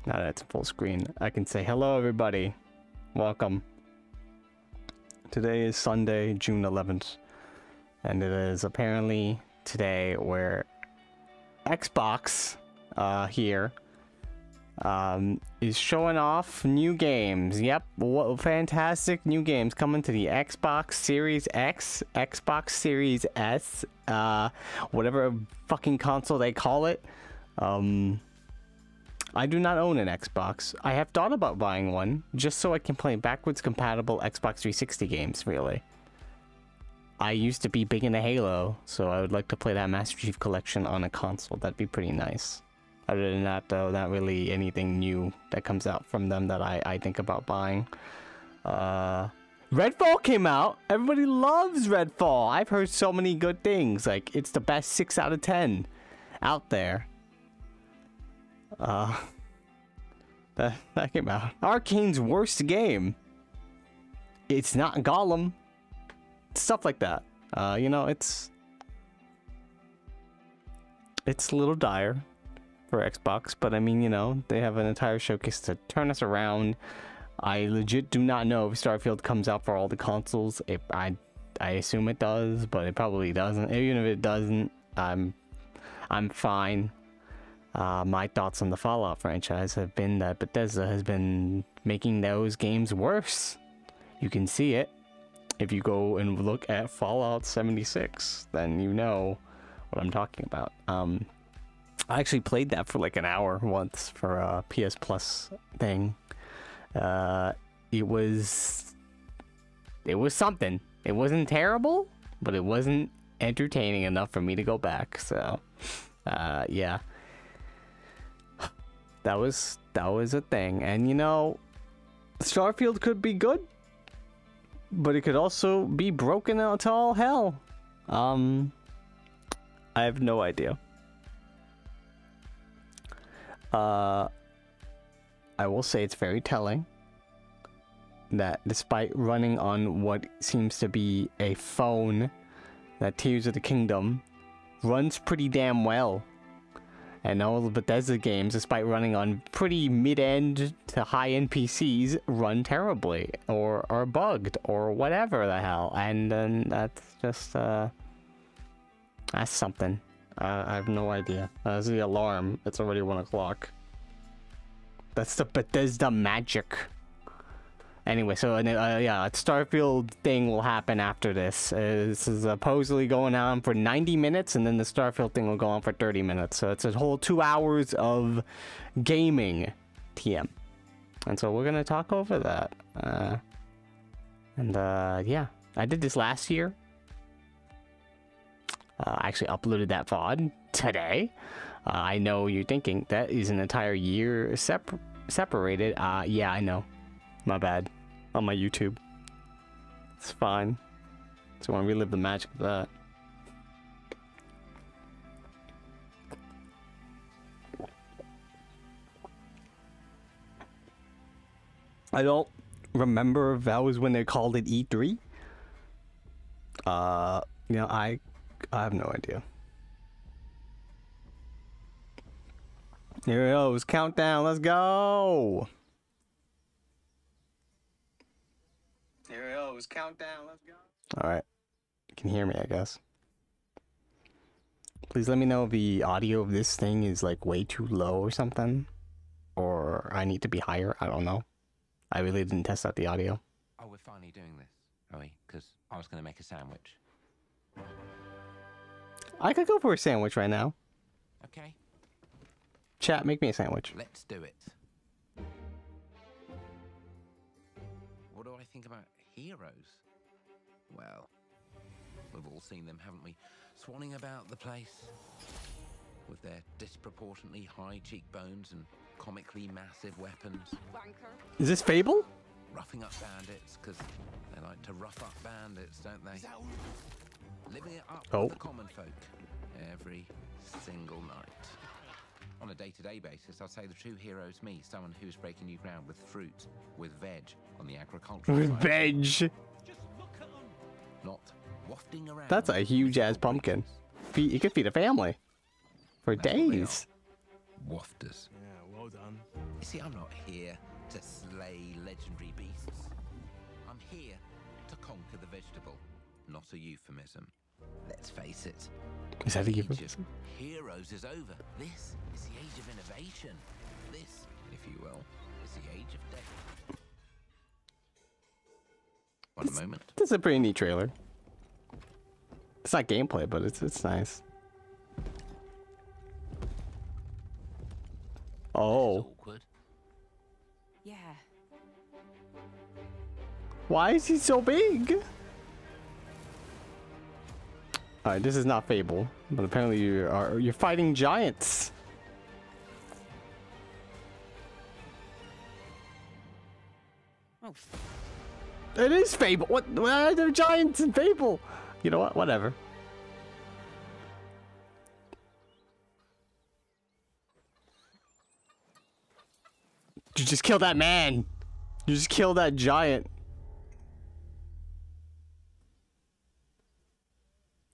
Now that it's full screen, I can say hello everybody. Welcome. Today is Sunday, June 11th. And it is apparently today where Xbox here is showing off new games. Yep, what fantastic new games coming to the Xbox Series X, Xbox Series S, whatever fucking console they call it. I do not own an Xbox. I have thought about buying one just so I can play backwards compatible Xbox 360 games, really. I used to be big into Halo, so I would like to play that Master Chief Collection on a console. That'd be pretty nice. Other than that, though, not really anything new that comes out from them that I think about buying. Redfall came out. Everybody loves Redfall. I've heard so many good things. Like, it's the best 6 out of 10 out there. That came out. Arcane's worst game. It's not Gollum. Stuff like that. You know, it's a little dire for Xbox, but I mean, you know, they have an entire showcase to turn us around. I legit do not know if Starfield comes out for all the consoles. I assume it does, but it probably doesn't. Even if it doesn't, I'm fine. My thoughts on the Fallout franchise have been that Bethesda has been making those games worse. You can see it. If you go and look at Fallout 76, then you know what I'm talking about. I actually played that for like an hour once for a PS Plus thing. It was something. It wasn't terrible, but it wasn't entertaining enough for me to go back. So, yeah. That was a thing. And you know, Starfield could be good, but it could also be broken out to all hell. I have no idea. I will say it's very telling that despite running on what seems to be a phone, that Tears of the Kingdom runs pretty damn well. And all the Bethesda games, despite running on pretty mid-end to high-end PCs, run terribly, or are bugged, or whatever the hell. And then that's just, that's something. I have no idea. There's the alarm. It's already 1 o'clock. That's the Bethesda magic. Anyway, so yeah, a Starfield thing will happen after this. This is supposedly going on for 90 minutes, and then the Starfield thing will go on for 30 minutes. So it's a whole 2 hours of gaming TM. And so we're going to talk over that. Yeah, I did this last year. I actually uploaded that VOD today. I know you're thinking, that is an entire year separated. Yeah, I know. My bad. On my YouTube. It's fine. Just want to relive the magic of that. I don't remember if that was when they called it E3. You know, I have no idea. Here it goes. Countdown. Let's go. Here it goes. Countdown. Let's go. Alright. You can hear me, I guess. Please let me know if the audio of this thing is like way too low or something. Or I need to be higher. I don't know. I really didn't test out the audio. Oh, we're finally doing this, are we? Because I was going to make a sandwich. I could go for a sandwich right now. Okay. Chat, make me a sandwich. Let's do it. What do I think about heroes? Well, we've all seen them, haven't we? Swanning about the place with their disproportionately high cheekbones and comically massive weapons. Is this Fable? Roughing up bandits, because they like to rough up bandits, don't they? Living it up with the common folk every single night. On a day-to-day basis, I'd say the true hero is me, someone who's breaking new ground with fruit, with veg on the agricultural side. With veg? Just look at them. Not wafting around. That's a huge-ass pumpkin. It could feed a family. For days. wafters. Yeah, well done. You see, I'm not here to slay legendary beasts. I'm here to conquer the vegetable, not a euphemism. Let's face it. Is that a The age euphemism? of heroes is over. This is the age of innovation. This, if you will, is the age of death. One moment. This is a pretty neat trailer. It's not gameplay, but it's nice. Oh. Awkward. Yeah. Why is he so big? Alright, this is not Fable, but apparently you're fighting giants. Oh. It is Fable. What? Why are there giants in Fable? You know what? Whatever. You just killed that man. You just killed that giant.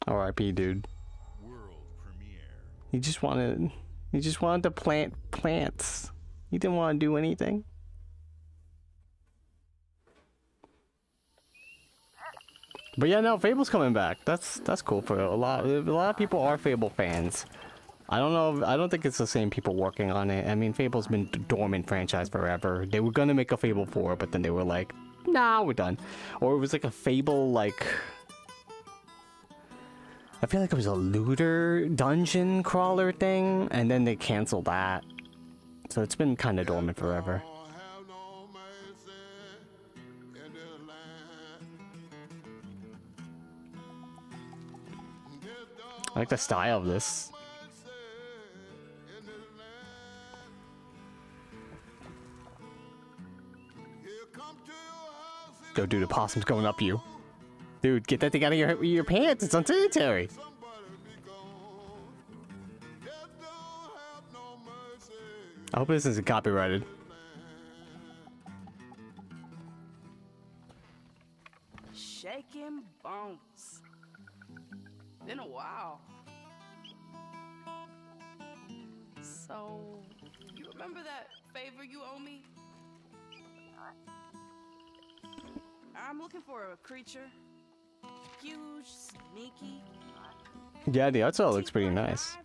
R.I.P. dude. World premiere. He just wanted to plant plants. He didn't want to do anything. But yeah, no, Fable's coming back. That's cool for a lot of people are Fable fans. I don't know. I don't think it's the same people working on it. I mean, Fable's been a dormant franchise forever. They were gonna make a Fable 4, but then they were like, nah, we're done. Or it was like a Fable, like... I feel like it was a looter dungeon crawler thing, and then they canceled that. So it's been kind of dormant forever. I like the style of this. Yo, dude, the possum's going up you. Dude, get that thing out of your pants. It's unsanitary. I hope this isn't copyrighted. Shaking bones. Been a while. So, you remember that favor you owe me? I'm looking for a creature. Huge, sneaky. Yeah, the outside looks pretty nice.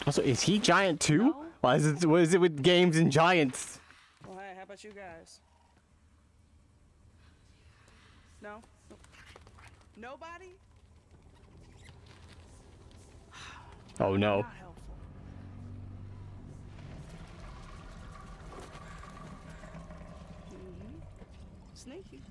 Also, is he giant too? No? Why is it? What is it with games and giants? Well, hey, how about you guys? No? Nobody? Oh no. Not helpful. Sneaky.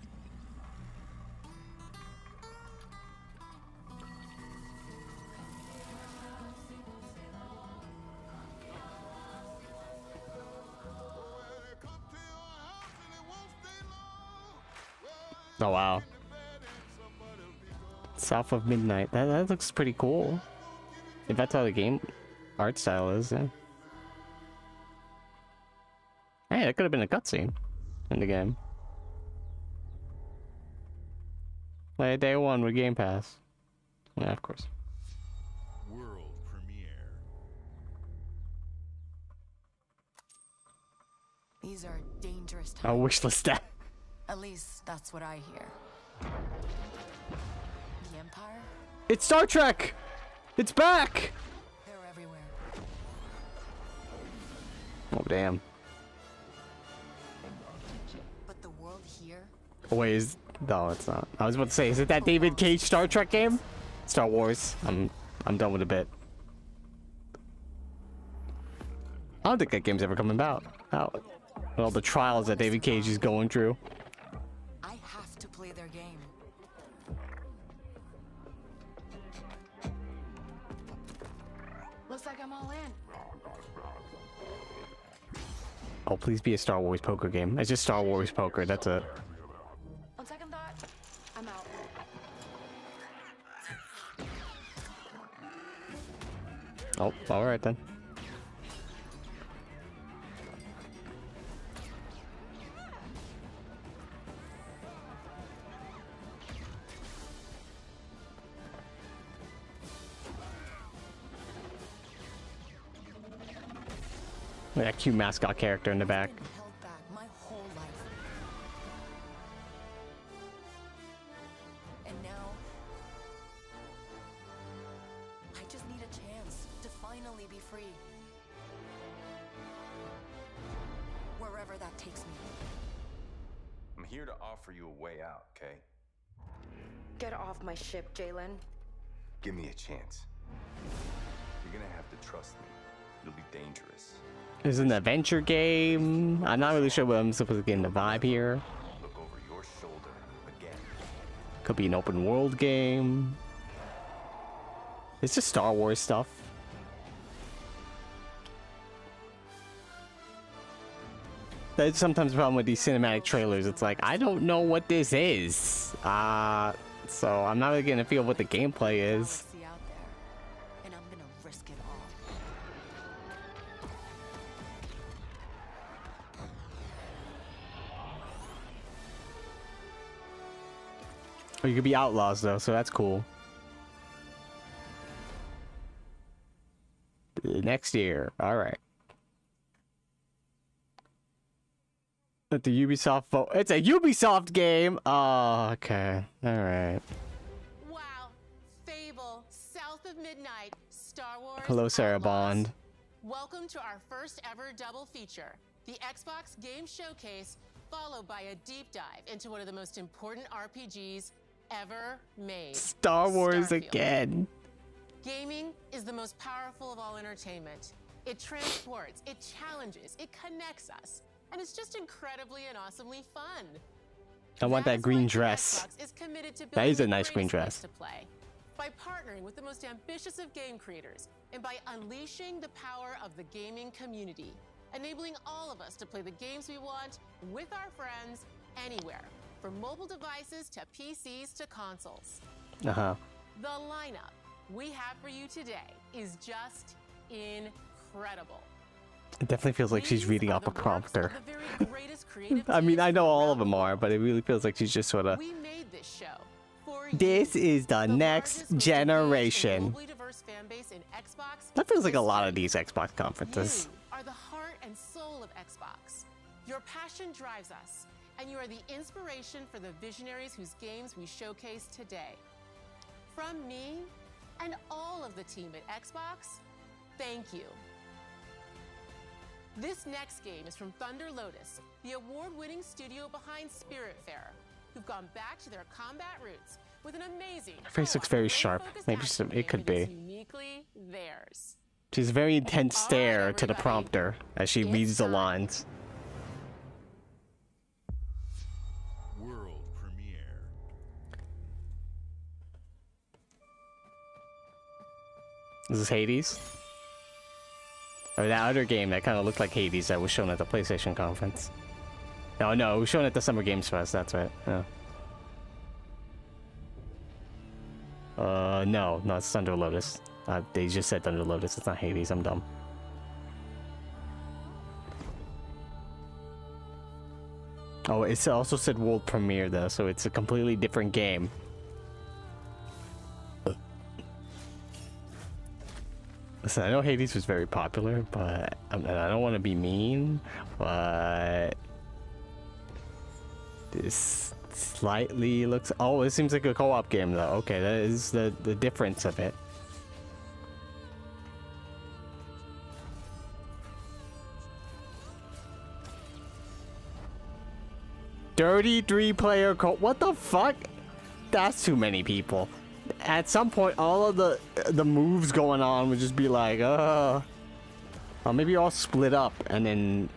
Oh wow. South of Midnight. That looks pretty cool. If that's how the game art style is, yeah. Hey, that could have been a cutscene in the game. Like day one with Game Pass. Yeah, of course. World premiere. These are dangerous times. I'll wishlist that. At least that's what I hear. The Empire? It's Star Trek! It's back! They're everywhere. Oh damn. But the world here? Oh, wait, no, it's not. I was about to say, is it that David Cage Star Trek game? Star Wars. I'm done with a bit. I don't think that game's ever coming out. With all the trials that David Cage is going through. I have to play their game. Looks like I'm all in. Oh, please be a Star Wars poker game. It's just Star Wars poker, that's it. On second thought, I'm out. Oh, alright then. That cute mascot character in the back. I've been held back my whole life. And now, I just need a chance to finally be free. Wherever that takes me. I'm here to offer you a way out, okay? Get off my ship, Jalen. Give me a chance. You're gonna have to trust me. It'll be dangerous. It's an adventure game. I'm not really sure what I'm supposed to get in the vibe here. Look over your shoulder again. Could be an open world game. It's just Star Wars stuff. That's sometimes the problem with these cinematic trailers. It's like, I don't know what this is. So I'm not really getting a feel of what the gameplay is. Galaxy out there, and I'm gonna risk it all. Or you could be outlaws though, so that's cool. Next year, all right. At the Ubisoft it's a Ubisoft game. Oh, okay, all right. Wow, Fable, South of Midnight, Star Wars. Hello, Sarah Outlaws. Bond. Welcome to our first ever double feature, the Xbox Game Showcase, followed by a deep dive into one of the most important RPGs ever made. Star Wars Starfield. again. Gaming is the most powerful of all entertainment. It transports, it challenges, it connects us, and it's just incredibly and awesomely fun. I want that is green why dress. Xbox is committed to That is building a the nice green greatest dress. place to play. By partnering with the most ambitious of game creators and by unleashing the power of the gaming community, enabling all of us to play the games we want with our friends anywhere, from mobile devices to PCs to consoles. Uh-huh. The lineup we have for you today is just incredible. It definitely feels like she's These reading are off a the works prompter. of the very greatest creative I mean, teams I know all around of them the are, but it really feels like she's just sort of... We made this show for This you, is the largest, next most generation. engaged and globally diverse fan base in Xbox That feels like a lot of history. these Xbox conferences. You are the heart and soul of Xbox. Your passion drives us, and you are the inspiration for the visionaries whose games we showcase today. From me and all of the team at Xbox, thank you. This next game is from Thunder Lotus, the award-winning studio behind Spiritfarer, who've gone back to their combat roots with an amazing Her face looks co-op very and sharp. focused Maybe action it game could that is be. uniquely theirs. She's a very intense All right, stare to the everybody. prompter as she It's reads the time. lines. World premiere. Is this Hades? Or that other game that kind of looked like Hades that was shown at the PlayStation conference. No, no, it was shown at the Summer Games Fest, that's right. Yeah. No, it's Thunder Lotus. They just said Thunder Lotus, it's not Hades, I'm dumb. Oh, it also said world premiere though, so it's a completely different game. Listen, I know Hades was very popular, but I don't want to be mean, but this slightly looks... Oh, it seems like a co-op game though. Okay, that is the difference of it. $33-player co... What the fuck? That's too many people. At some point, all of the moves going on would just be like, oh, maybe you're all split up and then,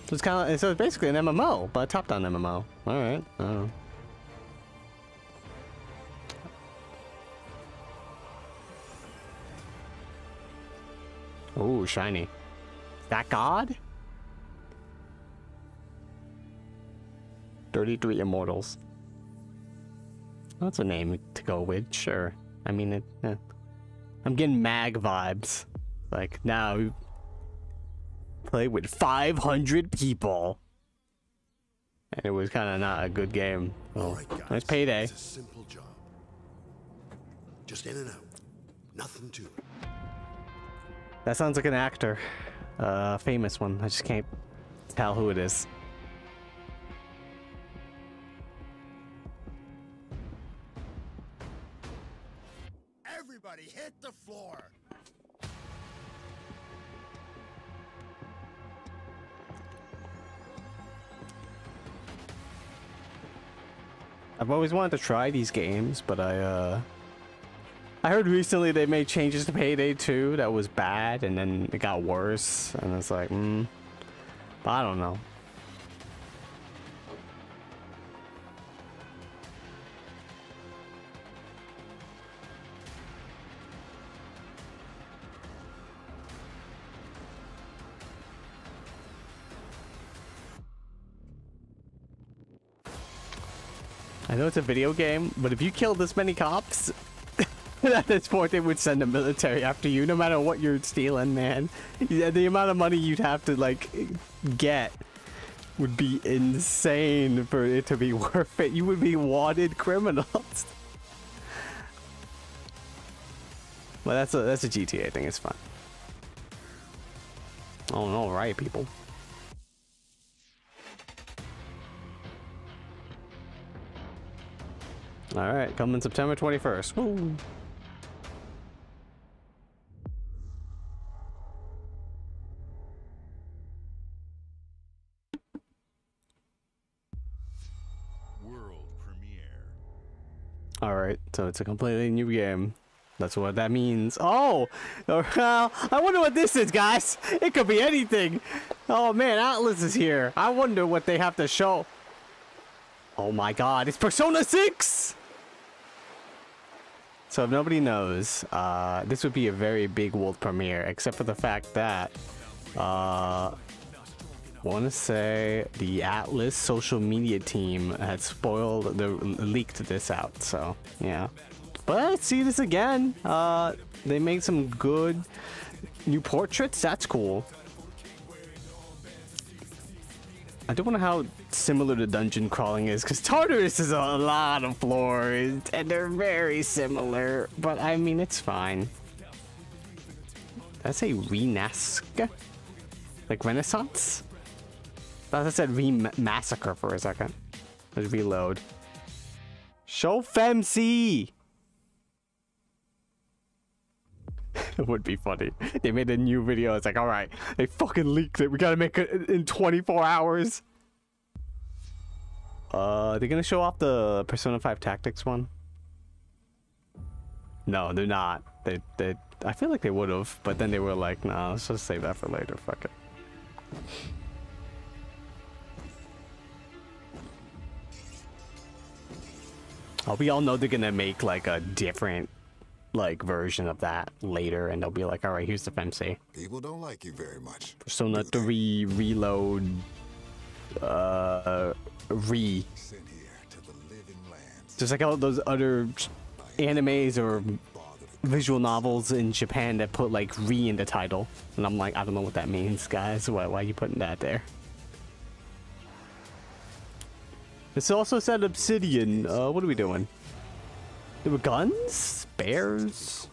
So it's kind of, so it's basically an MMO, but a top-down MMO. All right. Oh. Ooh, shiny. Is that God? 33 Immortals. That's a name to go with, sure. I mean, I'm getting mag vibes. Like, now, play with 500 people. And it was kind of not a good game. Oh, All right, guys, nice payday. It's a simple job. Just in and out. Nothing to it. That sounds like an actor. Famous one. I just can't tell who it is. Everybody hit the floor. I've always wanted to try these games, but I heard recently they made changes to Payday 2 that was bad, and then it got worse, and it's like, but I don't know. I know it's a video game, but if you kill this many cops, at this point they would send the military after you, no matter what you're stealing, man. Yeah, the amount of money you'd have to, like, get would be insane for it to be worth it. You would be wanted criminals. Well, that's a GTA thing, it's fine. Oh no, riot people. Alright, coming September 21st. Woo! World premiere. Alright, so it's a completely new game. That's what that means. Oh! Well, I wonder what this is, guys! It could be anything! Oh man, Atlas is here. I wonder what they have to show. Oh my god, it's Persona 6! So if nobody knows, this would be a very big world premiere, except for the fact that, I want to say the Atlas social media team had leaked this out, so yeah. But let's see this again. They made some good new portraits, that's cool. I don't know how similar the dungeon crawling is, because Tartarus is a lot of floors, and they're very similar, but I mean, it's fine. Did I say Renask? Like Renaissance? I thought I said Massacre for a second. Let's reload. Show FemC! It would be funny. They made a new video. It's like, alright, they fucking leaked it. We gotta make it in 24 hours. They're gonna show off the Persona 5 Tactics one? No, they're not. I feel like they would have, but then they were like, nah, let's just save that for later. Fuck it. Oh, we all know they're gonna make like a different like version of that later, and they'll be like, all right, here's the FemC. People don't like you very much. Persona 3 Reload just like all those other animes or visual novels in Japan that put like in the title, and I'm like, I don't know what that means, guys. Why are you putting that there? This also said Obsidian. What are we doing? There were guns? Bears?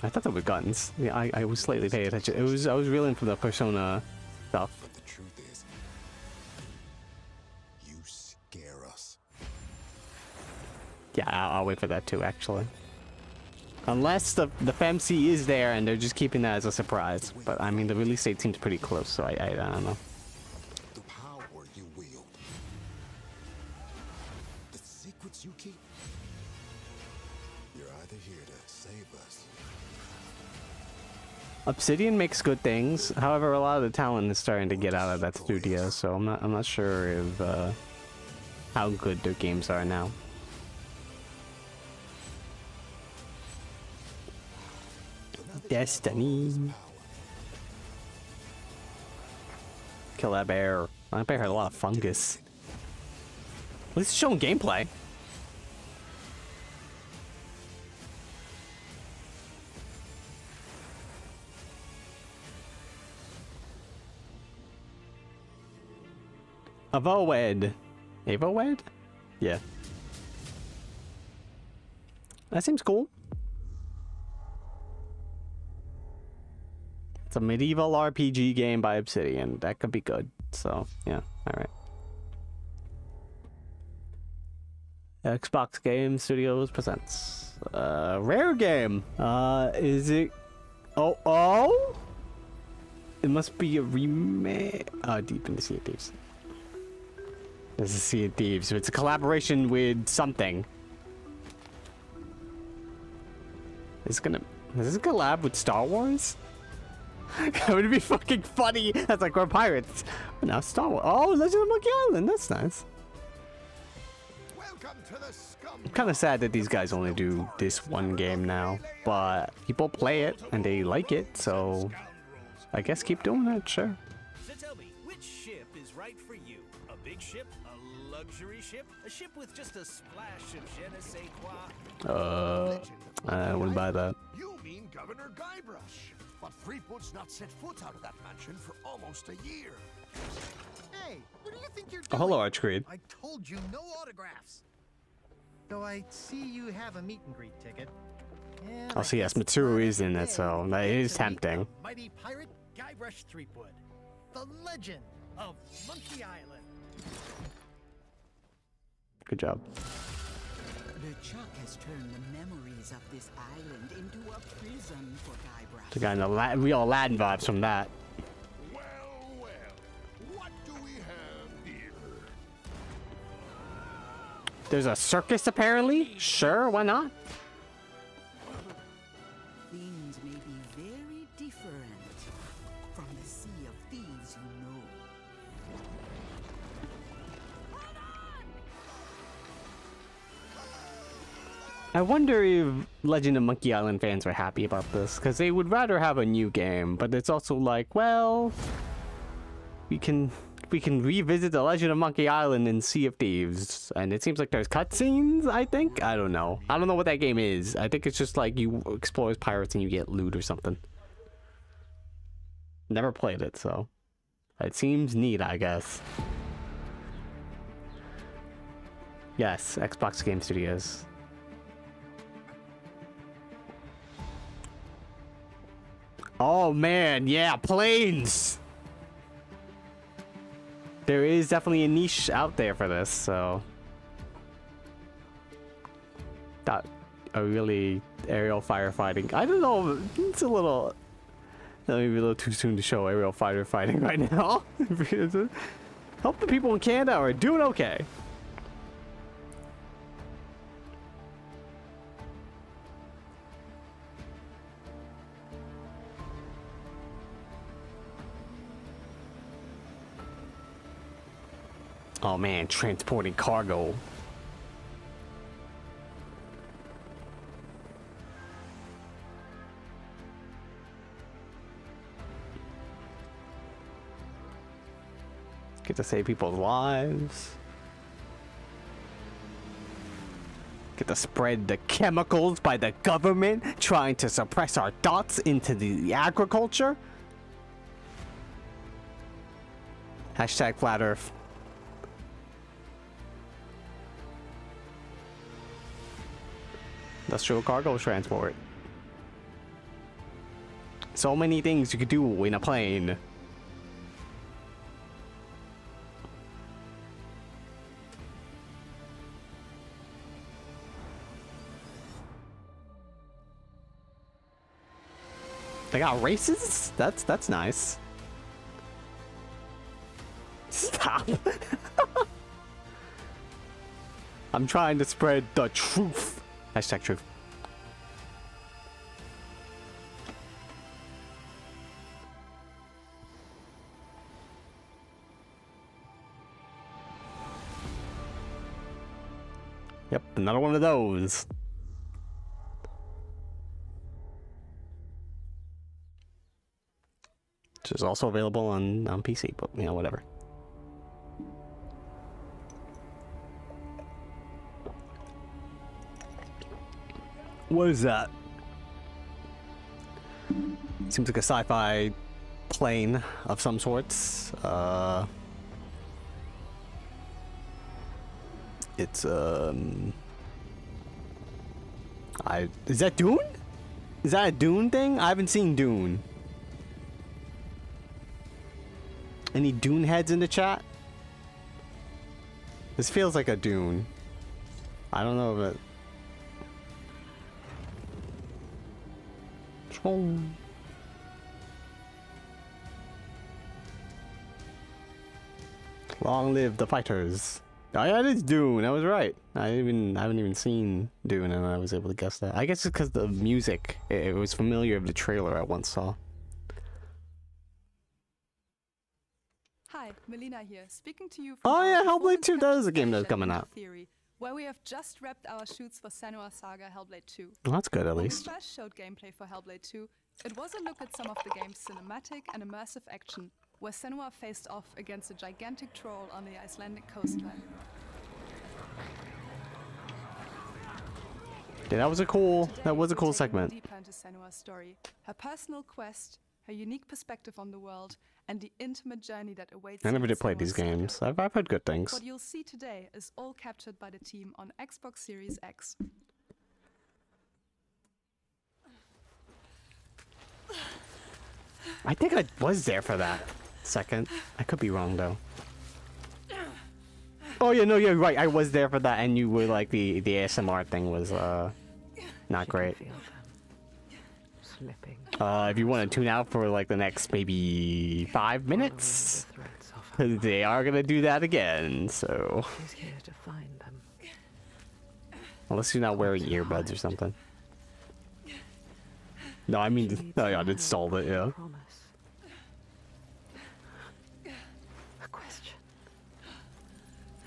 I thought there were guns. Yeah, I was slightly paying attention. I was reeling from the Persona stuff. But the truth is, you scare us. Yeah, I'll wait for that too, actually. Unless the FemC is there and they're just keeping that as a surprise. But I mean, the release date seems pretty close, so I don't know. The power you wield, the secrets you keep. You're either here to save us. Obsidian makes good things. However, a lot of the talent is starting to get out of that studio, so I'm not sure if how good their games are now. Destiny. Kill that bear. That bear had a lot of fungus. At least it's showing gameplay. Avowed. Avowed? Yeah. That seems cool. It's a medieval RPG game by Obsidian. That could be good. So, yeah. Alright. Xbox Game Studios presents. Rare game. Is it... Oh? It must be a remake. Deep in the Sea of Thieves. This is Sea of Thieves. So it's a collaboration with something. Is this a collab with Star Wars? That would be fucking funny. That's like we're pirates. Now Star Wars. Oh, Legend of Monkey Island. That's nice. I'm kind of sad that these guys only do this one game now, but people play it and they like it, so I guess keep doing it. Sure. So tell me, which ship is right for you? A big ship, a luxury ship, a ship with just a splash of je ne sais quoi? I wouldn't buy that. You mean Governor Guybrush? But Threepwood's not set foot out of that mansion for almost a year. Hey, what do you think you're doing? Oh, hello, Archcreed. I told you no autographs. Though I see you have a meet and greet ticket. And Oh, so yes, Mitsuru is in it, so that is tempting. Mighty pirate Guybrush Threepwood, the legend of Monkey Island. Good job. The Chuck has turned the memories of this island into a prison for Guybrush. The guy in the real Aladdin vibes from that. Well, what do we have here? There's a circus apparently? Sure, why not? Things may be very different from the Sea of Thieves you know. I wonder if Legend of Monkey Island fans are happy about this, because they would rather have a new game, but it's also like, well, we can revisit the Legend of Monkey Island in Sea of Thieves, and it seems like there's cutscenes, I think? I don't know. I don't know what that game is. I think it's just like you explore as pirates and you get loot or something. Never played it, so it seems neat, I guess. Yes, Xbox Game Studios. Oh man, yeah, planes! There is definitely a niche out there for this, so... Not a really aerial firefighting. I don't know, it's a little... Maybe a little too soon to show aerial firefighting right now. Hope the people in Canada are doing okay. Oh man, transporting cargo. Get to save people's lives. Get to spread the chemicals by the government trying to suppress our thoughts into the agriculture. Hashtag flat earth. Industrial cargo transport. So many things you could do in a plane. They got races? That's nice. Stop. I'm trying to spread the truth. Hashtag truth. Yep, another one of those. Which is also available on PC, but you know, whatever. What is that? Seems like a sci-fi plane of some sorts. It's Is that Dune? Is that a Dune thing? I haven't seen Dune. Any Dune heads in the chat? This feels like a Dune. I don't know if it... Long live the fighters. Oh yeah, it is Dune. I was right. I haven't even seen Dune, and I was able to guess that. I guess it's because the music. It was familiar of the trailer I once saw. Hi, Melina here, speaking to you from Oh yeah, Hellblade 2. That is a game that's coming out. Theory, where we have just wrapped our shoots for Senua's Saga Hellblade 2. Well, that's good at When least. we first showed gameplay for Hellblade 2, it was a look at some of the game's cinematic and immersive action, where Senua faced off against a gigantic troll on the Icelandic coastline. Yeah, that was a cool segment. Deeper into Senua's story, her personal quest, her unique perspective on the world, and the intimate journey that awaits. I never you in did play Senua's these Saga. games. I've heard good things. What you'll see today is all captured by the team on Xbox Series X. I think I was there for that second. I could be wrong though. Oh yeah, no, you're right. I was there for that, and you were like the ASMR thing was not great. Slipping. If you want to tune out for like the next maybe 5 minutes, they are gonna do that again. So Who's here to find them? unless you're not wearing earbuds or something. No, I mean, no, yeah, I installed it. Yeah. A question.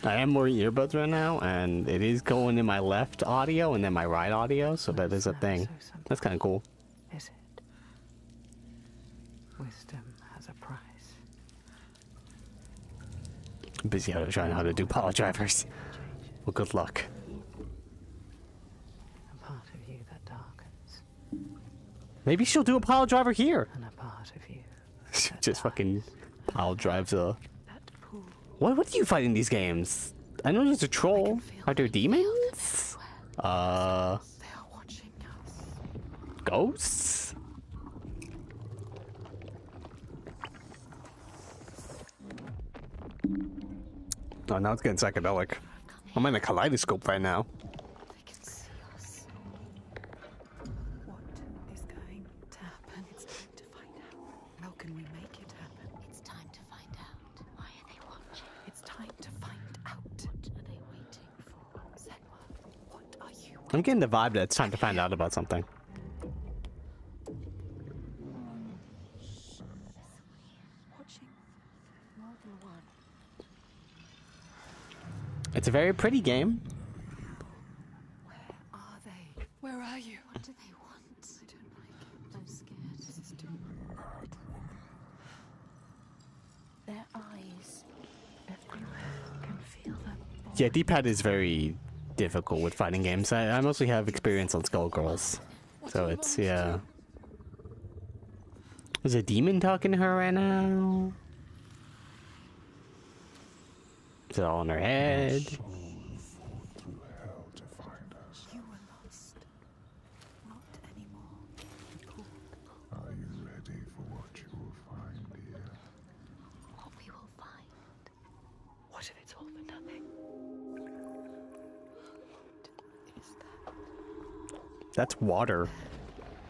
I am wearing earbuds right now, and it is going in my left audio and then my right audio, so that is a thing. That's kind of cool. Is it? Wisdom has a price. I'm busy out trying how to do power drivers. Well, good luck. A part of you that darkens. Maybe she'll do a pile driver here. And a part of you. Just fucking pile drives a. What do you fight in these games? I know there's a troll. Are there demons? They are watching us. Ghosts? Oh, now it's getting psychedelic. I'm in a kaleidoscope right now. They can see us. What is going to happen? It's time to find out. How can we make it happen? It's time to find out. Why are they watching? It's time to find out. What are they waiting for? Senua, what are you? I'm getting the vibe that it's time to find out about something. Watching more than one. It's a very pretty game. Where are they? Where are you? What do they want? I don't like it. I'm scared. This is too hard. Their eyes. Everywhere. Can feel them. Yeah, D-pad is very difficult with fighting games. I mostly have experience on Skullgirls. So it's, yeah. There's a demon talking to her right now. Is it all in her head? You were lost. Not anymore. Are you ready for what you will find here? What we will find. What if it's all for nothing? What is that? That's water.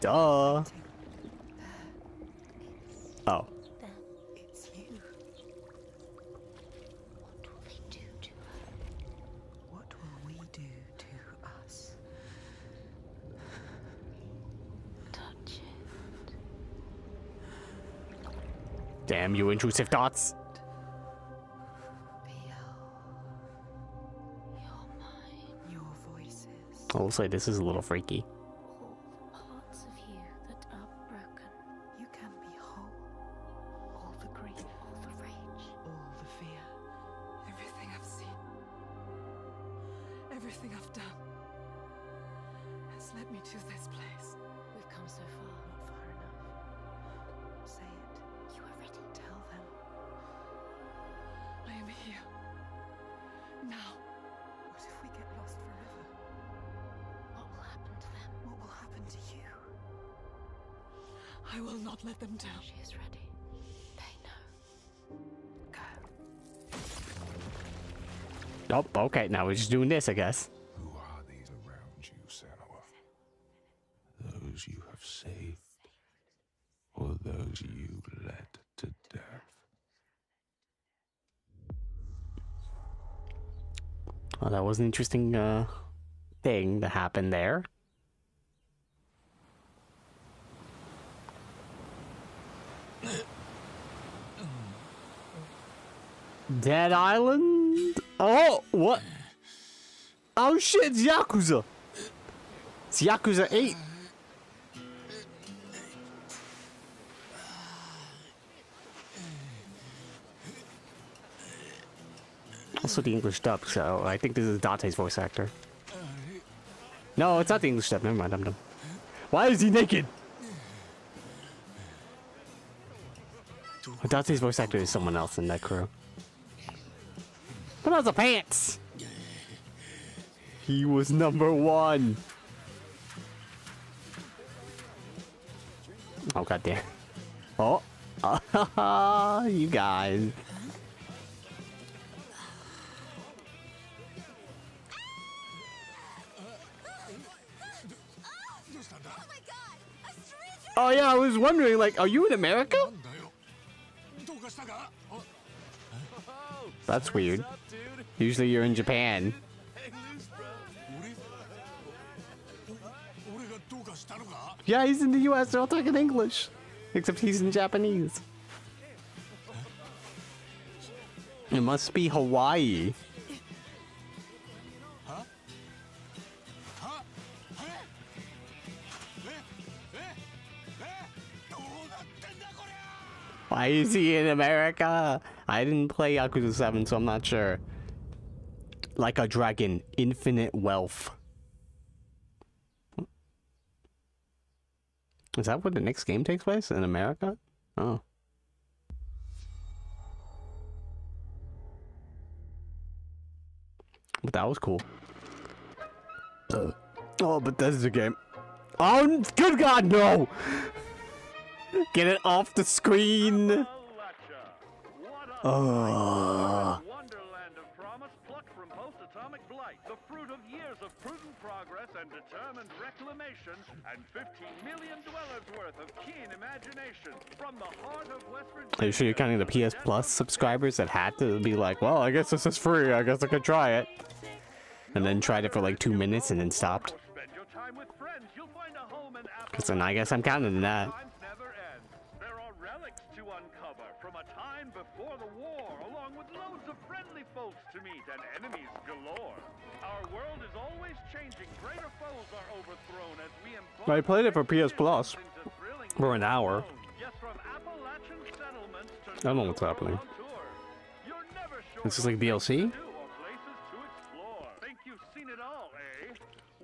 Duh. Oh. It's you. What will they do to her? What will we do to us? Touch it. Damn you intrusive thoughts. Your voices. I will say this is a little freaky. Parts of you that are broken. You can be whole. All the grief, all the rage, all the fear. Everything I've seen, everything I've done, has led me to this place. We've come so far, not far enough. Say it. You are ready. Tell them. I am here. Now. What if we get lost forever? What will happen to them? I will not let them down. She is ready. They know. Oh, okay. Now we're just doing this, I guess. Who are these around you, Senua? Those you have saved, or those you led to death? Well, that was an interesting thing that happened there. Dead Island? Oh, what? Oh shit, it's Yakuza! It's Yakuza 8! Also the English dub, so I think this is Dante's voice actor. No, it's not the English dub, never mind, I'm dumb. Why is he naked? Dante's voice actor is someone else in that crew. Put on the pants! He was #1! Oh goddamn. Oh! You guys. Oh yeah, I was wondering, like, are you in America? That's weird. Usually you're in Japan. Yeah, he's in the US, they're all talking English. Except he's in Japanese. It must be Hawaii. Why is he in America? I didn't play Yakuza 7, so I'm not sure. Like a dragon, infinite wealth. Is that where the next game takes place? In America? Oh. But that was cool. Oh, but that's the game. Oh, good God, no! Get it off the screen! Oh. Wonderland of promise plucked from post-atomic blight, the fruit of years of prudent progress and determined reclamation, and 15 million dwellers worth of keen imagination from the heart of West Virginia. Are you sure you're counting the PS Plus subscribers that had to be like, well, I guess this is free, I guess I could try it. And then tried it for like 2 minutes and then stopped? Because then I guess I'm counting that. Before the war, along with loads of friendly folks to meet and enemies galore. Our world is always changing. Greater foes are overthrown as we embark. I played it for PS Plus for an hour. Yes, from Appalachian settlements to I don't know what's happening. This is like DLC? Think you've seen it all, eh?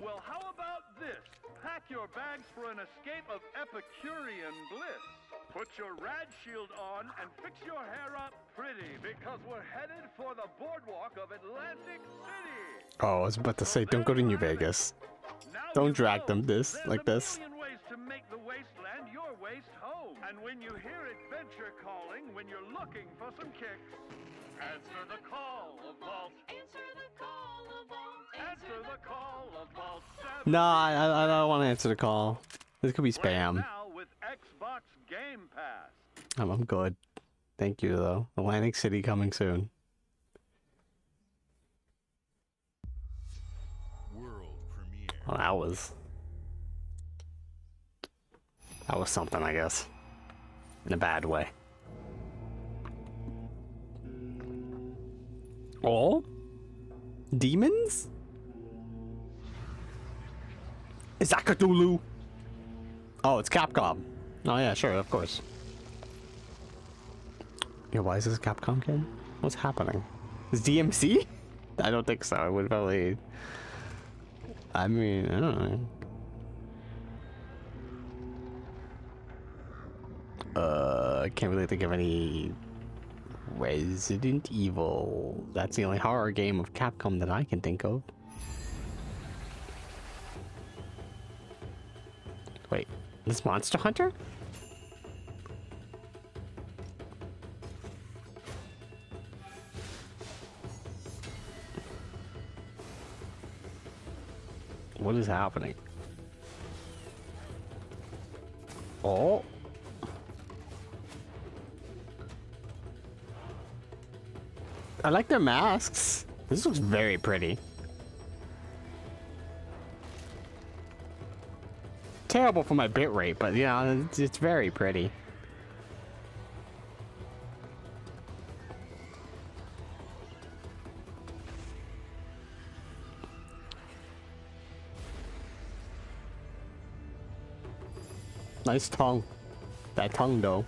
Well, how about this? Pack your bags for an escape of Epicurean bliss. Put your rad shield on and fix your hair up pretty, because we're headed for the boardwalk of Atlantic City. Oh, I was about to say, don't go to New Vegas. Don't drag them like this. Ways to make the wasteland your waste home. And when you hear adventure calling, when you're looking for some kicks, answer the call of Vault. Answer the call of Vault. Answer the call of Vault 7. Nah, I don't want to answer the call. This could be spam. Now with Xbox Game Pass. I'm good. Thank you, though. Atlantic City coming soon. World premiere. Well, that was something, I guess. In a bad way. Oh? Demons? Is that Cthulhu? Oh, it's Capcom. Oh yeah, sure, of course. Yeah, why is this a Capcom game? What's happening? Is DMC? I don't think so. I would probably... I mean, I don't know. I can't really think of any... Resident Evil. That's the only horror game of Capcom that I can think of. Wait, this Monster Hunter? What is happening? Oh. I like their masks. This looks very pretty. Terrible for my bitrate, but yeah, it's very pretty. Nice tongue. That tongue though.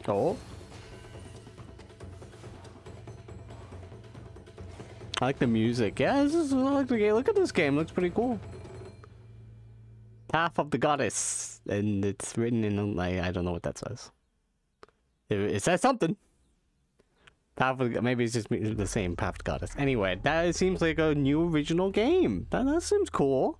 Oh. I like the music. Yeah, this is, I like the game. Look at this game. Looks pretty cool. Path of the Goddess, and it's written in like I don't know what that says. It says something. Path of, maybe it's just the same Path of the Goddess. Anyway, that seems like a new original game. That seems cool.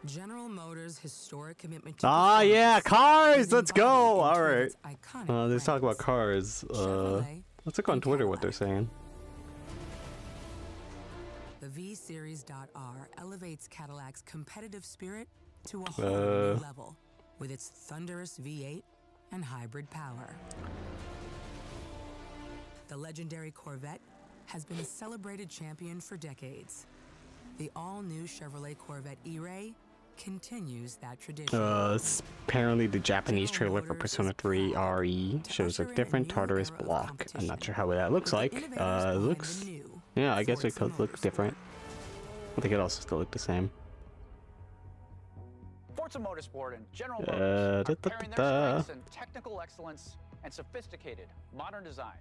General Motors' historic commitment to yeah, cars. Let's go. All right. Let's talk about cars. Let's look on Twitter what they're saying. The V-Series.R elevates Cadillac's competitive spirit to a whole new level with its thunderous V8 and hybrid power. The legendary Corvette has been a celebrated champion for decades. The all-new Chevrolet Corvette E-Ray continues that tradition. Apparently the Japanese trailer for Persona 3 RE shows a different Tartarus block. I'm not sure how that looks like. It looks... Yeah, I guess it could look different. I think it also still look the same. Forza Motorsport and General Motors are pairing their strengths in technical excellence and sophisticated modern design.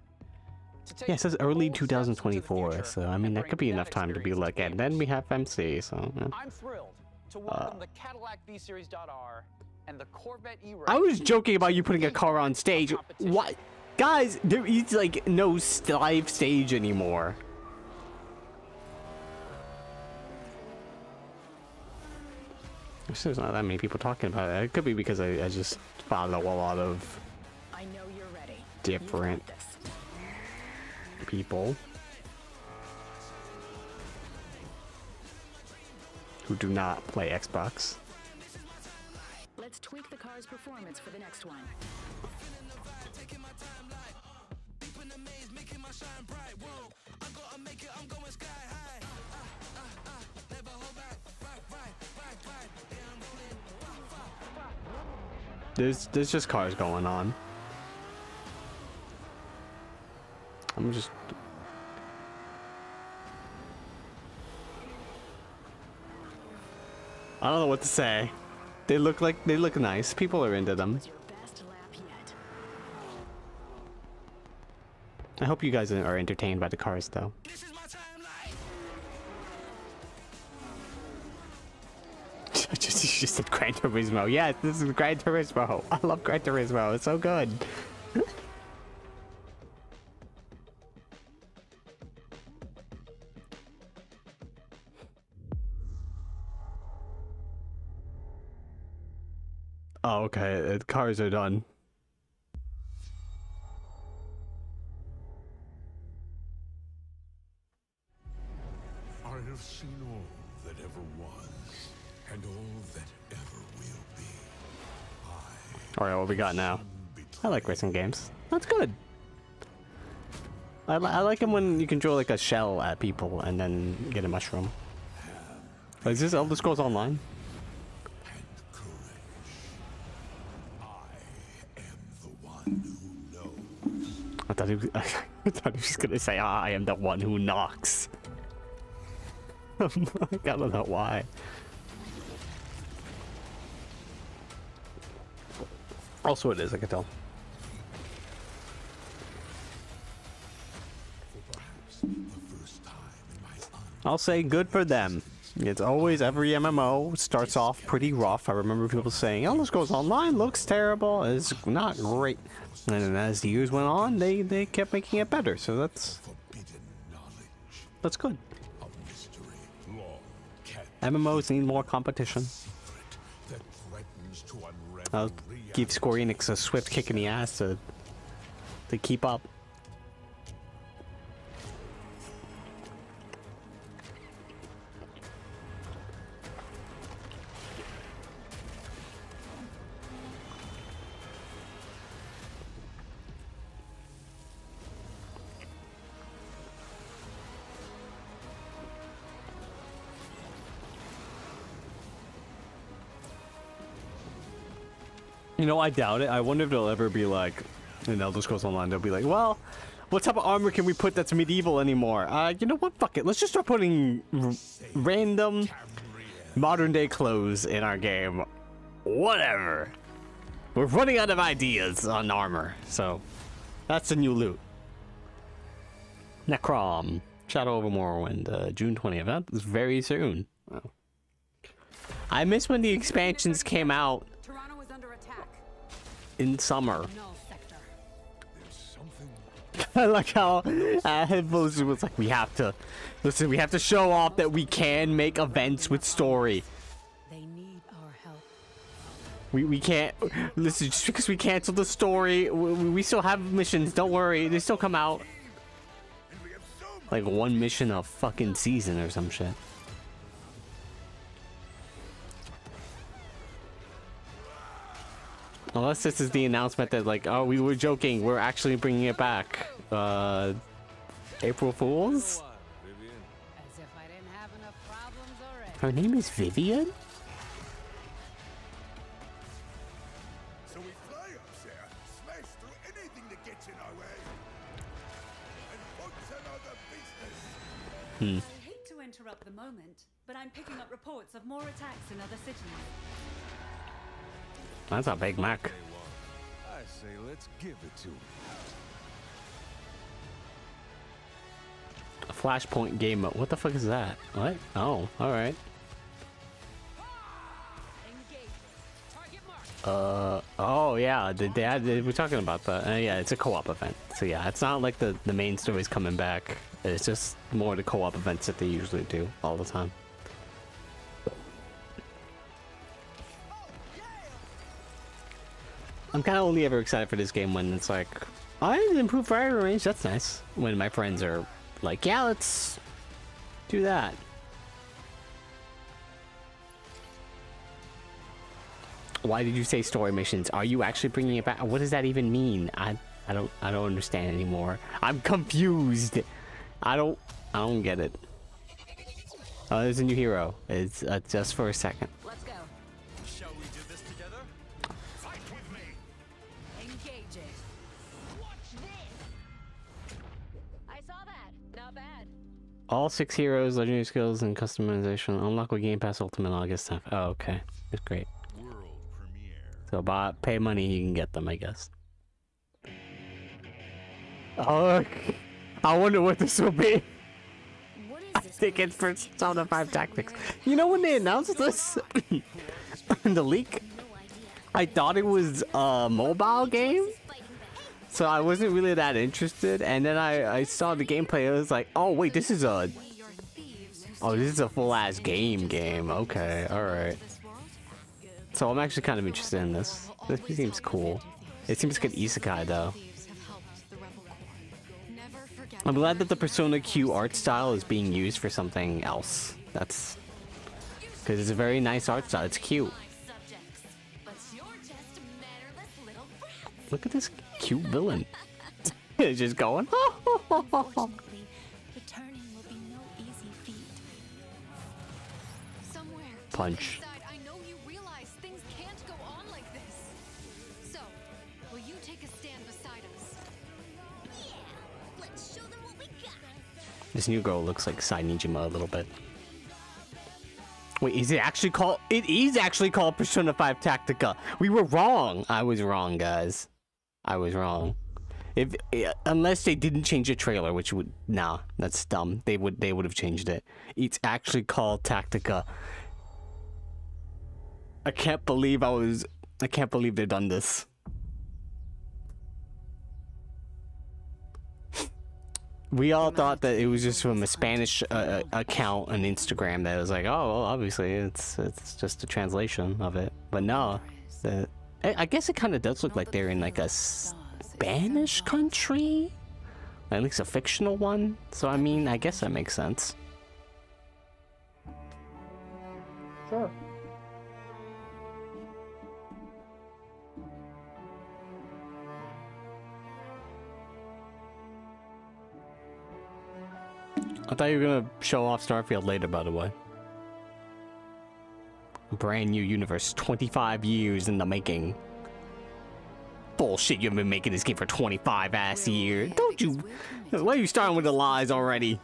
Yeah, it says early 2024, so I mean that could be enough time to be like, and then we have MC, so yeah. I'm thrilled to welcome the Cadillac V-Series.R and the Corvette E-Ray. I was joking about you putting a car on stage. What? Guys, there is like no live stage anymore. There's not that many people talking about it. It could be because I just follow a lot of different people who do not play Xbox. Let's tweak the car's performance for the next one. There's just cars going on. I'm just... I don't know what to say. They look nice. People are into them. I hope you guys are entertained by the cars though. You just said Gran Turismo. Yes, this is Gran Turismo. I love Gran Turismo. It's so good. Oh, okay. The cars are done. I have seen all that ever was, and all that ever will be. Alright, what we got now? I like racing games. That's good. I like them when you can throw like a shell at people and then get a mushroom. Is this Elder Scrolls Online? I thought he was gonna say, I am the one who knocks. I don't know why. Also it is, I can tell. I'll say good for them. It's always, every MMO starts off pretty rough. I remember people saying, Elder Scrolls Online looks terrible, it's not great. And then as the years went on, they kept making it better, so that's That's good. MMOs need more competition. I'll give Square Enix a swift kick in the ass to keep up. You know, I doubt it. I wonder if they'll ever be like, in Elder Scrolls Online, they'll be like, well, what type of armor can we put that's medieval anymore? You know what? Fuck it. Let's just start putting random modern day clothes in our game. Whatever. We're running out of ideas on armor, so that's the new loot. Necrom. Shadow over Morrowind, June 20th. That is very soon. Wow. I miss when the expansions came out in summer. I like how Headphones was like, we have to listen, we have to show off that we can make events with story. They need our help. We can't listen, just because we canceled the story, we still have missions, don't worry, they still come out. Like one mission a fucking season or some shit. Unless this is the announcement that like, oh, we were joking, we're actually bringing it back. April Fools? As if I didn't have enough problems already. Her name is Vivian? So we fly up there, smash through anything that gets in our way, and what's another business? I hate to interrupt the moment, but I'm picking up reports of more attacks in other cities. That's a Big Mac. I say let's give it to him. A Flashpoint game mode. What the fuck is that? What? Oh, alright. Oh yeah, we're talking about that. Yeah, it's a co-op event. So yeah, it's not like the main story's coming back. It's just more the co-op events that they usually do all the time. I'm kind of only ever excited for this game when it's like, I improved fire range, that's nice. When my friends are like, yeah, let's do that. Why did you say story missions? Are you actually bringing it back? What does that even mean? I don't understand anymore. I'm confused. I don't get it. Oh, there's a new hero. It's just for a second. Let's go. Shall we do this together? Fight with me. Engaging. Watch this. I saw that. Not bad. All 6 heroes, legendary skills, and customization unlock with Game Pass Ultimate August 10th. Oh, okay. That's great. So pay money, you can get them, I guess. Oh, I wonder what this will be. I think it's for Persona 5 Tactics. You know when they announced this in the leak, I thought it was a mobile game, so I wasn't really that interested. And then I saw the gameplay. I was like, oh wait, this is a full ass game. Okay, all right. So I'm actually kind of interested in this. This seems cool. It seems like an isekai though. I'm glad that the Persona Q art style is being used for something else. That's because it's a very nice art style. It's cute. Look at this cute villain. It's just going. Punch. This new girl looks like Sai Nijima a little bit. Wait, is it actually called? It is actually called Persona 5 Tactica. We were wrong. I was wrong, guys. I was wrong. Unless they didn't change the trailer, which would that's dumb. They would have changed it. It's actually called Tactica. I can't believe they've done this. we all thought that it was just from a Spanish account on Instagram that was like, oh, well, obviously it's just a translation of it. But no, I guess it kind of does look like they're in like a Spanish country, at least a fictional one. So I mean, I guess that makes sense. Sure. I thought you were gonna show off Starfield later, by the way. A brand new universe, 25 years in the making. Bullshit, you've been making this game for 25 ass years. Don't you? Why are you starting with the lies already?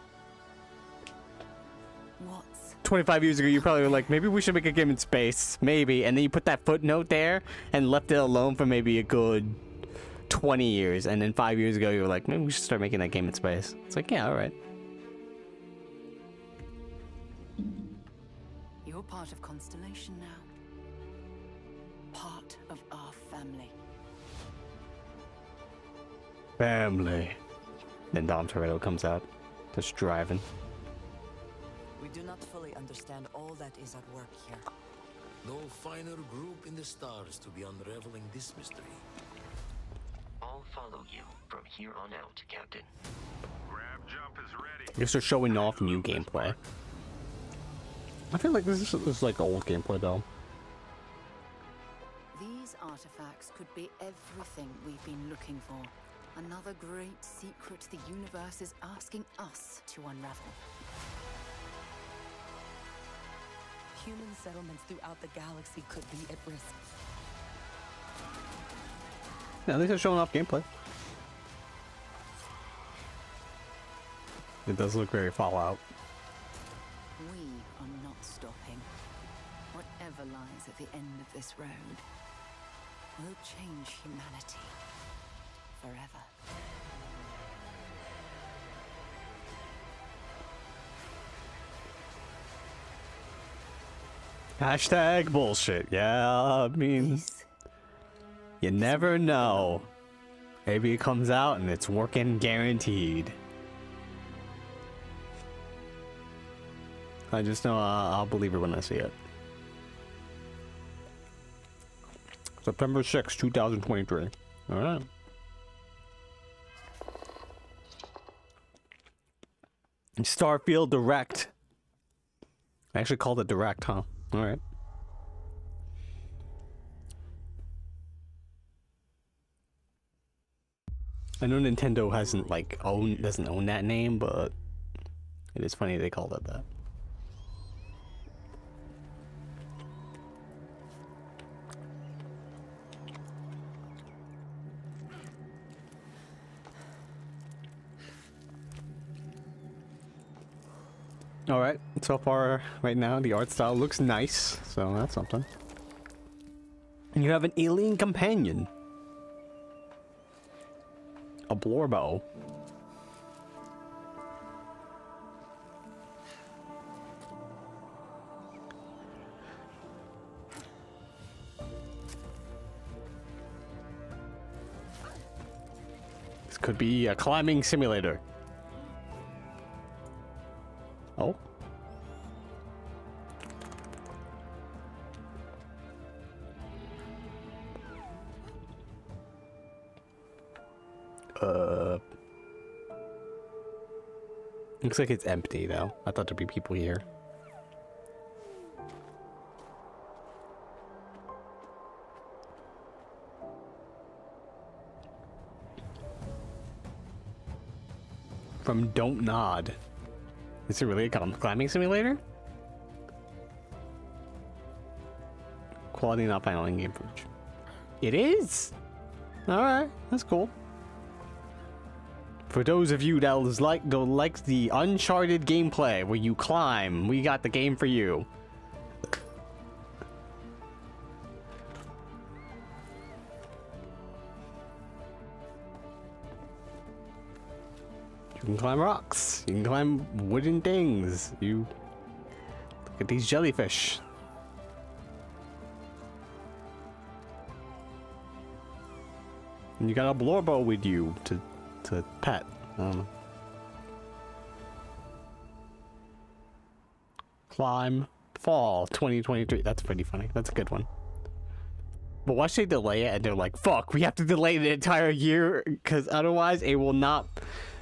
25 years ago, you probably were like, maybe we should make a game in space. Maybe. And then you put that footnote there and left it alone for maybe a good 20 years. And then 5 years ago, you were like, maybe we should start making that game in space. It's like, yeah, alright. You're part of Constellation now. Part of our family. Family. Then Dom Toretto comes out, just driving. We do not fully understand all that is at work here. No finer group in the stars to be unraveling this mystery. I'll follow you from here on out, Captain. Grab jump is ready. I guess they're showing off new gameplay. I feel like this is like old gameplay though. These artifacts could be everything we've been looking for. Another great secret the universe is asking us to unravel. Human settlements throughout the galaxy could be at risk. Yeah, at least they're showing off gameplay. It does look very Fallout. We are not stopping. Whatever lies at the end of this road will change humanity forever. Hashtag bullshit. Yeah, I mean, you never know. Maybe it comes out and it's working guaranteed. I just know I'll believe it when I see it. September 6, 2023. Alright. Starfield Direct. I actually called it Direct, huh? Alright. I know Nintendo hasn't like doesn't own that name, but it is funny they called it that. Alright, so far right now the art style looks nice, so that's something. And you have an alien companion. A Blorbo. This could be a climbing simulator. Oh. Looks like it's empty though. I thought there'd be people here. From Don't Nod. Is it really a climbing simulator? Quality not final in-game footage. It is? Alright, that's cool. For those of you that likes the Uncharted gameplay where you climb, we got the game for you. You can climb rocks. You can climb wooden things. You look at these jellyfish. And you got a Blorbo with you to pet. I don't know. Climb fall 2023. That's pretty funny. That's a good one. But watch they delay it and they're like, fuck, we have to delay the entire year because otherwise it will not.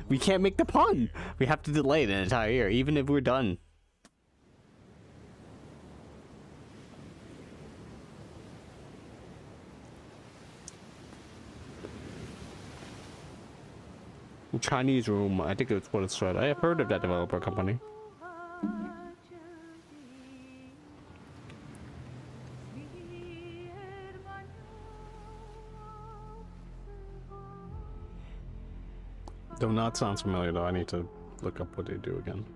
We can't make the pun. We have to delay the entire year, even if we're done. Chinese Room, I think it's what it's called. I have heard of that developer company. Though not sounds familiar though, I need to look up what they do again.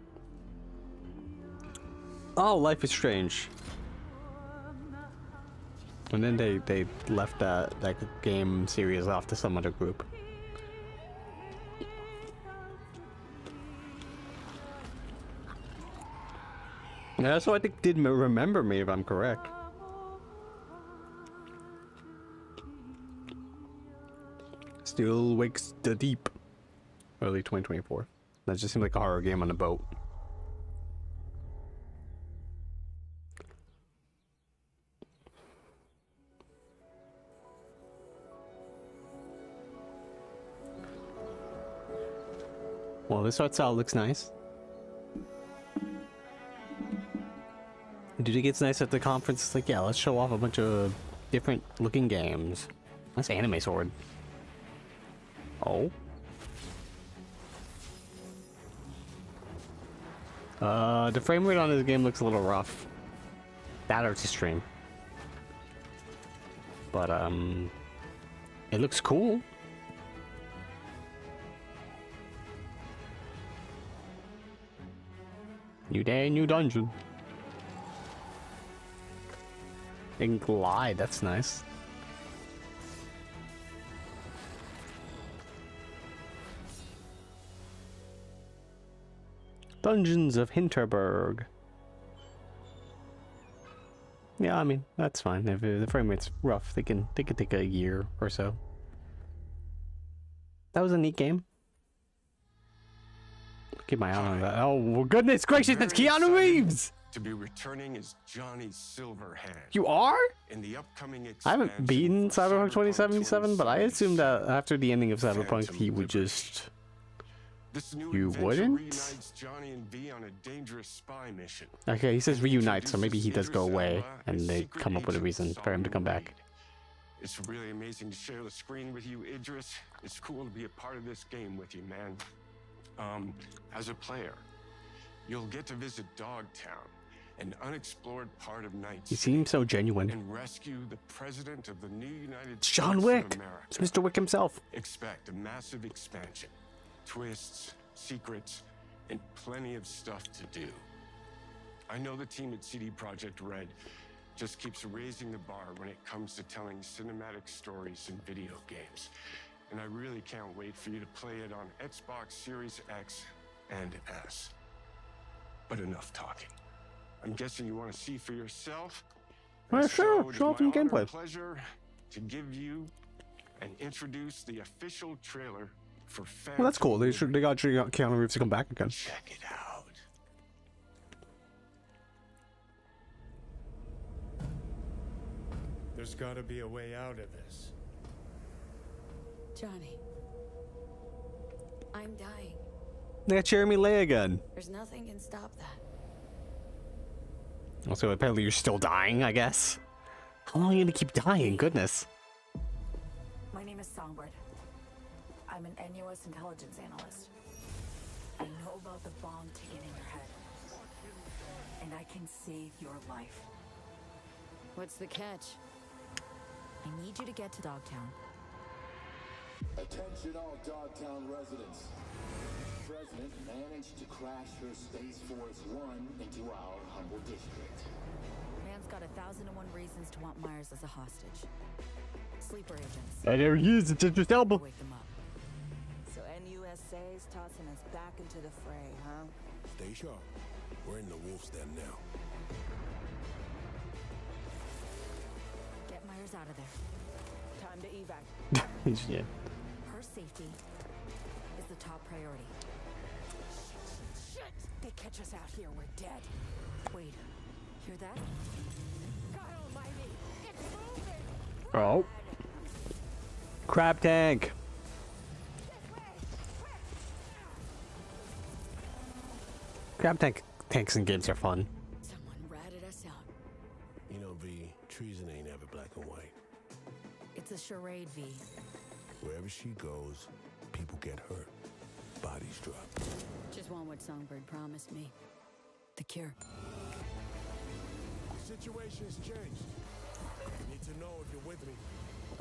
Oh, Life is Strange. And then they left that game series off to some other group. Yeah, so I think did remember me if I'm correct. Still Wakes the Deep. Early 2024. That just seemed like a horror game on a boat. Well, this art style looks nice. Do you think it's nice at the conference? It's like, yeah, let's show off a bunch of different looking games. Nice anime sword. Oh. The frame rate on this game looks a little rough. That hurts to stream. But, it looks cool. New day, new dungeon. And glide, that's nice. Dungeons of Hinterberg. Yeah, I mean, that's fine. If the frame rate's rough, they can take a year or so. That was a neat game. Keep my eye on that. Oh, well, goodness gracious, that's Keanu Reeves! To be returning as Johnny Silverhand. You are? In the upcoming I haven't beaten Cyberpunk 2077, but I assumed that after the ending of Cyberpunk, he would just... You wouldn't? Johnny and V on a dangerous spy mission. Okay, he says reunite, so maybe he does go away, and they come up with a reason for him to come back. It's really amazing to share the screen with you, Idris. It's cool to be a part of this game with you, man. As a player, you'll get to visit Dogtown, an unexplored part of Night He seems so genuine. and rescue the president of the new United It's John States Wick. of America. It's Mr. Wick himself. Expect a massive expansion, twists, secrets, and plenty of stuff to do. I know the team at CD Projekt Red just keeps raising the bar when it comes to telling cinematic stories in video games. And I really can't wait for you to play it on Xbox Series X and S. But enough talking. I'm guessing you want to see for yourself. Well, sure. Show off some gameplay. Pleasure to give you and introduce the official trailer for fans. Well, that's cool. They got Keanu Reeves to come back again. Check it out. There's got to be a way out of this. Johnny, I'm dying. They got Jeremy Lay again. There's nothing can stop that. Also, apparently you're still dying, I guess. How long are you gonna keep dying? Goodness. My name is Songbird. I'm an NUS intelligence analyst. I know about the bomb ticking in your head. And I can save your life. What's the catch? I need you to get to Dogtown. Attention all Dogtown residents. The President managed to crash her Space Force One into our humble district. Man's got 1,001 reasons to want Myers as a hostage. Sleeper agents. I never used it, just elbow. Wake them up. So NUSA's tossing us back into the fray, huh? Stay sharp. We're in the wolf's den now. Get Myers out of there. Time to evac. Yeah. Her safety is the top priority. Shit! They catch us out here, we're dead. Wait, hear that? God almighty, it's moving! Oh. Crab tank. Crab tanks and games are fun. Someone ratted us out. You know, V, treason ain't ever black and white. It's a charade, V. Wherever she goes, people get hurt. Bodies drop. Just want what Songbird promised me. The cure. The situation's changed. You need to know if you're with me.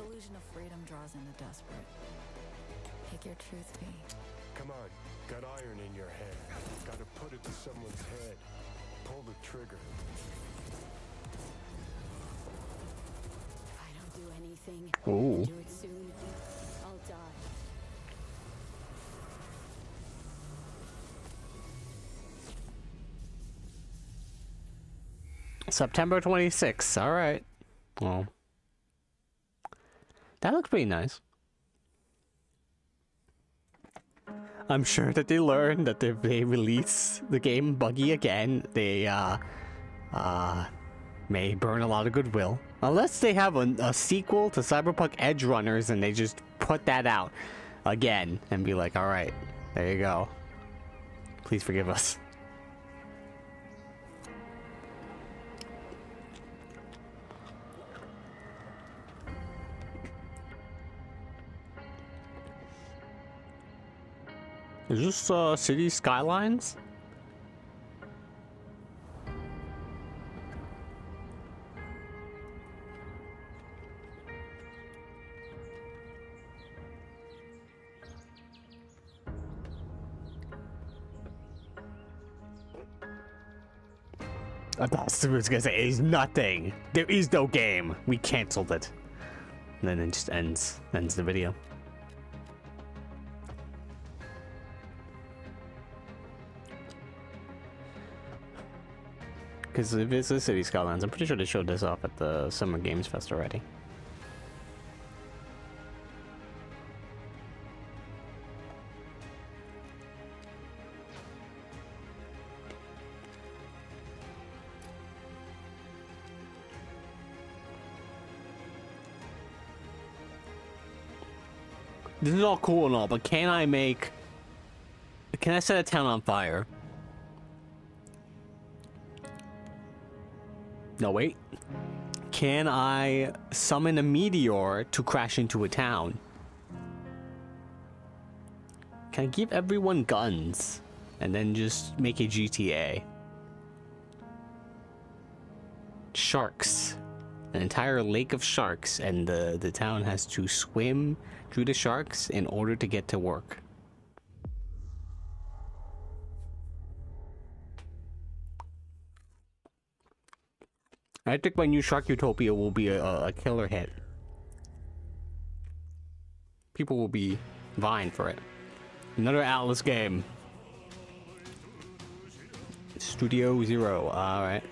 Illusion of freedom draws in the desperate. Pick your truth, V. Come on. Got iron in your hand. Gotta put it to someone's head. Pull the trigger. If I don't do anything, Ooh. do it soon, I'll die. September 26th. All right. Well, that looks pretty nice. I'm sure that they learned that if they release the game buggy again, they may burn a lot of goodwill. Unless they have a sequel to Cyberpunk Edge Runners and they just put that out again and be like, all right, there you go. Please forgive us. Is this City Skylines? I thought I was gonna say, it is nothing. There is no game. We canceled it. And then it just ends the video. Because if it's the City Skylines, I'm pretty sure they showed this off at the Summer Games Fest already. This is all cool and all, but can I set a town on fire? No, wait. Can I summon a meteor to crash into a town? Can I give everyone guns and then just make a GTA? Sharks. An entire lake of sharks, and the town has to swim through the sharks in order to get to work. I think my new Shark Utopia will be a killer hit. People will be vying for it. Another Atlas game. Studio Zero, alright.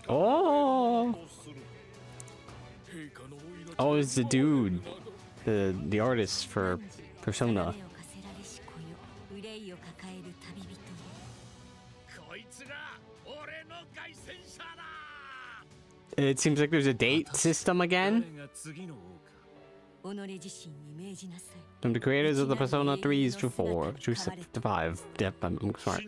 Oh! Oh, it's the dude. The artist for Persona. It seems like there's a date system again. From the creators of the Persona 3s to 4 to 5. Yep, I'm smart.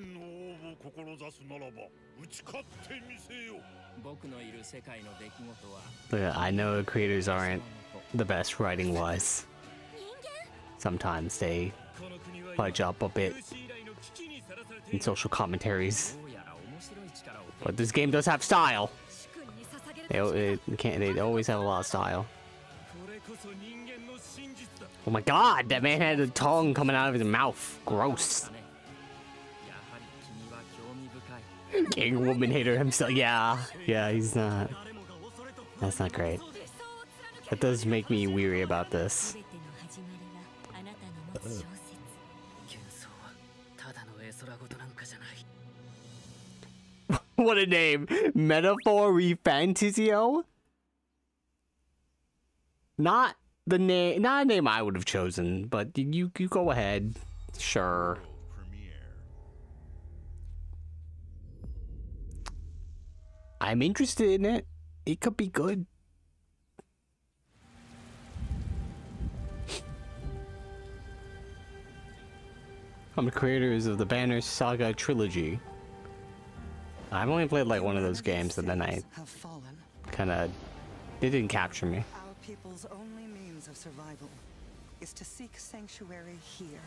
Yeah, I know the creators aren't the best writing wise. Sometimes they fudge up a bit in social commentaries. But this game does have style. They always have a lot of style. Oh my god, that man had a tongue coming out of his mouth. Gross. King woman hater himself. Yeah, he's not. That's not great. That does make me weary about this. What a name! Metaphor Refantasio? Not the name, not a name I would have chosen, but you go ahead. Sure. I'm interested in it. It could be good. I'm the creators of the Banner Saga trilogy. I've only played like one of those games, and then I kind of, it didn't capture me. Our people's only means of survival is to seek sanctuary here.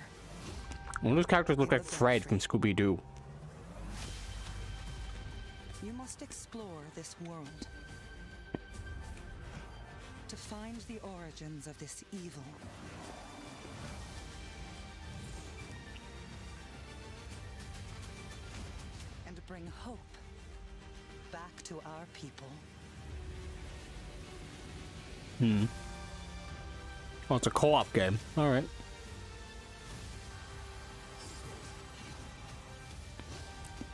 One of those characters look like Fred from Scooby-Doo. You must explore this world to find the origins of this evil. And bring hope back to our people. Oh, it's a co-op game. All right.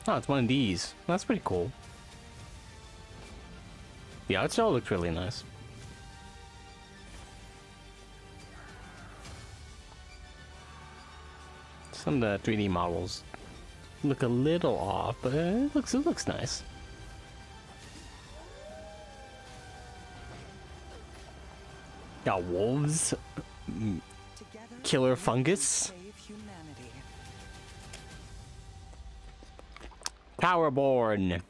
Oh, it's one of these. That's pretty cool. Yeah, it still looks really nice. Some of the 3D models look a little off, but it looks nice. Got wolves, killer fungus, Powerborn.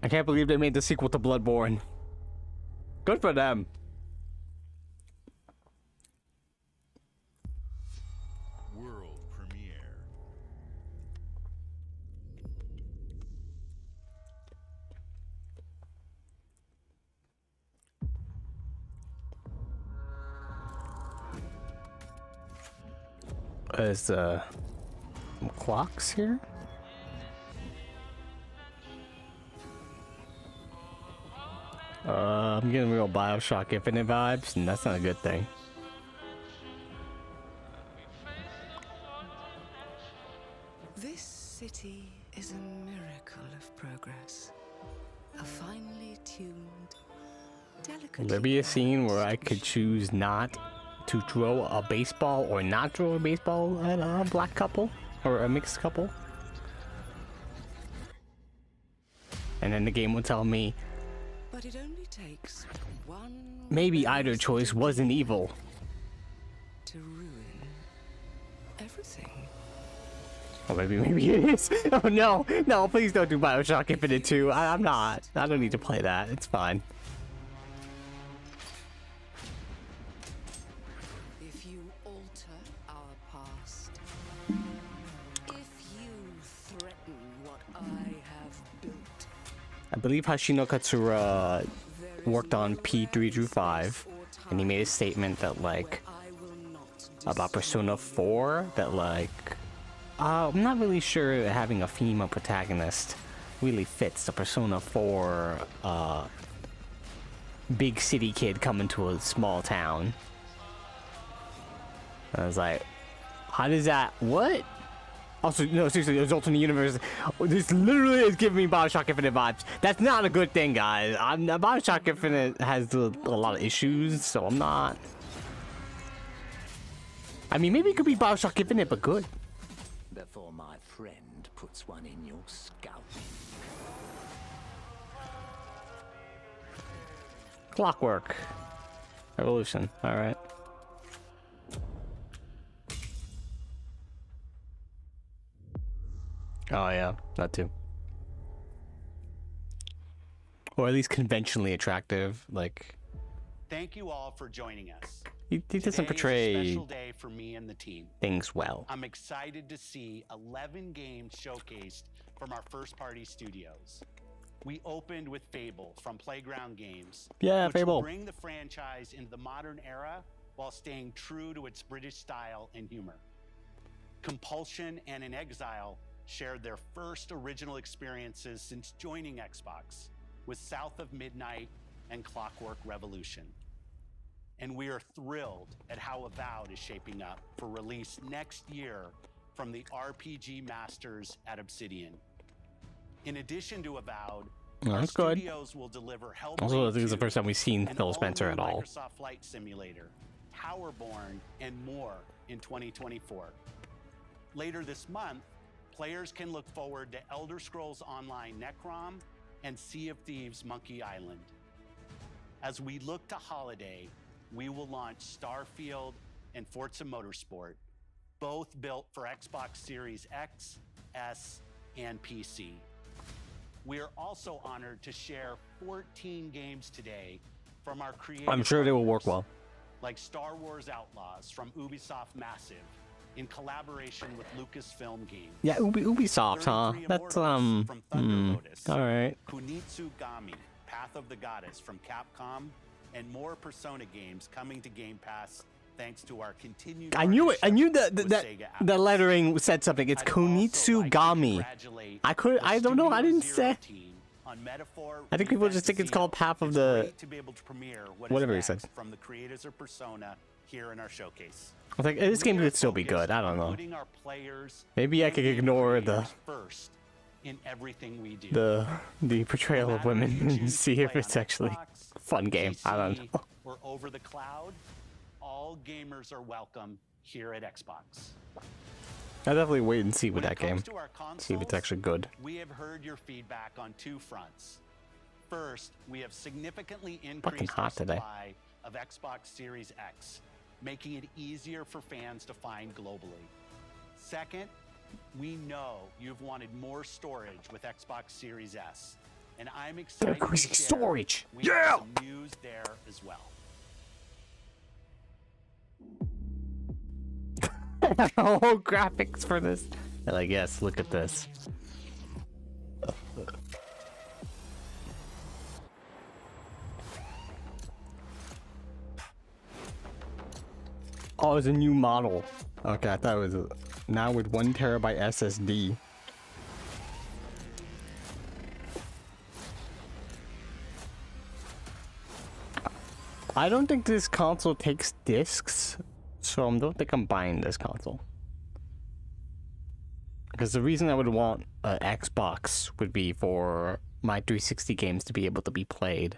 I can't believe they made the sequel to Bloodborne. Good for them. World premiere. There's some clocks here. I'm getting real BioShock Infinite vibes, and that's not a good thing. This city is a miracle of progress. A finely tuned, delicate. Will there be a scene where I could choose not to throw a baseball or not throw a baseball at a black couple or a mixed couple? And then the game will tell me But it only takes one maybe either choice wasn't evil. to ruin everything. Or maybe it is. Oh no, no, please don't do BioShock Infinite 2. I'm not. I don't need to play that. It's fine. If you alter our past, if you threaten what I have built, I believe Hashino Katsura worked on P3 through 5, and he made a statement that like about Persona 4 that like I'm not really sure that having a female protagonist really fits the Persona 4 big city kid coming to a small town. I was like, how does that, what? Also, no, seriously, there's alternate universe. This literally is giving me BioShock Infinite vibes. That's not a good thing, guys. BioShock Infinite has a lot of issues, so I'm not. I mean, maybe it could be BioShock Infinite, but good. Before my friend puts one in your scalp. Clockwork. Revolution. Alright. Oh yeah, that too. Or at least conventionally attractive, like. Thank you all for joining us. He doesn't Today portray is a special day for me and the team. things well. I'm excited to see 11 games showcased from our first-party studios. We opened with Fable from Playground Games, Yeah, which Fable. will bring the franchise into the modern era while staying true to its British style and humor. Compulsion and In Exile shared their first original experiences since joining Xbox with South of Midnight and Clockwork Revolution. And we are thrilled at how Avowed is shaping up for release next year from the RPG masters at Obsidian. In addition to Avowed, Oh, Our that's good. studios will deliver Also, I think it's the Hellblade first time we've seen 2, Phil an Spencer at all. Microsoft Flight Simulator, Towerborn, and more in 2024. Later this month, players can look forward to Elder Scrolls Online Necrom and Sea of Thieves Monkey Island. As we look to holiday, we will launch Starfield and Forza Motorsport, both built for Xbox Series X, S, and PC. We are also honored to share 14 games today from our creative I'm sure they will work well. like Star Wars Outlaws from Ubisoft Massive in collaboration with Lucasfilm Games. Yeah, Ubisoft, huh? That's all right. Kunitsu Gami, Path of the Goddess from Capcom, and more Persona games coming to Game Pass thanks to our continued. I knew it. I knew that Sega the lettering said something. It's Kunitsu Gami. I don't know. I didn't say. I think people just think it's called Path of the. Whatever he said. From the creators of Persona here in our showcase. I was like, this game could still be good. I don't know. Maybe I could ignore the in everything we do. the portrayal of women and see if it's actually a fun game. I don't know. Or over the cloud, all gamers are welcome here at Xbox. I'll definitely wait and see with that game. See if it's actually good. We have heard your feedback on two fronts. First, we have significantly increased our supply of Xbox Series X, making it easier for fans to find globally. Second, we know you've wanted more storage with Xbox Series S, and I'm excited to share storage. We have some news there as well. Oh, graphics for this. They're like, yes, look at this. Oh, it's a new model. Okay, I thought it was now with 1 terabyte SSD. I don't think this console takes discs, so I don't think I'm buying this console. Because the reason I would want an Xbox would be for my 360 games to be able to be played.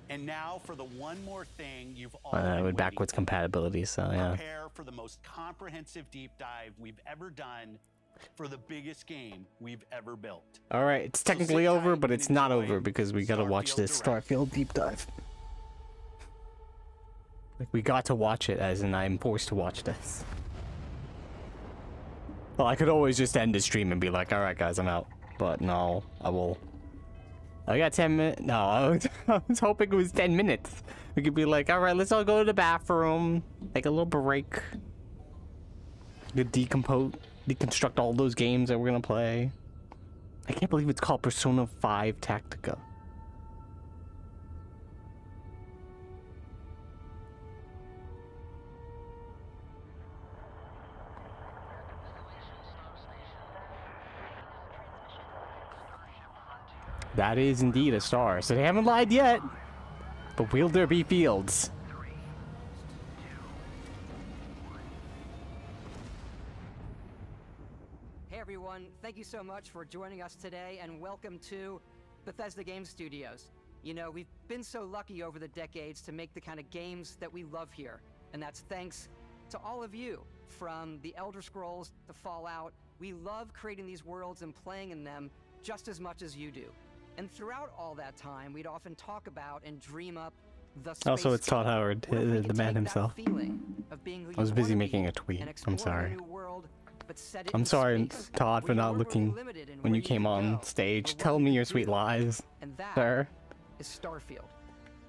And now for the one more thing you've all With backwards compatibility, so yeah. Prepare for the most comprehensive deep dive we've ever done for the biggest game we've ever built. Alright, it's technically over, but it's not over because we gotta watch this Starfield deep dive. Like, we got to watch it, as in I'm forced to watch this. Well, I could always just end the stream and be like, alright guys, I'm out. But no, I will. I got 10 minutes. No, I was hoping it was 10 minutes. We could be like, alright, let's all go to the bathroom. Take a little break. We could deconstruct all those games that we're gonna play. I can't believe it's called Persona 5 Tactica. That is indeed a star. So they haven't lied yet. But will there be fields? Hey everyone, thank you so much for joining us today and welcome to Bethesda Game Studios. You know, we've been so lucky over the decades to make the kind of games that we love here. And that's thanks to all of you. From the Elder Scrolls to Fallout, we love creating these worlds and playing in them just as much as you do. And throughout all that time, we'd often talk about and dream up the space. Also, it's Todd Howard, the man himself. I was busy making a tweet. I'm sorry. I'm sorry, Todd, for not looking when you came on stage. Tell me your sweet lies, sir. Is Starfield.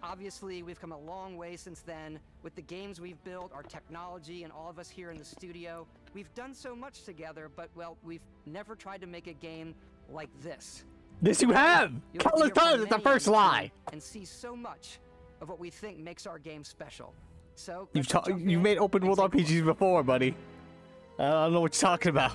Obviously, we've come a long way since then with the games we've built, our technology, and all of us here in the studio. We've done so much together, but, well, we've never tried to make a game like this. This you have! Countless times, it's the first lie! And see so much of what we think makes our game special. So you've made open world RPGs before, buddy. I don't know what you're talking about.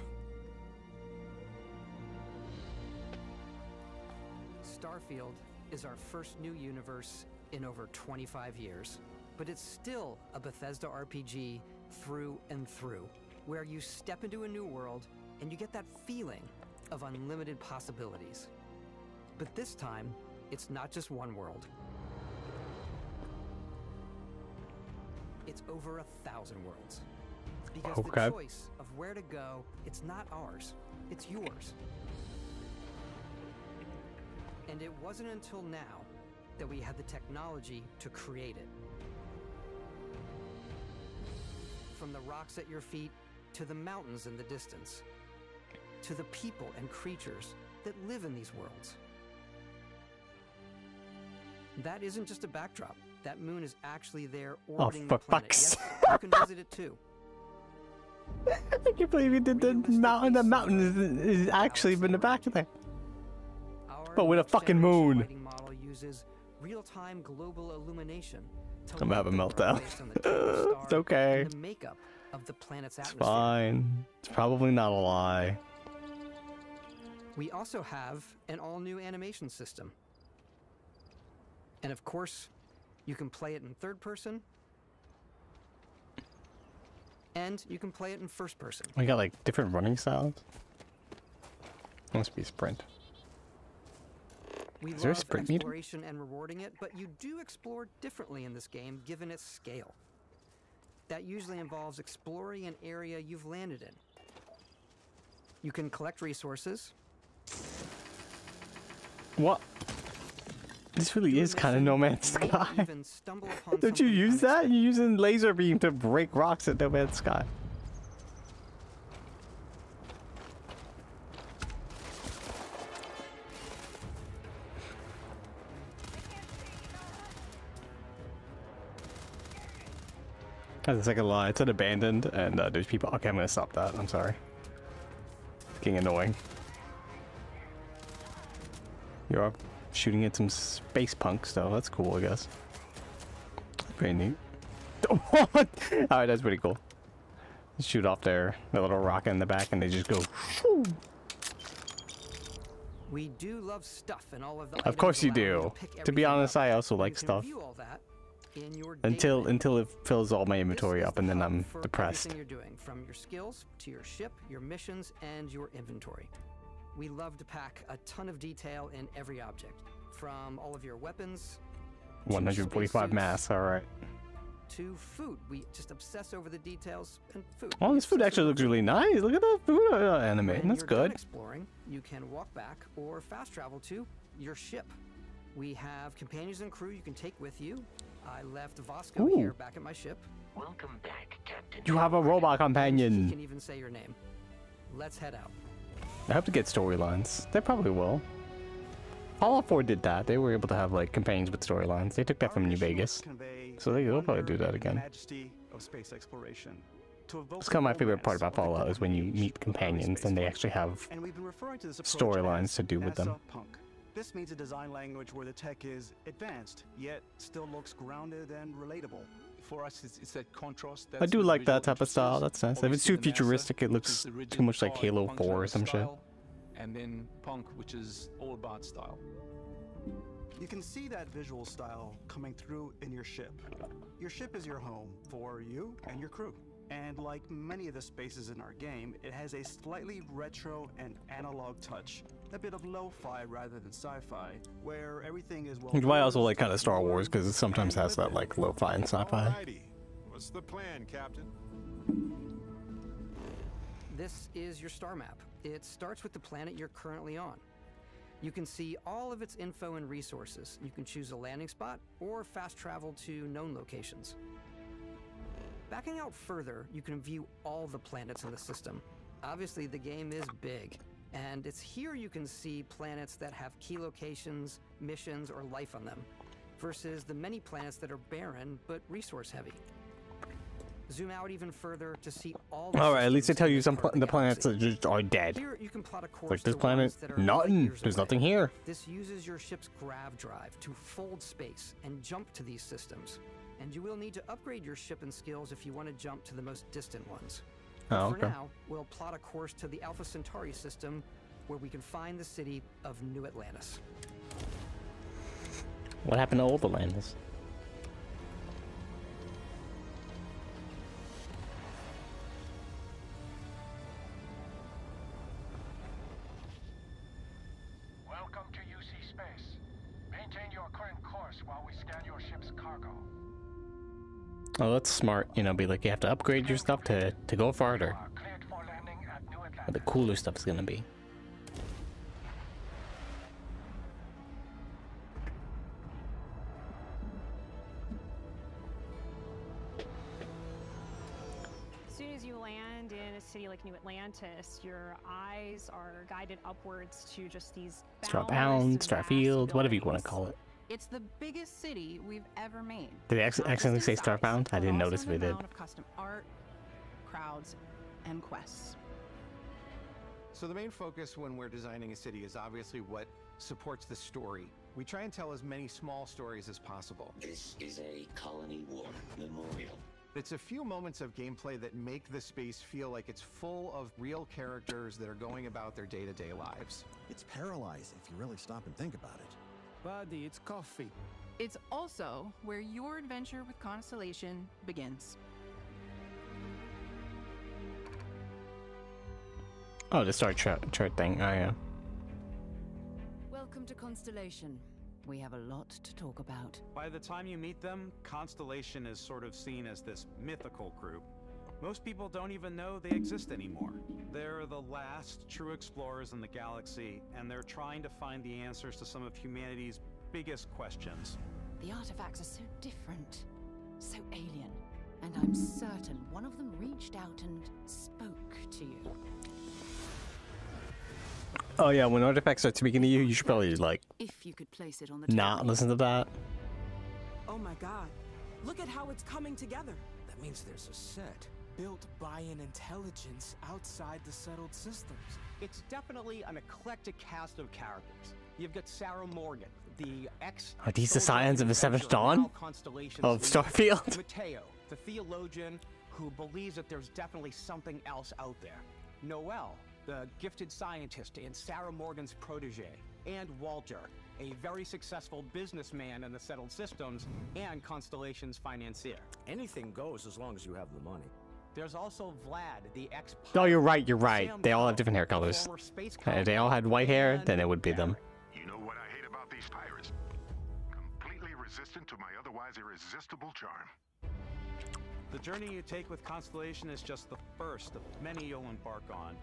Starfield is our first new universe in over 25 years. But it's still a Bethesda RPG through and through, where you step into a new world and you get that feeling of unlimited possibilities. But this time, it's not just one world. It's over 1,000 worlds. Because the choice of where to go, it's not ours, it's yours. And it wasn't until now that we had the technology to create it. From the rocks at your feet, to the mountains in the distance, to the people and creatures that live in these worlds. That isn't just a backdrop. That moon is actually there orbiting the planet. Yes, you can visit it too. I can't believe you did the mountain. The mountain is actually in the back of there. But with a fucking moon. Lighting model uses real-time global illumination. I'm gonna have a meltdown. It's okay. The makeup of the planet's It's atmosphere. fine. It's probably not a lie. We also have an all-new animation system. And of course, you can play it in third person, and you can play it in first person. We got like different running styles. Must be sprint. We Is there a love sprint meter? exploration and rewarding it, but you do explore differently in this game given its scale. That usually involves exploring an area you've landed in. You can collect resources. What? This really is kind of No Man's Sky. Don't you use that? You're using laser beam to break rocks at No Man's Sky. That's a second lie. It's an abandoned, and there's people. Okay, I'm gonna stop that. I'm sorry. It's getting annoying. You're shooting at some space punks, though. That's cool, I guess. Pretty neat. What? Alright, that's pretty cool. Shoot off their little rocket in the back, and they just go. Shoo. We do love stuff and all of the. Of course you do. To be honest, I also like stuff. Until it fills all my inventory up, and then I'm depressed. Everything you're doing, from your skills to your ship, your missions, and your inventory. We love to pack a ton of detail in every object, from all of your weapons. 145 mass. All right. To food, we just obsess over the details and food. Oh, this food actually looks really nice. Look at that food animation. That's good. Exploring, you can walk back or fast travel to your ship. We have companions and crew you can take with you. I left Vasco here back at my ship. Welcome back, Captain. You have a robot You companion. can even say your name. Let's head out. I hope to get storylines. They probably will. Fallout 4 did that. They were able to have like companions with storylines. They took that from New Vegas, so they'll probably do that again. That's kind of my favorite part about Fallout is when you meet companions and they actually have storylines to do with them. This means a design language where the tech is advanced, yet still looks grounded and relatable. For us, it's that contrast. I do like that type of style. That's nice. If it's too futuristic, it looks too much like Halo 4 or some shit. And then punk, which is all about style. You can see that visual style coming through in your ship. Your ship is your home for you and your crew. And like many of the spaces in our game, it has a slightly retro and analog touch. A bit of lo-fi rather than sci-fi, where everything is well. Why I also like kind of Star Wars, because it sometimes has that like lo-fi and sci-fi. Alrighty. What's the plan, Captain? This is your star map. It starts with the planet you're currently on. You can see all of its info and resources. You can choose a landing spot or fast travel to known locations. Backing out further, you can view all the planets in the system. Obviously, the game is big, and it's here you can see planets that have key locations, missions, or life on them, versus the many planets that are barren but resource heavy. Zoom out even further to see all the Alright, at least they tell you some the planets that just are dead. Here you can plot a course Like this to planet, ones that are nothing. light There's years away. nothing here. This uses your ship's grav drive to fold space and jump to these systems. And you will need to upgrade your ship and skills if you want to jump to the most distant ones. Oh, For okay. now, we'll plot a course to the Alpha Centauri system, where we can find the city of New Atlantis. What happened to old Atlantis? Welcome to UC space. Maintain your current course while we scan your ship's cargo. Oh, that's smart. You know, be like you have to upgrade your stuff to go farther. Where the cooler stuff's gonna be. As soon as you land in a city like New Atlantis, your eyes are guided upwards to just these Starbound, Starfield, whatever you want to call it. It's the biggest city we've ever made. Did they accidentally say Starbound? I didn't notice if they did. Of custom art, crowds, and quests. So the main focus when we're designing a city is obviously what supports the story. We try and tell as many small stories as possible. This is a colony war memorial. It's a few moments of gameplay that make the space feel like it's full of real characters that are going about their day-to-day lives. It's paralyzing if you really stop and think about it. Buddy, it's coffee. It's also where your adventure with Constellation begins. Oh, the star chart thing. Oh, yeah. Welcome to Constellation. We have a lot to talk about. By the time you meet them, Constellation is sort of seen as this mythical group. Most people don't even know they exist anymore. They're the last true explorers in the galaxy, and they're trying to find the answers to some of humanity's biggest questions. The artifacts are so different, so alien, and I'm certain one of them reached out and spoke to you. Oh yeah, when artifacts start speaking to you, you should probably like If you could place it on the not listen to that. Oh my god. Look at how it's coming together. That means there's a set built by an intelligence outside the settled systems. It's definitely an eclectic cast of characters. You've got Sarah Morgan, the ex. Are these the Scions of the Seventh Dawn of Starfield? Mateo, the theologian who believes that there's definitely something else out there. Noel, the gifted scientist and Sarah Morgan's protege. And Walter, a very successful businessman in the settled systems and Constellation's financier. Anything goes as long as you have the money. There's also Vlad, the ex. Oh, you're right. You're right. They all have different hair colors. If they all had white hair, then it would be them. You know what I hate about these pirates? Completely resistant to my otherwise irresistible charm. The journey you take with Constellation is just the first of many you'll embark on.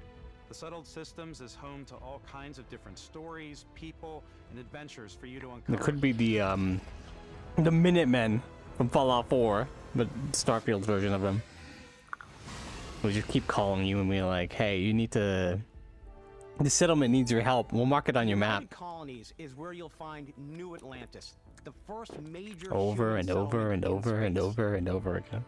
The Settled Systems is home to all kinds of different stories, people, and adventures for you to uncover. It could be the Minutemen from Fallout 4, but Starfield's version of them. We'll just keep calling you and be like, hey, you need to... The settlement needs your help. We'll mark it on your map. Colonies is where you'll find New Atlantis, the first major Over and over and over and over and over again.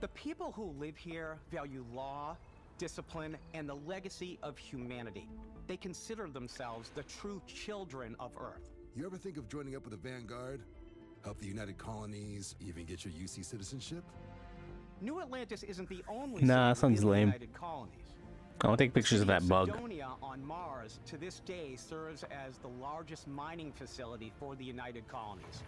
The people who live here value law, discipline, and the legacy of humanity. They consider themselves the true children of Earth. You ever think of joining up with the Vanguard? Help the United Colonies, even get your UC citizenship? New Atlantis isn't the only Nah, city sounds in the lame. United Colonies. I want to take pictures of that bug. Sidonia on Mars to this day serves as the largest mining facility for the United Colonies.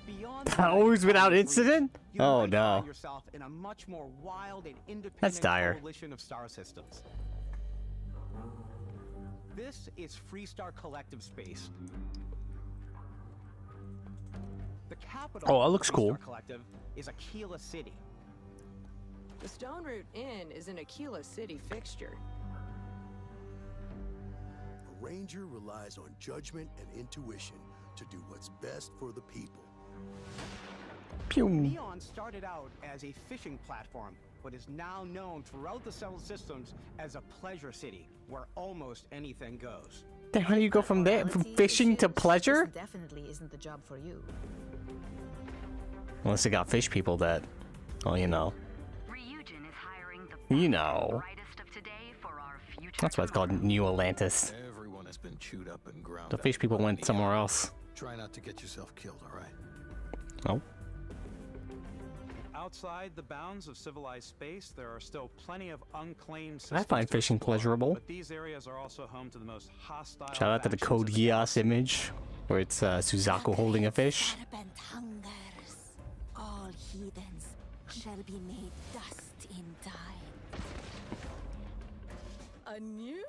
Beyond Always without incident? Oh no. find yourself in a much more wild and independent That's dire. coalition of star systems. This is Freestar Collective Space. The capital Oh, that of looks Freestar cool. Collective is Aquila City. The Stone Root Inn is an Aquila City fixture. A ranger relies on judgment and intuition to do what's best for the people. Pew. Neon started out as a fishing platform, but is now known throughout the settled systems as a pleasure city, where almost anything goes. Then how do you go from there, from fishing to pleasure? Definitely isn't the job for you. Unless they got fish people that, well, you know. You know. That's why it's called New Atlantis. Everyone has been chewed up and ground. The fish people went somewhere else. Try not to get yourself killed, all right? Oh. Outside the bounds of civilized space, there are still plenty of unclaimed I systems find to fishing explore, pleasurable. But these areas are also home to the most hostile. Shout out to the Code Geass image, where it's Suzaku holding a fish. Serpent hungers. All heathens shall be made dust in time. A new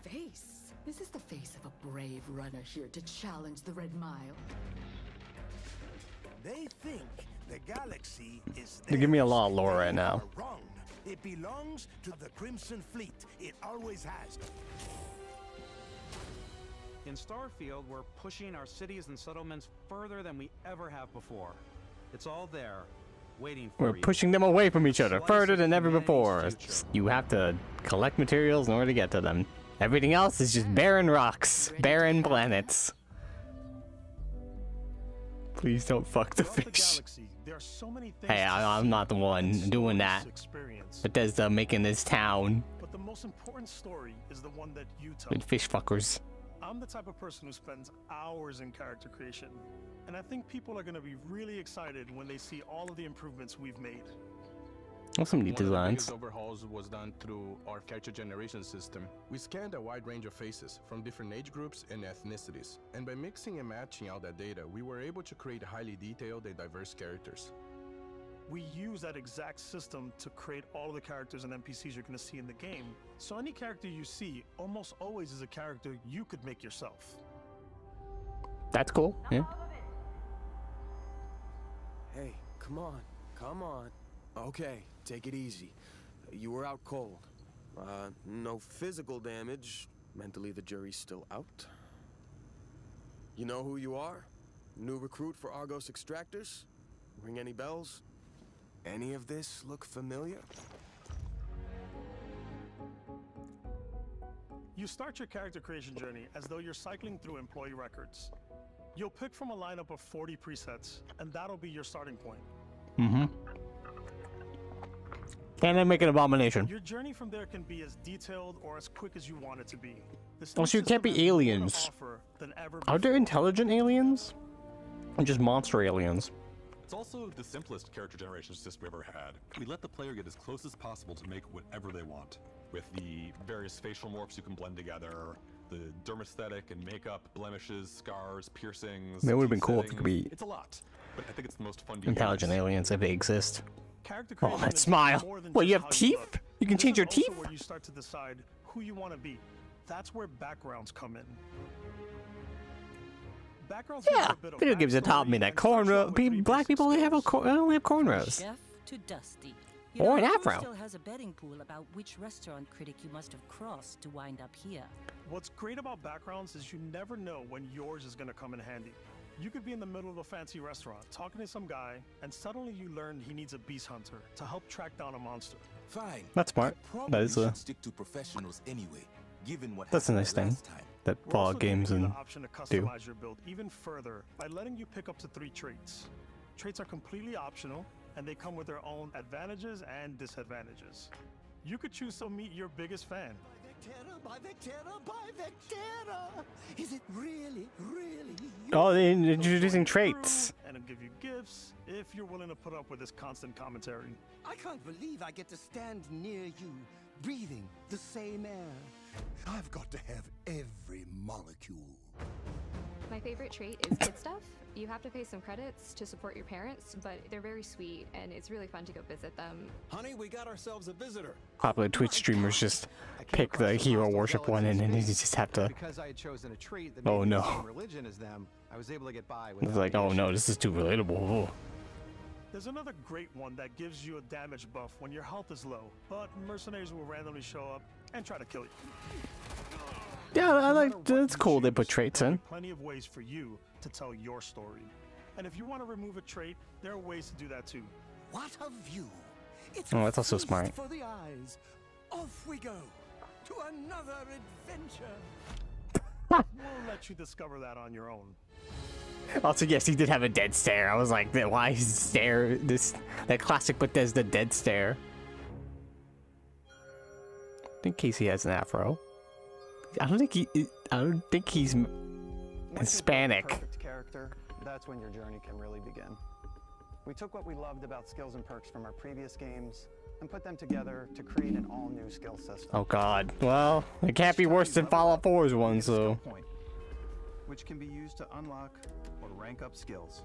face. Is this the face of a brave runner here to challenge the Red Mile? They think the galaxy is They give me a lot of lore right now. wrong. It belongs to the Crimson Fleet. It always has. In Starfield, we're pushing our cities and settlements further than we ever have before. It's all there, waiting for We're you. pushing them away from each other further than ever before. You have to collect materials in order to get to them. Everything else is just barren rocks, barren planets. Please don't fuck the fish. Hey, I'm not the one doing that. Bethesda making this town. But the most important story is the one that you tell. With fish fuckers. I'm the type of person who spends hours in character creation, and I think people are going to be really excited when they see all of the improvements we've made. Oh, some neat One of the designs. biggest overhauls was done through our character generation system. We scanned a wide range of faces from different age groups and ethnicities, and by mixing and matching all that data, we were able to create highly detailed and diverse characters. We use that exact system to create all of the characters and NPCs you're going to see in the game. So any character you see almost always is a character you could make yourself. That's cool. Yeah. Hey, come on, come on. Okay, take it easy. You were out cold. No physical damage. Mentally, the jury's still out. You know who you are? New recruit for Argos Extractors? Ring any bells? Any of this look familiar? You start your character creation journey as though you're cycling through employee records. You'll pick from a lineup of 40 presets, and that'll be your starting point. Mm-hmm. Can I make an abomination? Your journey from there can be as detailed or as quick as you want it to be. Also, you can't be aliens. Are there intelligent aliens? Or just monster aliens? It's also the simplest character generation system we ever had. We let the player get as close as possible to make whatever they want. With the various facial morphs you can blend together, the dermesthetic and makeup, blemishes, scars, piercings. It would have been cool if it could be It's a lot, but I think it's the most fun to intelligent use. aliens if they exist. Character Oh, creation that is smile. more than What, you just have how teeth? look. You can This change is your also teeth? where you start to decide who you want to be. That's where backgrounds come in. Backgrounds give you Yeah, a bit of video games have taught me that cornrow. Black people only have only have cornrows. Chef to Dusty. Or an Who afro. still has a betting pool about which restaurant critic you must have crossed to wind up here. What's great about backgrounds is you never know when yours is going to come in handy. You could be in the middle of a fancy restaurant talking to some guy, and suddenly you learn he needs a beast hunter to help track down a monster. Fine. That's smart. That is a. Stick to professionals anyway, given what That's a happened nice thing last time. that We're Fallout also giving games you and the option to do. customize your build even further by letting you pick up to 3 traits. Traits are completely optional, and they come with their own advantages and disadvantages. You could choose to meet your biggest fan. By Vectera, by Vectera! Is it really, really? Oh, they're introducing traits. And it'll give you gifts if you're willing to put up with this constant commentary. I can't believe I get to stand near you, breathing the same air. I've got to have every molecule. My favorite trait is kid stuff. You have to pay some credits to support your parents, but they're very sweet, and it's really fun to go visit them. Honey, we got ourselves a visitor. Popular Twitch streamers just pick the hero worship one and then you just have to. Because I had chosen a trait that Oh made the no. same religion as them, I was able to get by with It's like, oh no, this is too relatable. There's another great one that gives you a damage buff when your health is low, but mercenaries will randomly show up and try to kill you. Yeah, I like. That's cool. They put traits in. Plenty of ways for you to tell your story. And if you want to remove a trait, there are ways to do that too. What a view! It's Oh, that's also feast smart. for the eyes. Off we go to another adventure. We'll let you discover that on your own. Also, yes, he did have a dead stare. I was like, why is stare this? That classic Bethesda dead stare. I think Casey has an afro. I don't think he's Hispanic. Perfect character. That's when your journey can really begin. We took what we loved about skills and perks from our previous games and put them together to create an all-new skill system. Oh God. Well, it can't be worse than Fallout 4's one, so. Point, which can be used to unlock or rank up skills.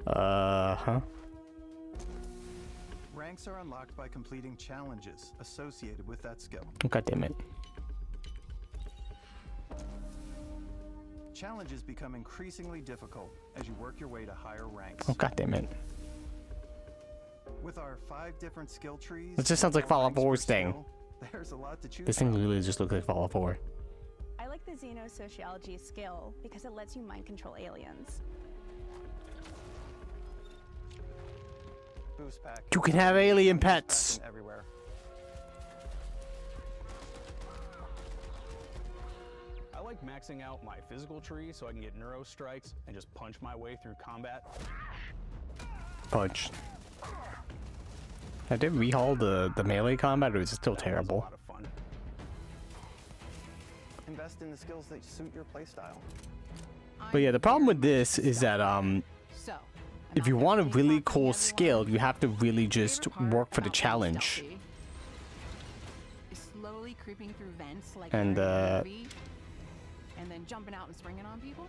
Huh. Ranks are unlocked by completing challenges associated with that skill. God damn it. challenges become increasingly difficult as you work your way to higher ranks. Oh, god damn it. With our 5 different skill trees, It just sounds like Fallout 4's thing. There's a lot to choose This thing from. literally just looks like Fallout 4. I like the xenosociology skill because it lets you mind control aliens. Boost pack. You can have alien pets. Everywhere. I like maxing out my physical tree so I can get neuro strikes and just punch my way through combat. Punch. I did rehaul the melee combat, or is it still terrible? A lot of fun. Invest in the skills that suit your playstyle. But yeah, the problem with this is that if you want a really cool skill, you have to really just work for the challenge. Slowly creeping through vents like And and then jumping out and springing on people.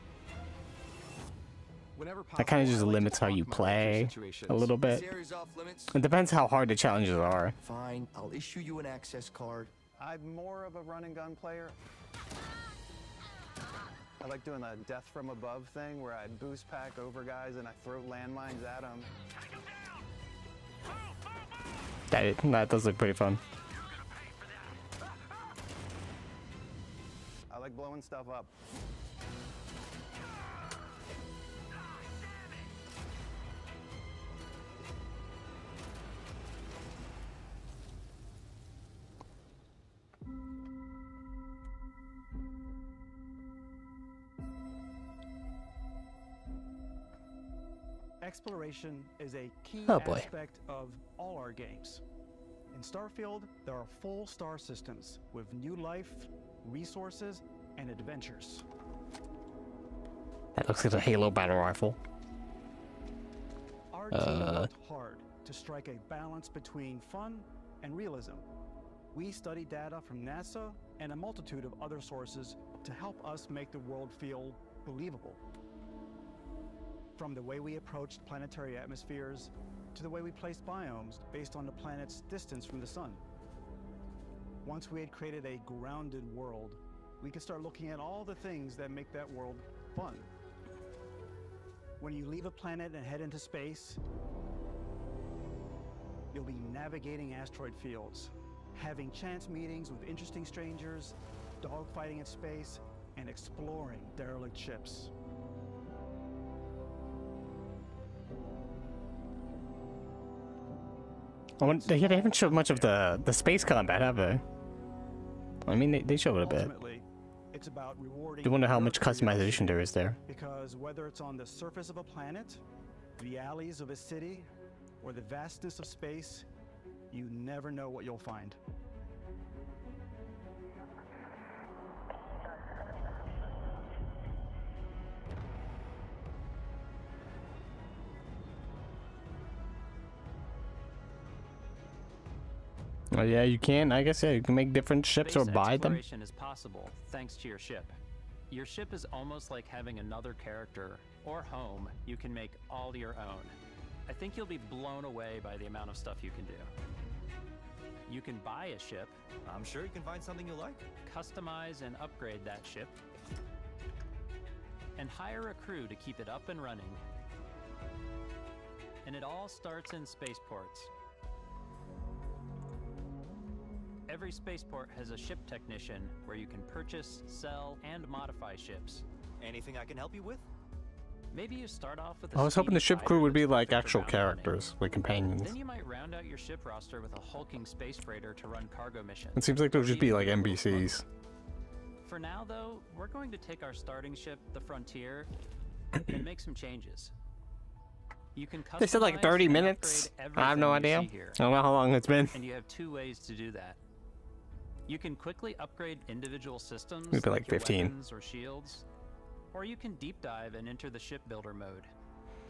that kind of just limits how you play a little bit. It depends how hard the challenges are. Fine, I'll issue you an access card. I'm more of a run and gun player. I like doing the death from above thing where I boost pack over guys and I throw landmines at them. That does look pretty fun. I like blowing stuff up. Exploration is a key aspect of all our games. In Starfield, there are full star systems with new life, resources, and adventures. That looks like a Halo battle rifle. Our team worked hard to strike a balance between fun and realism. We study data from NASA and a multitude of other sources to help us make the world feel believable. From the way we approached planetary atmospheres to the way we placed biomes based on the planet's distance from the sun. Once we had created a grounded world, we could start looking at all the things that make that world fun. When you leave a planet and head into space, you'll be navigating asteroid fields, having chance meetings with interesting strangers, dogfighting in space, and exploring derelict ships. They haven't showed much of the space combat, have they? I mean, they showed it a bit. It's about rewarding. I wonder how much customization there is there. Because whether it's on the surface of a planet, the alleys of a city, or the vastness of space, you never know what you'll find. Oh yeah, you can. I guess yeah, you can make different ships or buy them. Exploration is possible thanks to your ship. Your ship is almost like having another character or home you can make all your own. I think you'll be blown away by the amount of stuff you can do. You can buy a ship. I'm sure you can find something you like. Customize and upgrade that ship. And hire a crew to keep it up and running. And it all starts in spaceports. Every spaceport has a ship technician where you can purchase, sell, and modify ships. Anything I can help you with? Maybe you start off with I was hoping the ship crew would be like actual characters, like companions. Then you might round out your ship roster with a hulking space freighter to run cargo missions. It seems like they'll just be like NPCs. For now, though, we're going to take our starting ship, the Frontier, and make some changes. You can They said like 30 minutes. I have no idea. I don't know how long it's been. And you have 2 ways to do that. You can quickly upgrade individual systems, Maybe like your 15. weapons or shields, or you can deep dive and enter the shipbuilder mode.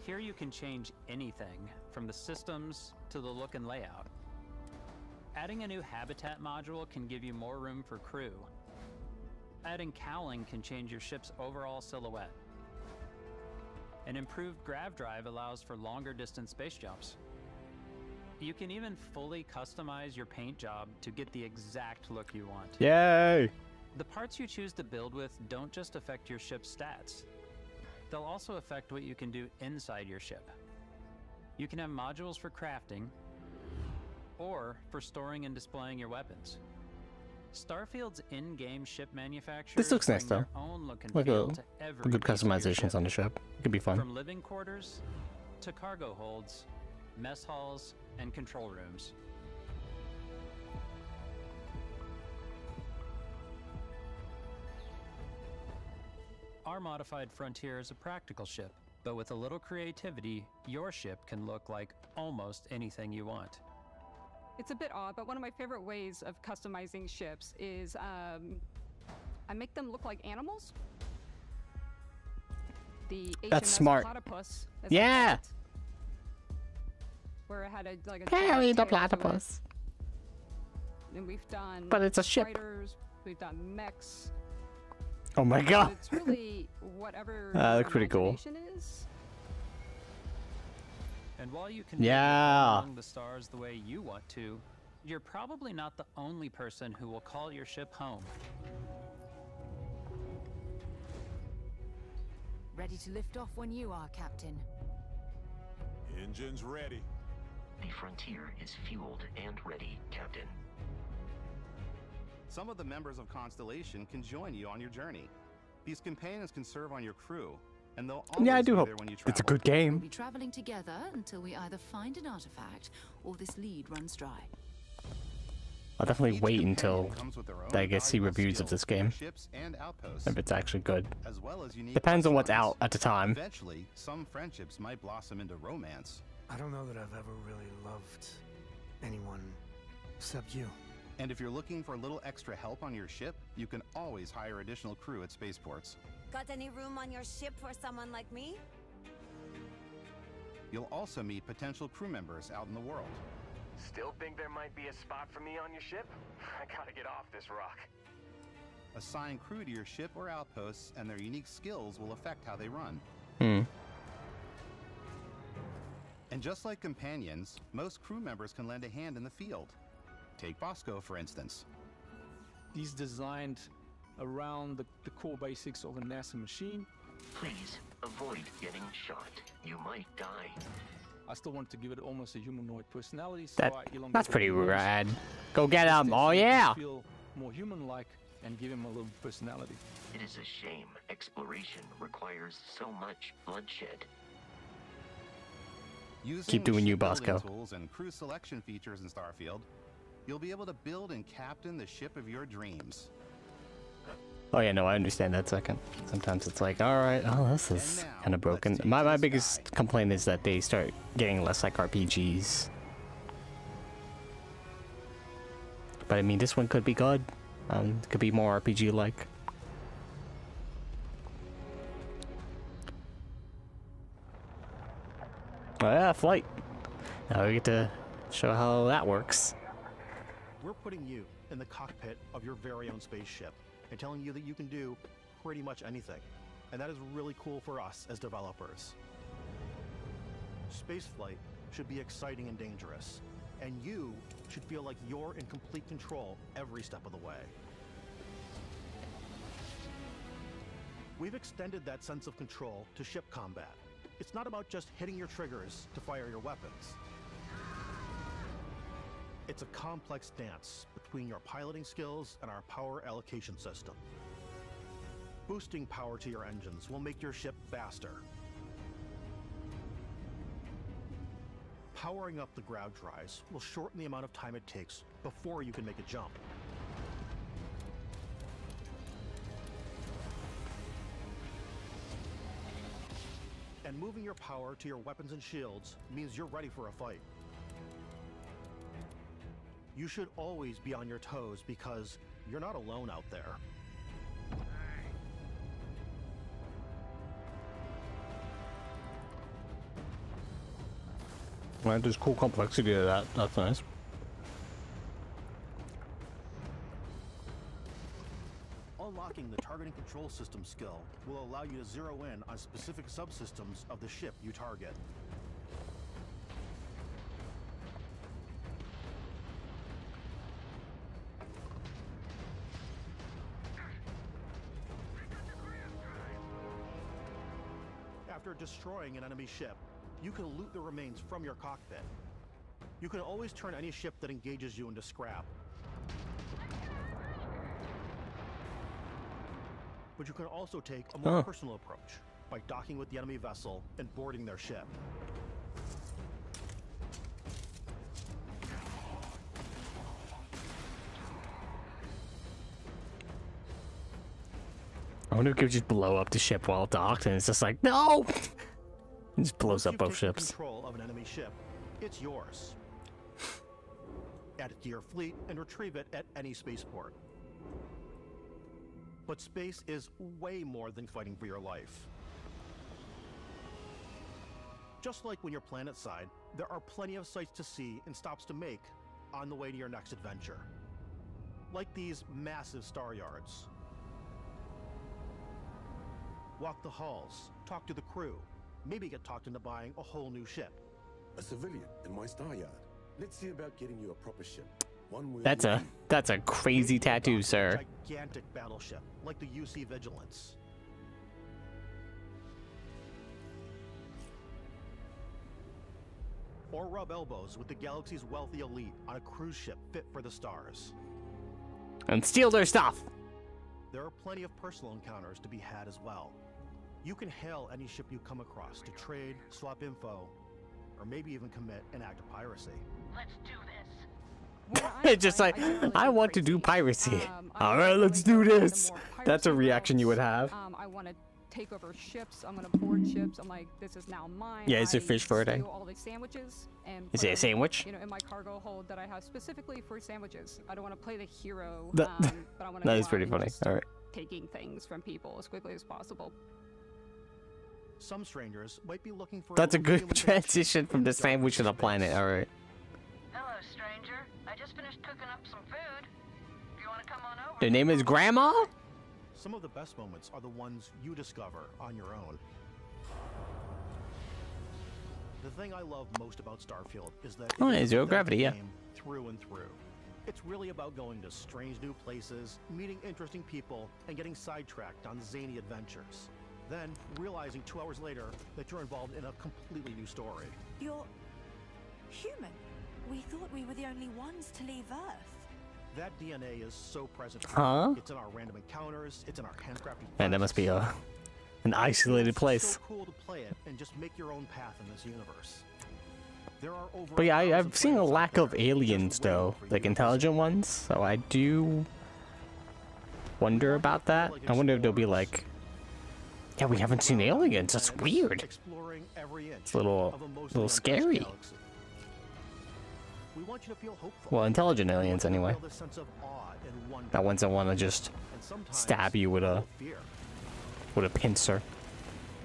Here you can change anything, from the systems to the look and layout. Adding a new habitat module can give you more room for crew. Adding cowling can change your ship's overall silhouette. An improved grav drive allows for longer distance space jumps. You can even fully customize your paint job to get the exact look you want. Yay! The parts you choose to build with don't just affect your ship's stats. They'll also affect what you can do inside your ship. You can have modules for crafting, or for storing and displaying your weapons. Starfield's in-game ship manufacturers This looks nice bring though. their own look and Like feel to every good piece of your customizations ship. on the ship. It could be fun. From living quarters to cargo holds, mess halls, and control rooms. Our modified Frontier is a practical ship, but with a little creativity, your ship can look like almost anything you want. It's a bit odd, but one of my favorite ways of customizing ships is I make them look like animals. The That's HMS smart. Platypus, as I Yeah. call it, where it had a like a Perry giant the tail to it. platypus. And we've done But it's a ship. fighters, we've done mechs. Oh my But god. it's really whatever That your looks pretty cool. imagination is. And while you can Yeah. along the stars the way you want to, you're probably not the only person who will call your ship home. Ready to lift off when you are, Captain. Engines ready. The Frontier is fueled and ready, Captain. Some of the members of Constellation can join you on your journey. These companions can serve on your crew, and they'll always Yeah, I do be hope there when you it's a travel. good We'll game. be traveling together until we either find an artifact or this lead runs dry. I'll definitely wait until comes with their own I get see valuable reviews of skills this for their game. ships and outposts, If it's actually good. as well as unique Depends on what's lines. out at the time. Eventually, some friendships might blossom into romance. I don't know that I've ever really loved anyone except you. And if you're looking for a little extra help on your ship, you can always hire additional crew at spaceports. Got any room on your ship for someone like me? You'll also meet potential crew members out in the world. Still think there might be a spot for me on your ship? I gotta get off this rock. Assign crew to your ship or outposts, and their unique skills will affect how they run. And just like companions, most crew members can lend a hand in the field. Take Bosco, for instance. He's designed around the core basics of a NASA machine. Please avoid getting shot. You might die. I still want to give it almost a humanoid personality, so That I elongated that's pretty the nose rad. Go get him. Oh to yeah. feel more human-like and give him a little personality. It is a shame exploration requires so much bloodshed. Using Keep doing you, shipbuilding Bosco. tools and crew selection features in Starfield, you'll be able to build and captain the ship of your dreams. Oh yeah, no, I understand that second. Sometimes it's like, all right, oh, this is kind of broken. My biggest complaint is that they start getting less like RPGs. But I mean, this one could be good. It could be more RPG-like. Oh yeah, flight. Now we get to show how that works. We're putting you in the cockpit of your very own spaceship and telling you that you can do pretty much anything. And that is really cool for us as developers. Spaceflight should be exciting and dangerous, and you should feel like you're in complete control every step of the way. We've extended that sense of control to ship combat. It's not about just hitting your triggers to fire your weapons. It's a complex dance between your piloting skills and our power allocation system. Boosting power to your engines will make your ship faster. Powering up the ground drives will shorten the amount of time it takes before you can make a jump. And moving your power to your weapons and shields means you're ready for a fight. You should always be on your toes because you're not alone out there. Well, there's cool complexity to that. That's nice. Unlocking the targeting control system skill will allow you to zero in on specific subsystems of the ship you target. After destroying an enemy ship, you can loot the remains from your cockpit. You can always turn any ship that engages you into scrap. But you can also take a more personal approach by docking with the enemy vessel and boarding their ship. I wonder if we could just blow up the ship while docked, and it's just like, no! It just blows up both ships. Control of an enemy ship, it's yours. Add it to your fleet and retrieve it at any spaceport. But space is way more than fighting for your life. Just like when you're planetside, there are plenty of sights to see and stops to make on the way to your next adventure. Like these massive star yards. Walk the halls, talk to the crew, maybe get talked into buying a whole new ship. A civilian in my star yard. Let's see about getting you a proper ship. One with That's a crazy tattoo, sir. Gigantic battleship, like the UC Vigilance. Or rub elbows with the galaxy's wealthy elite on a cruise ship fit for the stars. And steal their stuff. There are plenty of personal encounters to be had as well. You can hail any ship you come across to trade, swap info, or maybe even commit an act of piracy. Let's do this. It's just like, I want to do piracy. All right, let's do this. That's a reaction you would have. I want to take over ships. I'm going to board ships. I'm like, this is now mine. Yeah, is it fish for a day? All these sandwiches and is it a sandwich? You know, in my cargo hold that I have specifically for sandwiches. I don't want to play the hero, That, but I want to. That is pretty funny. All right. Taking things from people as quickly as possible. Some strangers might be looking for. That's a good transition from the sandwich to the planet. All right. Hello, stranger. I just finished cooking up some food. Do you want to come on over? Their name is Grandma? Some of the best moments are the ones you discover on your own. The thing I love most about Starfield is that zero gravity, yeah. Through and through. It's really about going to strange new places, meeting interesting people, and getting sidetracked on zany adventures. Then, realizing 2 hours later that you're involved in a completely new story. You're human. We thought we were the only ones to leave Earth. That DNA is so present. Huh? It's in our random encounters, it's in our handcrafted. Man, that must be an isolated place. It's so cool to play it and just make your own path in this universe. There are over But yeah, I've seen a lack of aliens though, like intelligent ones, so I do wonder about that. I wonder if they'll be like, yeah, we haven't seen aliens, that's weird. It's a little scary. We want you to feel hopeful. Well, intelligent aliens anyway. Not ones that want to just stab you with a pincer.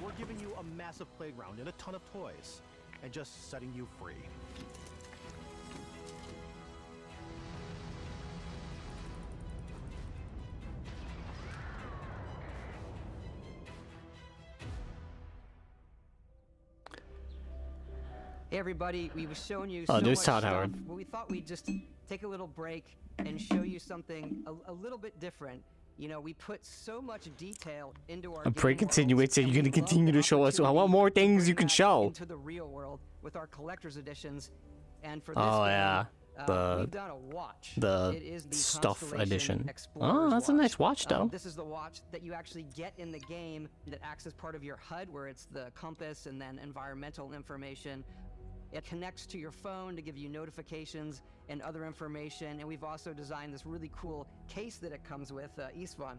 We're giving you a massive playground and a ton of toys, and just setting you free. Hey everybody, we were showing you Oh, so there's much Todd stuff, Howard. but we thought we'd just take a little break and show you something a little bit different. You know, we put so much detail into our A break continuates, so you're gonna continue to show us what more things you can show. into the real world with our collector's editions. And for this Oh game, yeah, we've done a watch. the It is the stuff Constellation edition. Explorer's Oh, that's a nice watch though. This is the watch that you actually get in the game that acts as part of your HUD, where it's the compass and then environmental information. It connects to your phone to give you notifications and other information, and we've also designed this really cool case that it comes with, Istvan.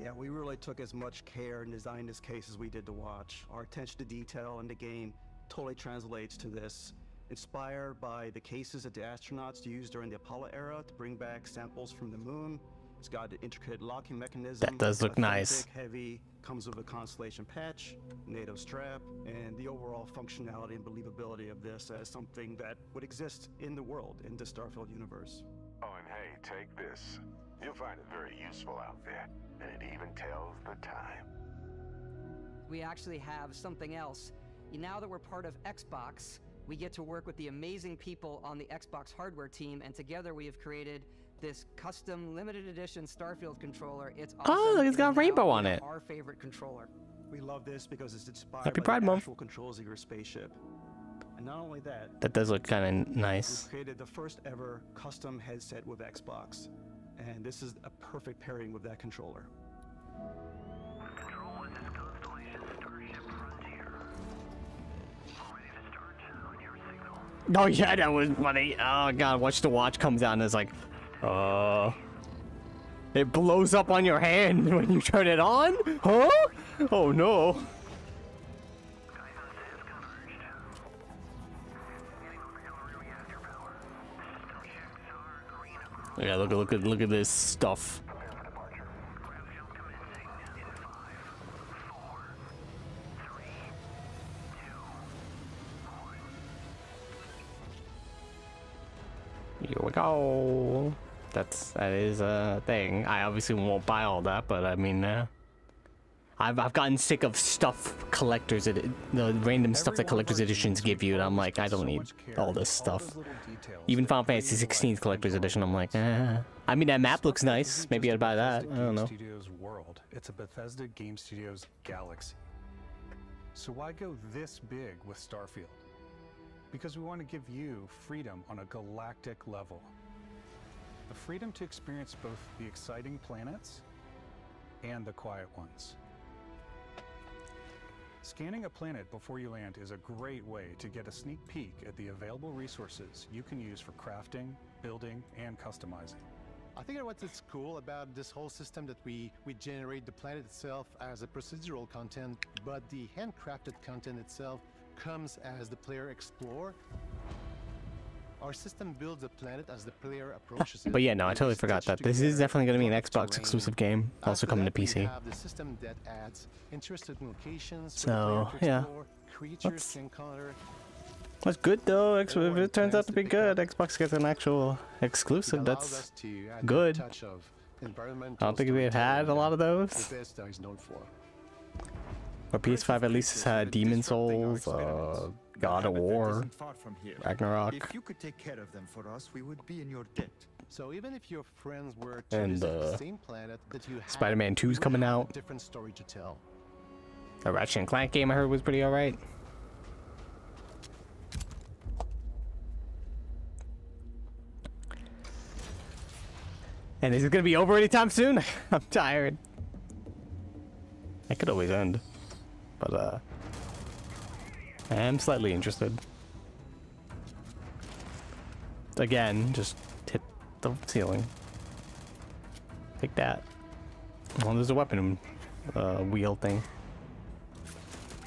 Yeah, we really took as much care in designing this case as we did the watch. Our attention to detail in the game totally translates to this. Inspired by the cases that the astronauts used during the Apollo era to bring back samples from the moon. It's got an intricate locking mechanism. That does look nice. Heavy, comes with a Constellation patch, NATO strap, and the overall functionality and believability of this as something that would exist in the world, in the Starfield universe. Oh, and hey, take this. You'll find it very useful out there, and it even tells the time. We actually have something else. Now that we're part of Xbox, we get to work with the amazing people on the Xbox hardware team, and together we have created this custom limited edition Starfield controller. It's awesome. Oh, it's got a rainbow on it. Our favorite controller. We love this because it's inspired Happy by Pride the Month. actual controls of your spaceship. And not only that, That does look kind of nice. we created the first ever custom headset with Xbox. And this is a perfect pairing with that controller. Control, this is Constellation Starship Frontier. Ready to start on your signal. Oh yeah, that was funny. Oh god, watch the watch comes out and it's like, it blows up on your hand when you turn it on? Huh? Oh no. Yeah, look at this stuff. Here we go. That is a thing. I obviously won't buy all that, but I mean, I've gotten sick of stuff collectors, the random stuff that collector's editions give you, and I'm like, I don't need all this stuff. Even Final Fantasy 16's collector's edition, I'm like, I mean, that map looks nice. Maybe I'd buy that. I don't know. Studios world. It's a Bethesda Game Studios galaxy. So why go this big with Starfield? Because we want to give you freedom on a galactic level. The freedom to experience both the exciting planets and the quiet ones. Scanning a planet before you land is a great way to get a sneak peek at the available resources you can use for crafting, building, and customizing. I think what's cool about this whole system that we generate the planet itself as a procedural content, but the handcrafted content itself comes as the player explore. Our system builds the planet as the player approaches it. But yeah, no, I totally forgot that. This is definitely going to be an Xbox exclusive game, also coming to PC. We have the system that adds interesting locations So, yeah. Creatures to encounter. That's good though. If it turns out to be good, Xbox gets an actual exclusive. That's good. I don't think we've had a lot of those. Bethesda is known for. Or PS5 at least has had Demon Souls, God of War, Ragnarok, If you could take care of them for us, we would be in your debt. So even if your friends were to and visit the same planet that you have, Spider-Man 2's you coming have a out. different story to tell. A Ratchet and Clank game I heard was pretty alright. And is it gonna be over anytime soon? I'm tired. It could always end. But I am slightly interested. Again, just hit the ceiling. Take that. Well, there's a weapon wheel thing.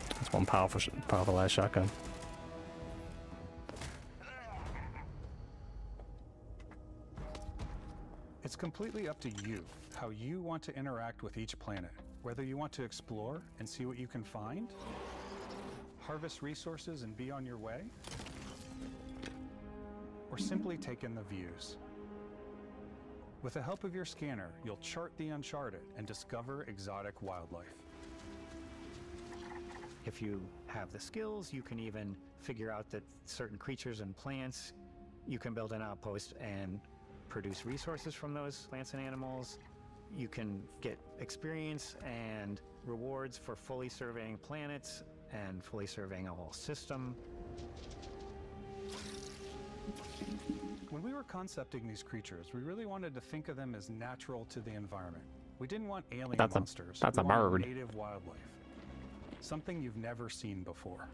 That's one powerful ass shotgun. It's completely up to you how you want to interact with each planet. Whether you want to explore and see what you can find, harvest resources and be on your way, or simply take in the views. With the help of your scanner, you'll chart the uncharted and discover exotic wildlife. If you have the skills, you can even figure out that certain creatures and plants, you can build an outpost and produce resources from those plants and animals. You can get experience and rewards for fully surveying planets and fully surveying a whole system. When we were concepting these creatures, we really wanted to think of them as natural to the environment. We didn't want alien monsters. That's We a wanted bird. native wildlife. Something you've never seen before.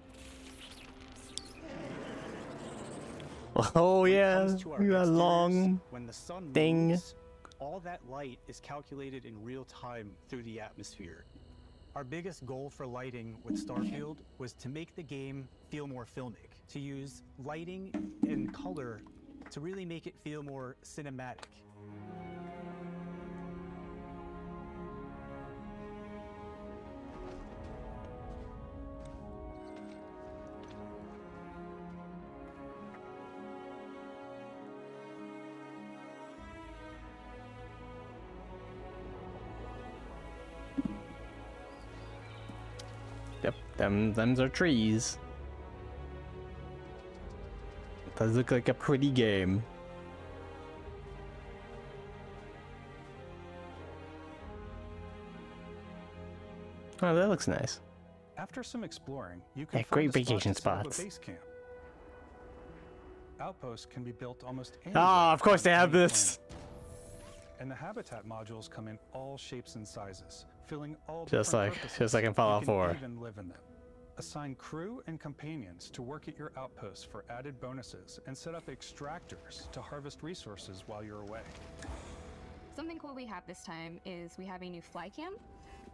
Oh yeah, comes to our you got a exteriors, long when the sun thing. moves, all that light is calculated in real time through the atmosphere. Our biggest goal for lighting with Starfield was to make the game feel more filmic, to use lighting and color to really make it feel more cinematic. Yep, them's are trees. Does look like a pretty game. Oh, that looks nice. After some exploring, you can Yeah, find great a spot vacation to set up spots. a base camp. Outposts can be built almost anywhere. Ah, of course on they have any this. planet. And the habitat modules come in all shapes and sizes, filling all Just different like purposes. in Fallout You 4. can even live in them. Assign crew and companions to work at your outposts for added bonuses, and set up extractors to harvest resources while you're away. Something cool we have this time is we have a new fly cam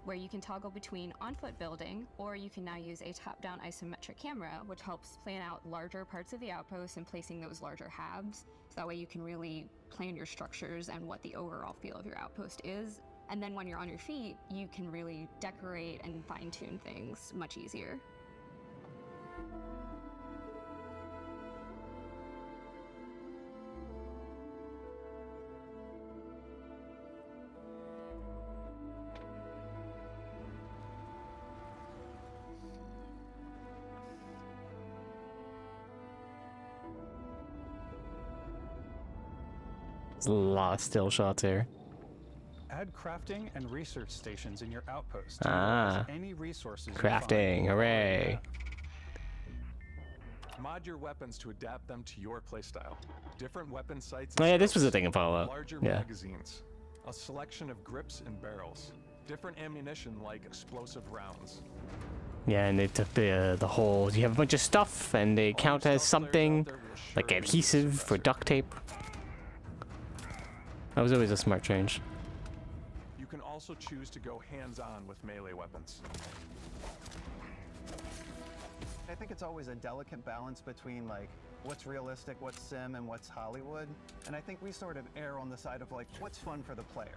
where you can toggle between on-foot building, or you can now use a top-down isometric camera, which helps plan out larger parts of the outpost and placing those larger halves. So that way you can really plan your structures and what the overall feel of your outpost is. And then when you're on your feet, you can really decorate and fine-tune things much easier. There's a lot of still shots here. Add crafting and research stations in your outpost to Ah, utilize any resources you crafting, find. hooray. Mod your weapons to adapt them to your playstyle. Different weapon sights. Oh yeah, this was a thing in Fallout. Larger Yeah. magazines. A selection of grips and barrels. Different ammunition like explosive rounds. Yeah, and they took the whole. You have a bunch of stuff, and they count as something like adhesive for duct tape. That was always a smart change. You can also choose to go hands-on with melee weapons. I think it's always a delicate balance between like what's realistic, what's sim, and what's Hollywood. And I think we sort of err on the side of like what's fun for the player.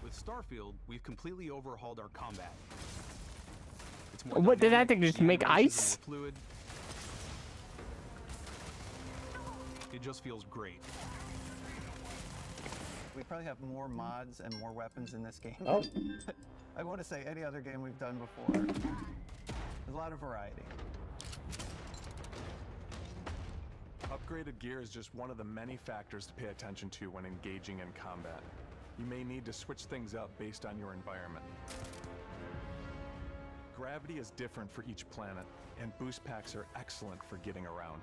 With Starfield, we've completely overhauled our combat. It's What did that thing just make ice? Fluid. It just feels great. We probably have more mods and more weapons in this game. Oh. I want to say any other game we've done before. There's a lot of variety. Upgraded gear is just one of the many factors to pay attention to when engaging in combat. You may need to switch things up based on your environment. Gravity is different for each planet, and boost packs are excellent for getting around.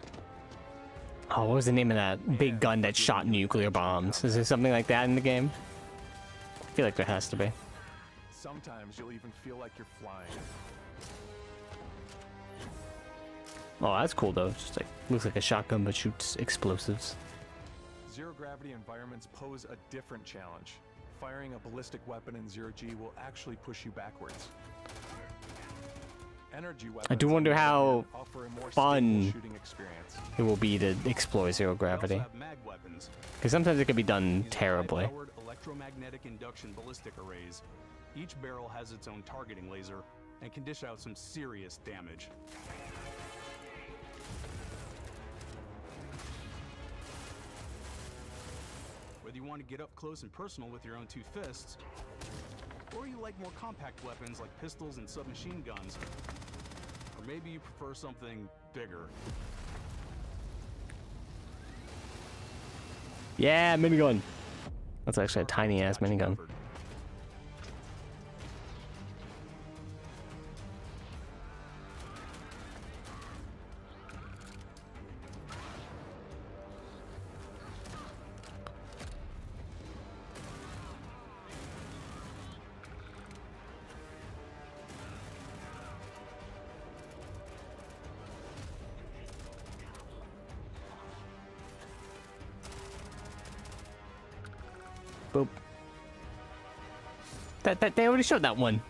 Oh, what was the name of that big gun that shot nuclear bombs? Is there something like that in the game? I feel like there has to be. Sometimes you'll even feel like you're flying. Oh, that's cool though. Just like looks like a shotgun but shoots explosives. Zero gravity environments pose a different challenge. Firing a ballistic weapon in zero G will actually push you backwards. Energy weapons I do wonder how offer a more fun stable shooting experience. it will be to explore zero gravity. Because sometimes it can be done terribly. High-powered electromagnetic induction ballistic arrays. Each barrel has its own targeting laser and can dish out some serious damage. Whether you want to get up close and personal with your own two fists, or you like more compact weapons like pistols and submachine guns, or maybe you prefer something bigger. Yeah, minigun. That's actually a tiny ass minigun. Boop. That they already showed that one.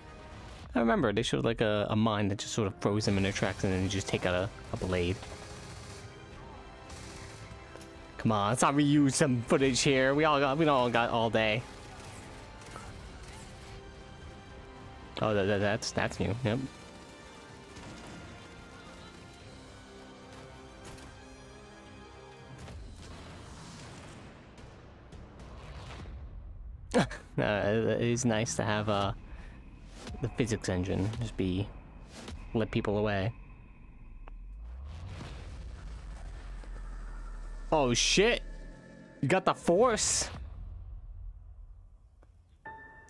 I remember they showed like a mine that just sort of froze them in their tracks, and then you just take out a blade. Come on, let's not reuse some footage here. We all got all day. Oh, that's new. Yep. It is nice to have the physics engine just let people away. Oh shit! You got the force.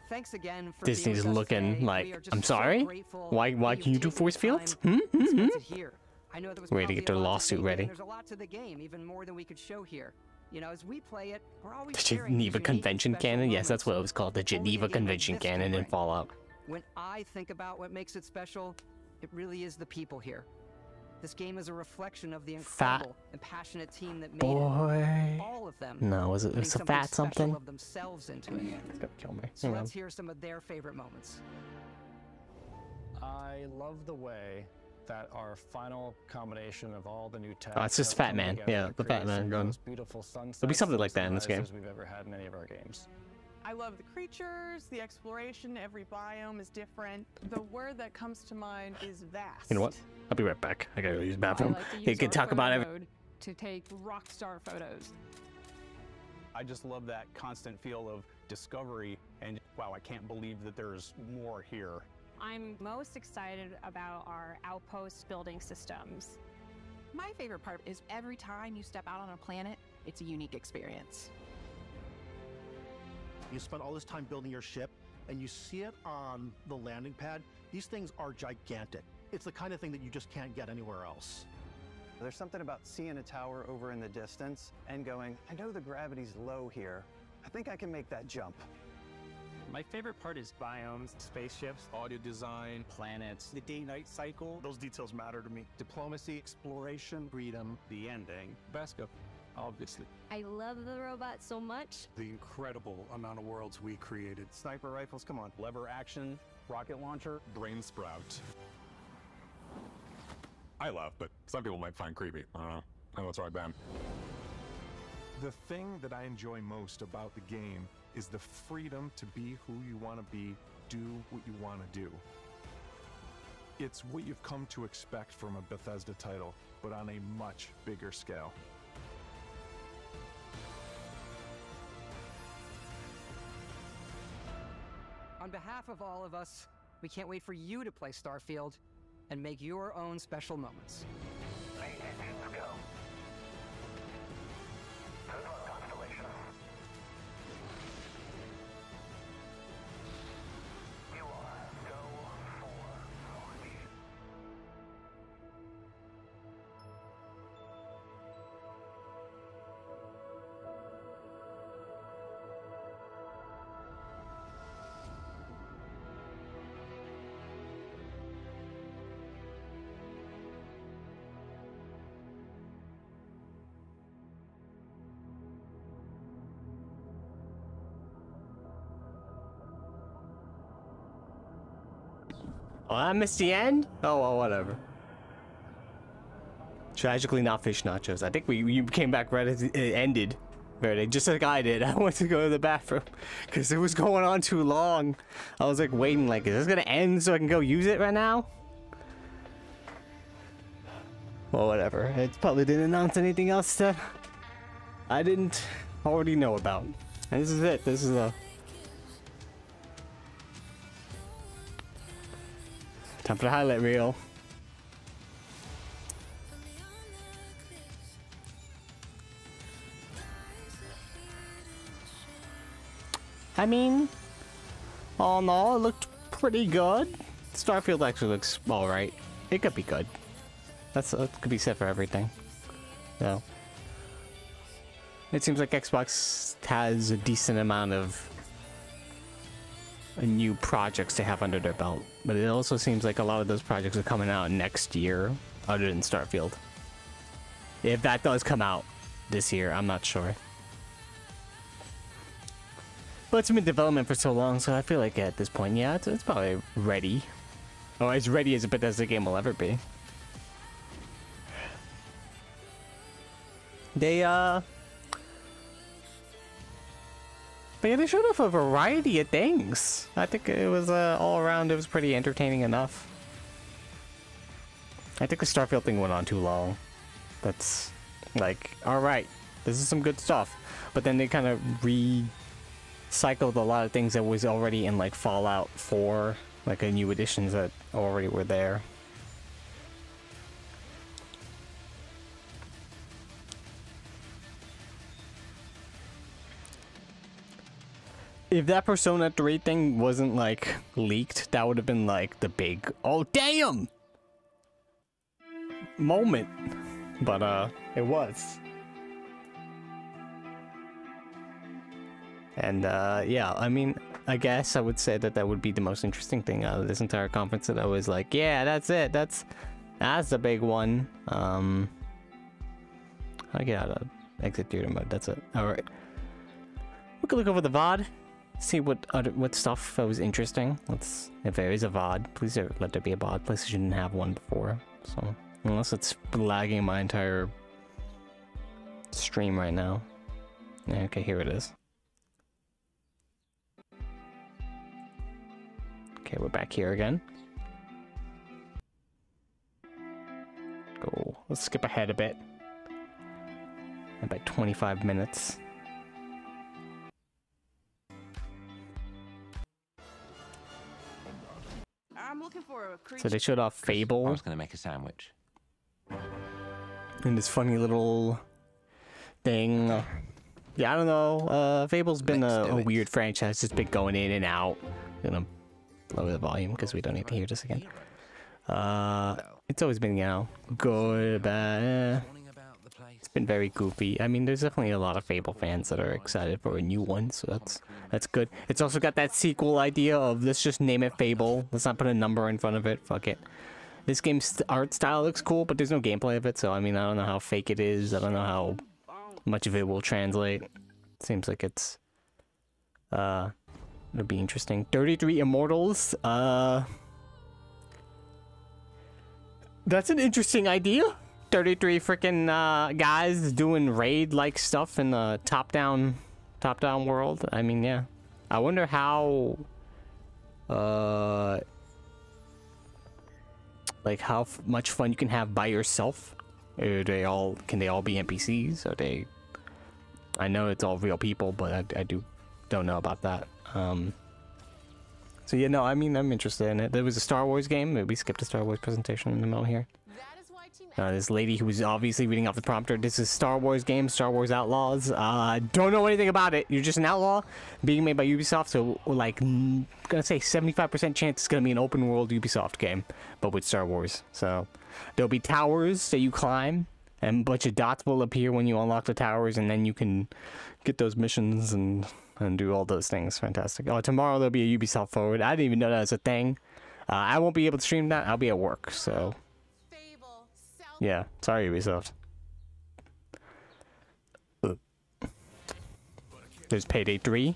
Thanks again for Disney's being with us looking today. We like, are just I'm so sorry? grateful Why that can you you've do taken force the fields? time and spent it here. I know there was Ready to probably get their a lot lawsuit to take in. ready. There's a lot to the game, even more than we could show here. You know, as we play it, we're always The sharing these Geneva unique and Convention special canon? Yes, that's moments. what it was called. The Only a Geneva game like Convention this can canon in bring. Fallout. When I think about what makes it special, it really is the people here. This game is a reflection of the incredible and passionate team that made Boy. it. All of them. No, was it putting a something fat special something? of themselves into it. It's gonna kill me. So Hang on. let's hear some of their favorite moments. I love the way that our final combination of all the new tech. Oh, it's just have Fat come Man. together Yeah, to the Fat create Man some of gun. those beautiful sunsets There'll be something and like that in this game. sunrises we've ever had in any of our games. I love the creatures, the exploration, every biome is different. The word that comes to mind is vast. You know what? I'll be right back. I gotta go use the bathroom. I like to You use can our talk about photo everything. mode to take rock star photos. I just love that constant feel of discovery and wow, I can't believe that there's more here. I'm most excited about our outpost building systems. My favorite part is every time you step out on a planet, it's a unique experience. You spend all this time building your ship, and you see it on the landing pad. These things are gigantic. It's the kind of thing that you just can't get anywhere else. There's something about seeing a tower over in the distance and going, I know the gravity's low here. I think I can make that jump. My favorite part is biomes, spaceships, audio design, planets, the day-night cycle. Those details matter to me. Diplomacy, exploration, freedom, The ending. Beskar, obviously. I love the robot so much. the incredible amount of worlds we created. Sniper rifles, come on. Lever action, rocket launcher. Brain sprout. I laugh, but some people might find creepy. I don't know. I know it's right, Ben. The thing that I enjoy most about the game is the freedom to be who you want to be, do what you want to do. It's what you've come to expect from a Bethesda title, but on a much bigger scale. On behalf of all of us, we can't wait for you to play Starfield and make your own special moments. Let's go. Good luck, Constellation. You are go for launch. Oh, I missed the end? Oh, well, whatever. Tragically not fish nachos. I think you came back right as it ended. Verde, just like I did. I went to go to the bathroom because it was going on too long. I was like waiting, like, is this gonna end so I can go use it right now? Well, whatever. It probably didn't announce anything else that I didn't already know about. And this is it. This is a... time for the highlight reel. I mean, all in all, it looked pretty good. Starfield actually looks alright. It could be good. That could be said for everything. So, it seems like Xbox has a decent amount of new projects to have under their belt, but it also seems like a lot of those projects are coming out next year, other than Starfield. If that does come out this year, I'm not sure. But it's been in development for so long, so I feel like at this point, yeah, it's probably ready. Or as ready as a Bethesda game will ever be. But yeah, they showed off a variety of things. I think it was all around, it was pretty entertaining enough. I think the Starfield thing went on too long. That's like, alright, this is some good stuff. But then they kind of recycled a lot of things that was already in like Fallout 4, like a new additions that already were there. if that Persona 3 thing wasn't like leaked, that would have been like the big oh damn moment. But it was. And yeah, I mean, I guess I would say that that would be the most interesting thing out of this entire conference, that I was like, yeah, that's it. That's the big one. I get out of exit theater mode. That's it. All right. We can look over the VOD, see what stuff was interesting. If there is a VOD, please let there be a VOD. PlayStation didn't have one before, so unless it's lagging my entire stream right now. Yeah, okay, here it is. Okay, we're back here again. Go. Let's skip ahead a bit. About 25 minutes. I'm looking for a creature. So they showed off Fable. I was gonna make a sandwich. And this funny little thing. Yeah, I don't know. Fable's been a weird franchise. It's been going in and out. Gonna lower the volume because we don't need to hear this again. It's always been, you know, good, bad. It's been very goofy. I mean, there's definitely a lot of Fable fans that are excited for a new one, so that's good. It's also got that sequel idea of let's just name it Fable. Let's not put a number in front of it. Fuck it. This game's art style looks cool, but there's no gameplay of it, so I mean, I don't know how fake it is. I don't know how much of it will translate. Seems like it's it'll be interesting. 33 Immortals. That's an interesting idea. 33 freaking guys doing raid-like stuff in the top-down world. I mean, yeah. I wonder how like how much fun you can have by yourself. Can they all be NPCs? Are they? I know it's all real people, but I don't know about that. So yeah, no, I mean, I'm interested in it. There was a Star Wars game. We skipped a Star Wars presentation in the middle here. This lady who was obviously reading off the prompter. This is Star Wars game, Star Wars Outlaws. Don't know anything about it. You're just an outlaw being made by Ubisoft. So like, I'm gonna say 75% chance it's gonna be an open world Ubisoft game, but with Star Wars. So there'll be towers that you climb, and a bunch of dots will appear when you unlock the towers, and then you can get those missions and do all those things. Fantastic. Oh, tomorrow there'll be a Ubisoft Forward. I didn't even know that was a thing. I won't be able to stream that. I'll be at work, so yeah, sorry Ubisoft. There's Payday 3.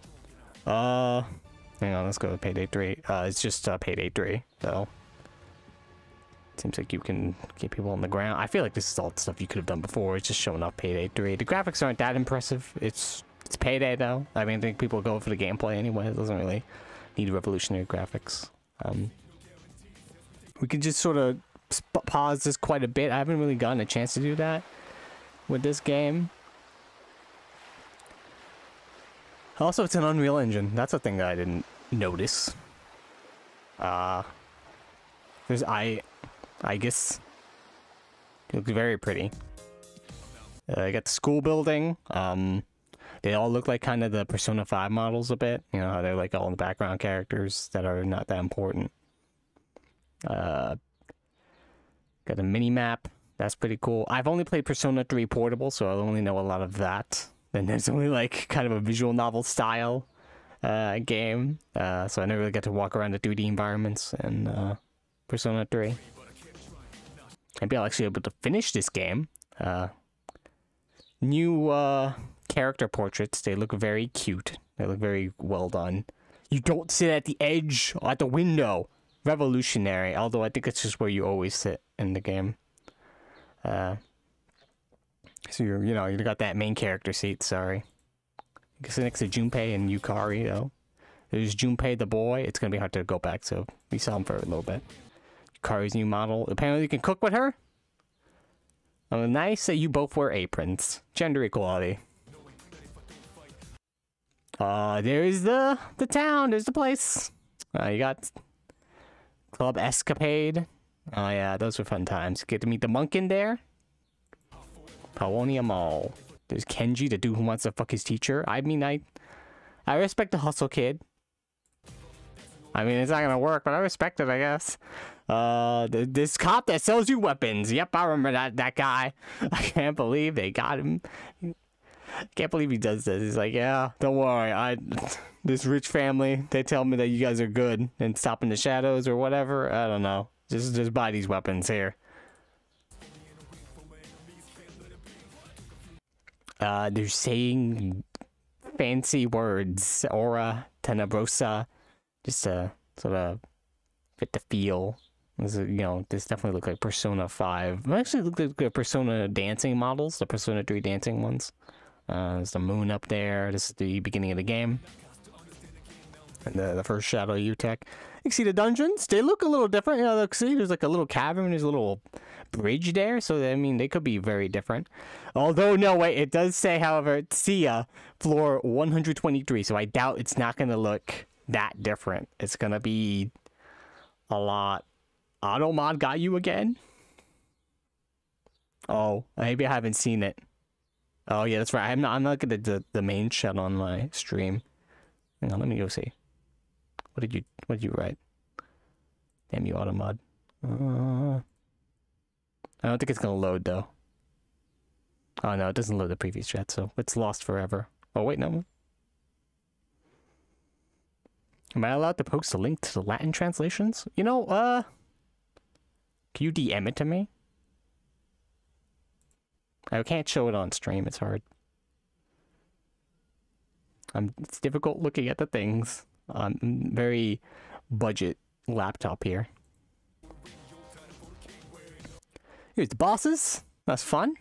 Hang on, let's go with Payday 3. It's just Payday 3, so seems like you can get people on the ground. I feel like this is all stuff you could have done before. It's just showing off Payday 3. The graphics aren't that impressive. It's Payday though. I mean, I think people go for the gameplay anyway. It doesn't really need revolutionary graphics. We could just sort of pause this quite a bit. I haven't really gotten a chance to do that with this game. Also, it's an Unreal Engine. That's a thing that I didn't notice. There's Aegis. It looks very pretty. I got the school building. They all look like kind of the Persona 5 models a bit. You know how they're like all in the background characters that are not that important. Got a mini map. That's pretty cool. I've only played Persona 3 Portable, so I only know a lot of that. And there's only like kind of a visual novel style game. So I never really got to walk around the 3D environments in Persona 3. Maybe I'll actually be able to finish this game. New character portraits. They look very cute. They look very well done. You don't sit at the edge, at the window. Revolutionary, although I think it's just where you always sit in the game. So you got that main character seat, sorry. You can sit next to Junpei and Yukari, though. There's Junpei the boy. It's gonna be hard to go back, so we saw him for a little bit. Yukari's new model. Apparently you can cook with her? Oh, nice that you both wear aprons. Gender equality. There's the town. There's the place. You got Club Escapade. Oh yeah, those were fun times. Get to meet the monk in there. Paonia Mall. There's Kenji, the dude who wants to fuck his teacher. I mean, I I respect the hustle, kid. I mean, it's not gonna work, but I respect it, I guess. This cop that sells you weapons. Yep, I remember that guy. I can't believe they got him. I can't believe he does this. He's like, yeah, don't worry. This rich family, they tell me that you guys are good and stop in the shadows or whatever. I don't know. Just buy these weapons here. They're saying fancy words. Aura, Tenebrosa. Just to sort of fit the feel. This, you know, this definitely look like Persona 5. It actually look like the Persona dancing models, the Persona 3 dancing ones. There's the moon up there. This is the beginning of the game. And the first Shadow U-Tech. You can see the dungeons. They look a little different. You know, look, see, there's like a little cavern. There's a little bridge there. So, I mean, they could be very different. Although, no, wait. It does say, however, Sia, floor 123. So, I doubt it's not going to look that different. It's going to be a lot. Automod got you again? Oh, maybe I haven't seen it. Oh yeah, that's right. I'm not looking at the main chat on my stream. Hang on, let me go see. What did you write? Damn you, Automod. I don't think it's gonna load though. Oh no, it doesn't load the previous chat, so it's lost forever. Oh wait, no. Am I allowed to post a link to the Latin translations? You know, can you DM it to me? I can't show it on stream, it's hard. It's difficult looking at the things. Very budget laptop here. Here's the bosses. That's fun.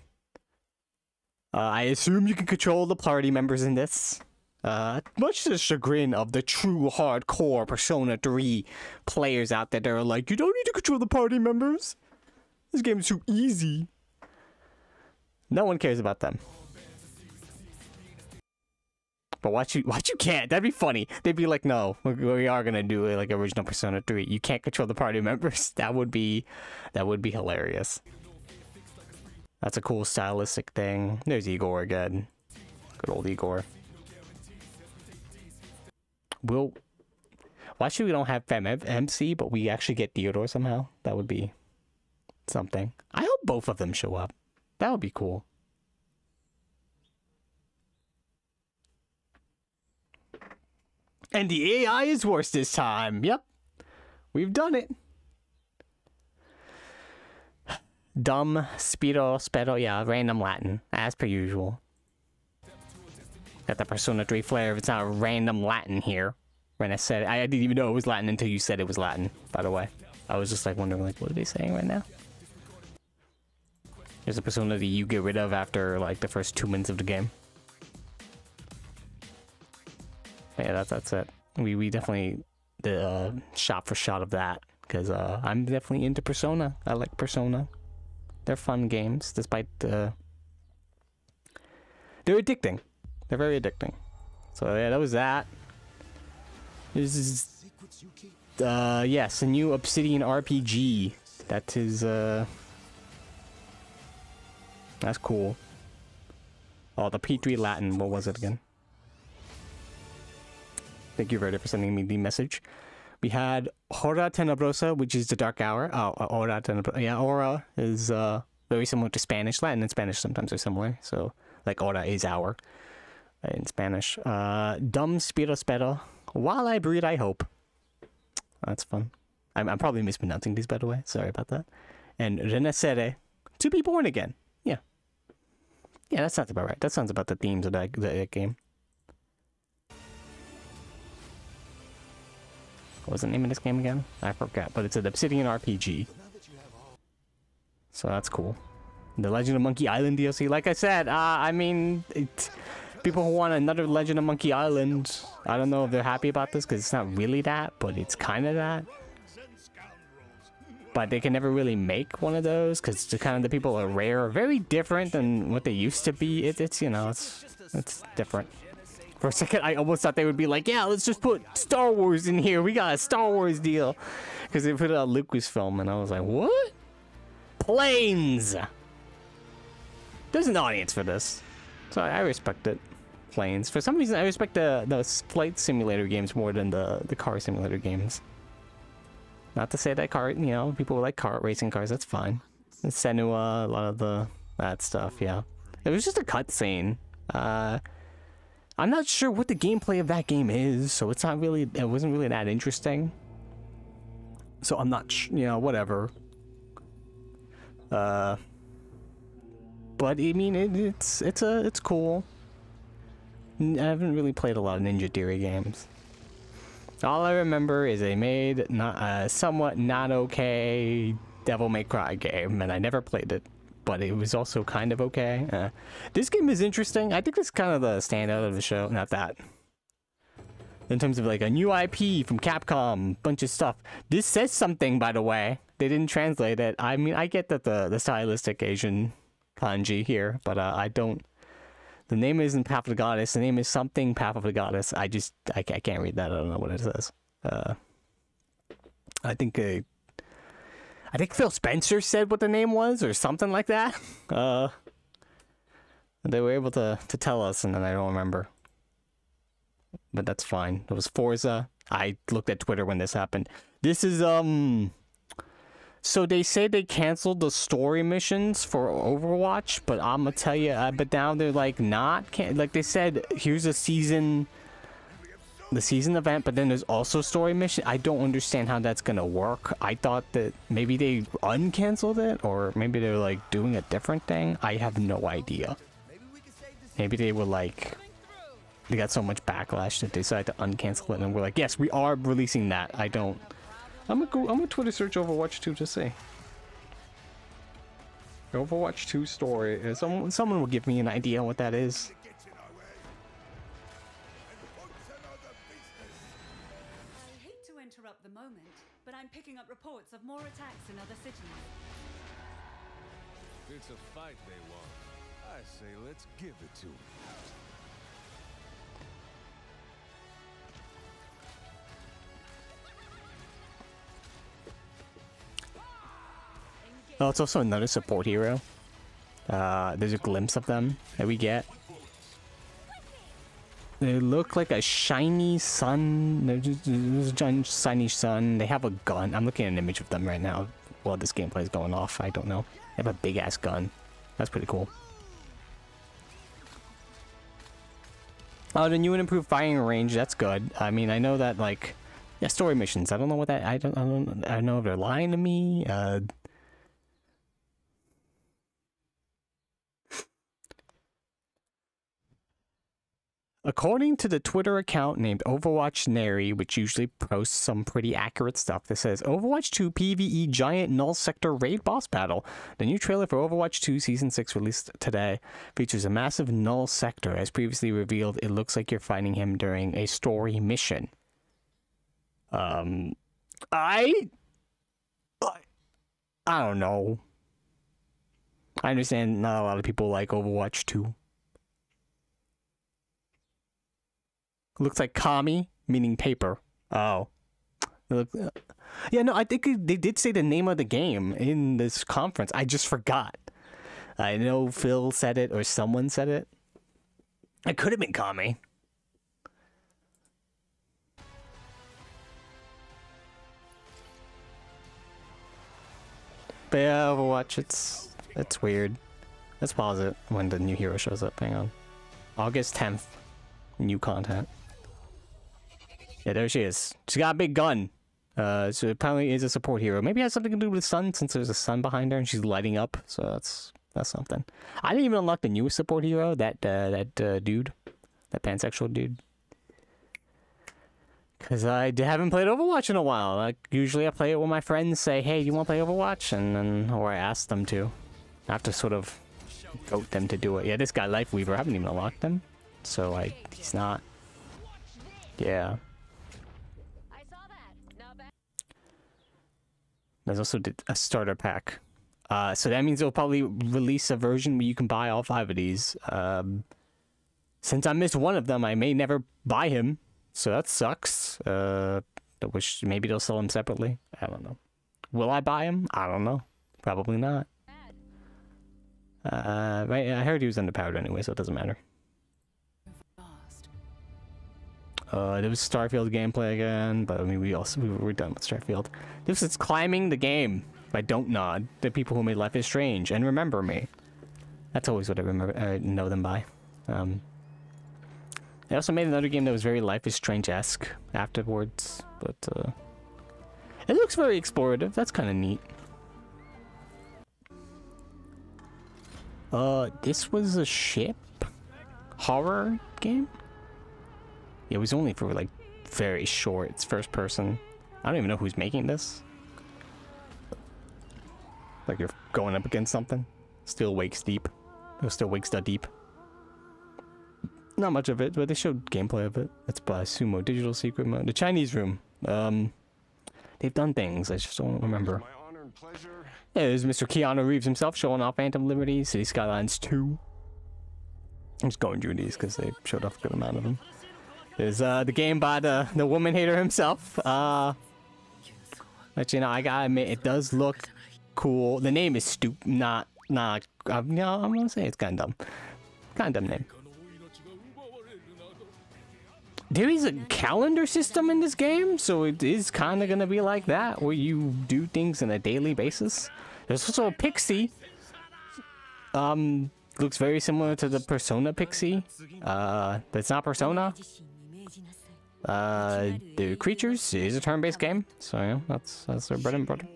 I assume you can control the party members in this. Much to the chagrin of the true hardcore Persona 3 players out there that are like, you don't need to control the party members. This game is too easy. No one cares about them. But watch you can't. That'd be funny. They'd be like, no, we are gonna do it like original Persona 3. You can't control the party members. That would be hilarious. That's a cool stylistic thing. There's Igor again. Good old Igor. Why should we don't have MC, but we actually get Theodore somehow? That would be something. I hope both of them show up. That would be cool. And the AI is worse this time. Yep. We've done it. Dumb, spero, yeah, random Latin, as per usual. Got the Persona 3 flair if it's not random Latin here. When I said it, I didn't even know it was Latin until you said it was Latin, by the way. I was just like wondering, like, what are they saying right now? There's a Persona that you get rid of after, like, the first 2 minutes of the game. But yeah, that's it. We definitely the shot for shot of that, because I'm definitely into Persona. I like Persona. They're fun games, despite the... They're addicting. They're very addicting. So yeah, that was that. This is... yes, a new Obsidian RPG. That is, that's cool. Oh, the P3 Latin, what was it again? Thank you, Verda, for sending me the message. We had Hora Tenebrosa, which is the Dark Hour. Oh, Hora Tenebrosa. Yeah, Hora is very similar to Spanish. Latin and Spanish sometimes are similar. So, like, Hora is hour in Spanish. Dum Spero. While I breathe, I hope. That's fun. I'm probably mispronouncing these, by the way. Sorry about that. And Renascere, to be born again. Yeah. Yeah, that sounds about right. That sounds about the themes of that game. What was the name of this game again? I forgot, but it's an Obsidian RPG. So that's cool. The Legend of Monkey Island DLC, like I said, I mean, people who want another Legend of Monkey Island, I don't know if they're happy about this, because it's not really that, but it's kind of that. But they can never really make one of those, because the people are rare, very different than what they used to be. It's you know, it's different. For a second, I almost thought they would be like, yeah, let's just put Star Wars in here. We got a Star Wars deal. Because they put it on Lucasfilm, and I was like, what? Planes! There's an audience for this. So I respect it. planes. For some reason, I respect the flight simulator games more than the car simulator games. Not to say that car, you know, people like car racing cars. That's fine. And Senua, a lot of that stuff. Yeah, it was just a cutscene. I'm not sure what the gameplay of that game is, so it's not really. It wasn't really that interesting. So I'm not, you know, whatever. But I mean, it's cool. I haven't really played a lot of Ninja Theory games. All I remember is they made somewhat not okay Devil May Cry game, and I never played it, but it was also kind of okay. This game is interesting. I think it's kind of the standout of the show. Not that. In terms of like a new IP from Capcom, bunch of stuff. This says something, by the way. They didn't translate it. I mean, I get that the stylistic Asian kanji here, but I don't. The name isn't Path of the Goddess. The name is something Path of the Goddess. I can't read that. I don't know what it says. I think Phil Spencer said what the name was or something like that. They were able to tell us, and then I don't remember. But that's fine. It was Forza. I looked at Twitter when this happened. This is so they say they canceled the story missions for Overwatch, but I'm gonna tell you, but now they're like not like they said, here's a season, the season event, but then there's also story mission. I don't understand how that's gonna work. I thought that maybe they uncanceled it, or maybe they're like doing a different thing. I have no idea. Maybe they were like, they got so much backlash that they decided to uncancel it, and we're like, yes, we are releasing that. I'm gonna Twitter search Overwatch 2 to see. Overwatch 2 story. Someone will give me an idea what that is. I hate to interrupt the moment, but I'm picking up reports of more attacks in other cities. It's a fight they want. I say let's give it to them. Oh, it's also another support hero. There's a glimpse of them that we get. They look like a shiny sun. There's a shiny sun. They have a gun. I'm looking at an image of them right now while this gameplay is going off. I don't know. They have a big ass gun. That's pretty cool. Oh, the new and improved firing range. That's good. I mean, I know that like, yeah, story missions. I don't know what that. I don't know if they're lying to me. According to the Twitter account named Overwatch Nary, which usually posts some pretty accurate stuff, that says Overwatch 2 PvE Giant Null Sector Raid Boss Battle. The new trailer for Overwatch 2 Season 6 released today features a massive Null Sector. As previously revealed, it looks like you're fighting him during a story mission. I don't know. I understand not a lot of people like Overwatch 2. Looks like kami, meaning paper. Oh. Yeah, no, I think they did say the name of the game in this conference. I just forgot. I know Phil said it or someone said it. It could have been kami. But yeah, Overwatch, it's weird. Let's pause it when the new hero shows up. Hang on. August 10th. New content. Yeah, there she is. She's got a big gun. So apparently is a support hero. Maybe it has something to do with the sun, since there's a sun behind her and she's lighting up. So that's something. I didn't even unlock the newest support hero. That dude, that pansexual dude. Cause I haven't played Overwatch in a while. Like usually I play it when my friends say, "Hey, do you want to play Overwatch?" And then, or I ask them to. I have to sort of goat them to do it. Yeah, this guy Lifeweaver, I haven't even unlocked him. So he's not. Yeah. There's also a starter pack. So that means they'll probably release a version where you can buy all 5 of these. Since I missed one of them, I may never buy him. So that sucks. I wish maybe they'll sell him separately. I don't know. Will I buy him? I don't know. Probably not. Right, I heard he was underpowered anyway, so it doesn't matter. There was Starfield gameplay again, but I mean, we were done with Starfield. This is climbing the game by Don't Nod, the people who made Life is Strange, and Remember Me. That's always what I remember. I know them by. They also made another game that was very Life is Strange-esque afterwards, but it looks very explorative. That's kind of neat. This was a ship horror game. It was only for like very short. It's first person. I don't even know who's making this. Like you're going up against something. Still wakes deep. Or still wakes the deep. Not much of it, but they showed gameplay of it. It's by Sumo Digital Secret Mode. The Chinese Room. They've done things. I just don't remember. Yeah, there's Mr. Keanu Reeves himself showing off Phantom Liberty, City Skylines 2. I'm just going through these because they showed off a good amount of them. There's the game by the woman hater himself. But you know, I gotta admit, it does look cool. The name is not no, I'm gonna say it's kind of dumb. Kind of dumb name. There is a calendar system in this game, so it is kind of gonna be like that, where you do things on a daily basis. There's also a Pixie. Looks very similar to the Persona Pixie, but it's not Persona. The Creatures is a turn-based game, so yeah, that's their bread and butter.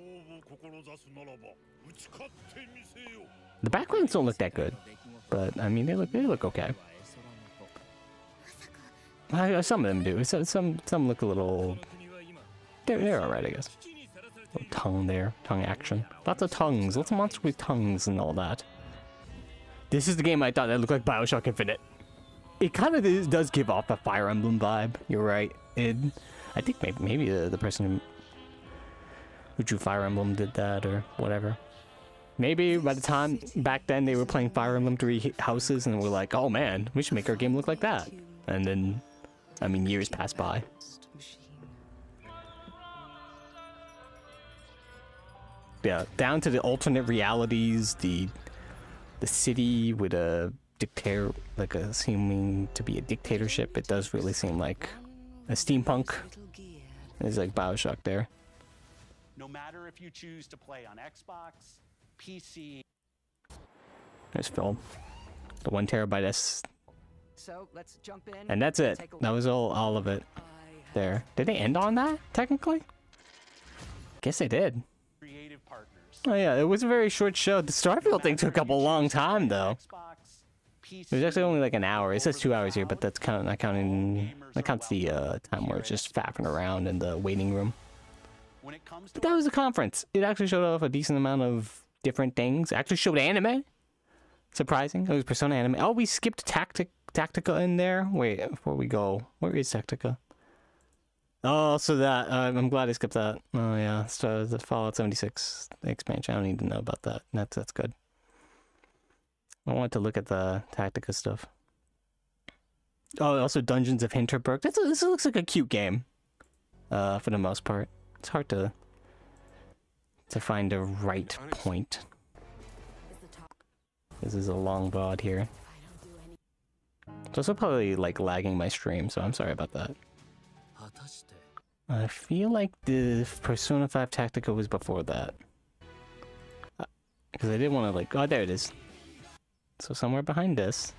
The backgrounds don't look that good, but I mean they look okay. Some of them do. Some look a little. They're alright, I guess. Little tongue there, tongue action. Lots of tongues, lots of monsters with tongues and all that. This is the game I thought that looked like BioShock Infinite. It kind of does give off a Fire Emblem vibe. You're right. I think maybe the person who drew Fire Emblem did that or whatever. Maybe by the time back then they were playing Fire Emblem 3 Houses and were like, oh man, we should make our game look like that. And then, I mean, years passed by. Yeah, down to the alternate realities, the city with a dictator, like a seeming to be a dictatorship. It does really seem like a steampunk. There's like BioShock there. No matter if you choose to play on Xbox, PC. There's film. The 1 terabyte S. So let's jump in. And that's it. That was all of it. There. Did they end on that? Technically? Guess they did. Creative partners. Oh yeah, it was a very short show. The Starfield thing took up a long time though. It was actually only like an hour. It says 2 hours here, but that's not counting. That counts the time where it's just faffing around in the waiting room. But that was a conference. It actually showed off a decent amount of different things. It actually showed anime. Surprising. It was Persona anime. Oh, we skipped Tactica in there. Wait, before we go, where is Tactica? Oh, so that I'm glad I skipped that. Oh yeah, so the Fallout 76 expansion. I don't need to know about that. That's good. I wanted to look at the Tactica stuff. Oh, also Dungeons of Hinterberg. This looks like a cute game. For the most part, it's hard to find the right point. This is a long VOD here. It's also probably like lagging my stream, so I'm sorry about that. I feel like the Persona 5 Tactica was before that. Because I didn't want to like... Oh, there it is. So somewhere behind this.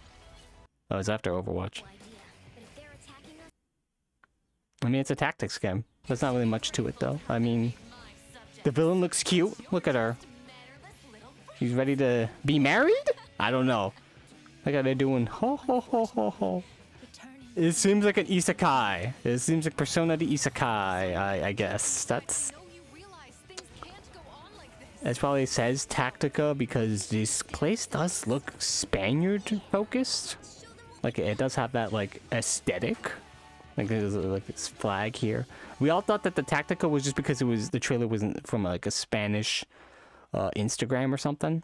Oh, it's after Overwatch. I mean, it's a tactics game. There's not really much to it, though. I mean, the villain looks cute. Look at her. She's ready to be married? I don't know. Look how they're doing. Ho, ho, ho, ho, ho. It seems like an isekai. It seems like Persona the isekai, I guess. That's probably says Tactica because this place does look Spaniard focused. Like it does have that like aesthetic. Like there's like this flag here. We all thought that the Tactica was just because the trailer wasn't from like a Spanish Instagram or something.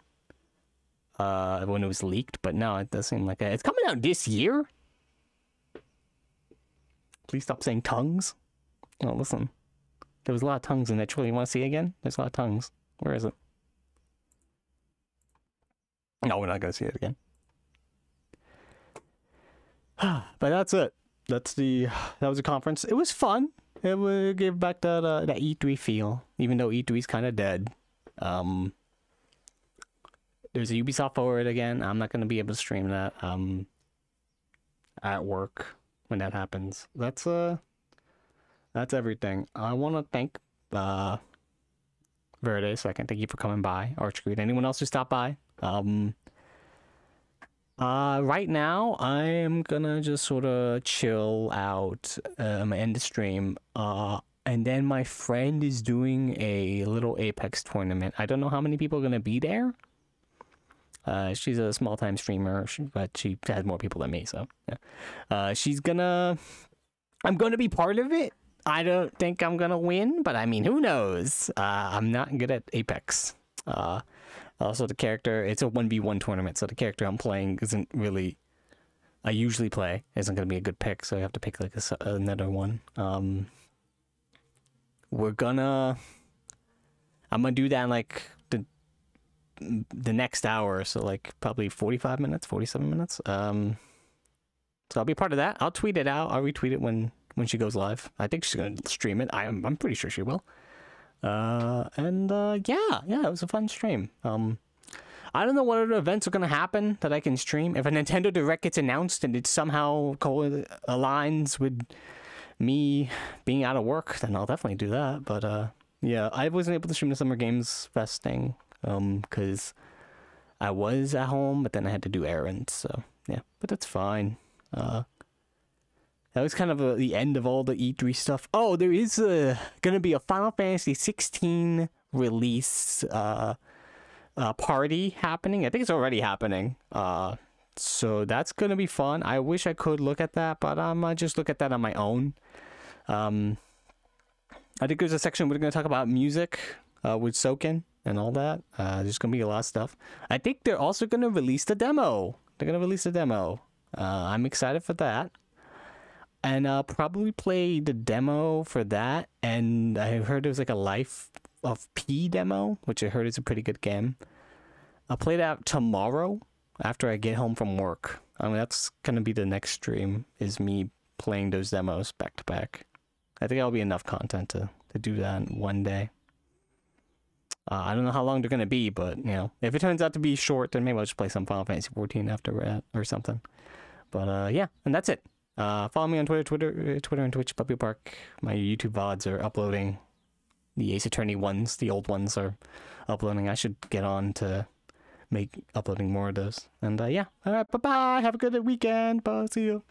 When it was leaked, but no, it does seem like it's coming out this year. Please stop saying tongues. Oh, listen. There was a lot of tongues in that trailer. You want to see it again? There's a lot of tongues. Where is it? No, we're not going to see it again. But that's it. that was a conference. It was fun. It gave back that that E3 feel, even though E3's kind of dead. There's a Ubisoft Forward again. I'm not gonna be able to stream that at work when that happens. That's everything. I want to thank Verde second. Thank you for coming by. Archgreed. Anyone else who stopped by? Right now, I am gonna just sort of chill out, end the stream. And then my friend is doing a little Apex tournament. I don't know how many people are gonna be there. She's a small-time streamer, but she has more people than me, so yeah. I'm gonna be part of it. I don't think I'm gonna win, but I mean, who knows? I'm not good at Apex. Also, the character, it's a 1v1 tournament, so the character I'm playing isn't really, I usually play, isn't going to be a good pick, so I have to pick like another one. I'm gonna do that in like the next hour, so like probably 45 minutes, 47 minutes. So I'll be part of that. I'll tweet it out. I'll retweet it when she goes live. I think she's going to stream it. I'm pretty sure she will. Yeah, it was a fun stream. I don't know what other events are gonna happen that I can stream. If a Nintendo Direct gets announced and it somehow aligns with me being out of work, then I'll definitely do that. But yeah, I wasn't able to stream the Summer Games Fest thing because I was at home, but then I had to do errands. So yeah, but that's fine. That was kind of the end of all the E3 stuff. Oh, there is going to be a Final Fantasy 16 release party happening. I think it's already happening. So that's going to be fun. I wish I could look at that, but I might just look at that on my own. I think there's a section we're going to talk about music with Soken and all that. There's going to be a lot of stuff. I think they're also going to release the demo. I'm excited for that. And I'll probably play the demo for that. And I heard there was like a Life of P demo, which I heard is a pretty good game. I'll play that tomorrow after I get home from work. I mean, that's going to be the next stream, is me playing those demos back to back. I think that'll be enough content to do that in one day. I don't know how long they're going to be, but, you know, if it turns out to be short, then maybe I'll just play some Final Fantasy 14 after that or something. But, yeah, and that's it. Follow me on Twitter and Twitch, Puppy Park. My YouTube VODs are uploading. The Ace Attorney ones, the old ones, are uploading. I should get on to uploading more of those. And yeah, alright, bye-bye. Have a good weekend. Bye, see you.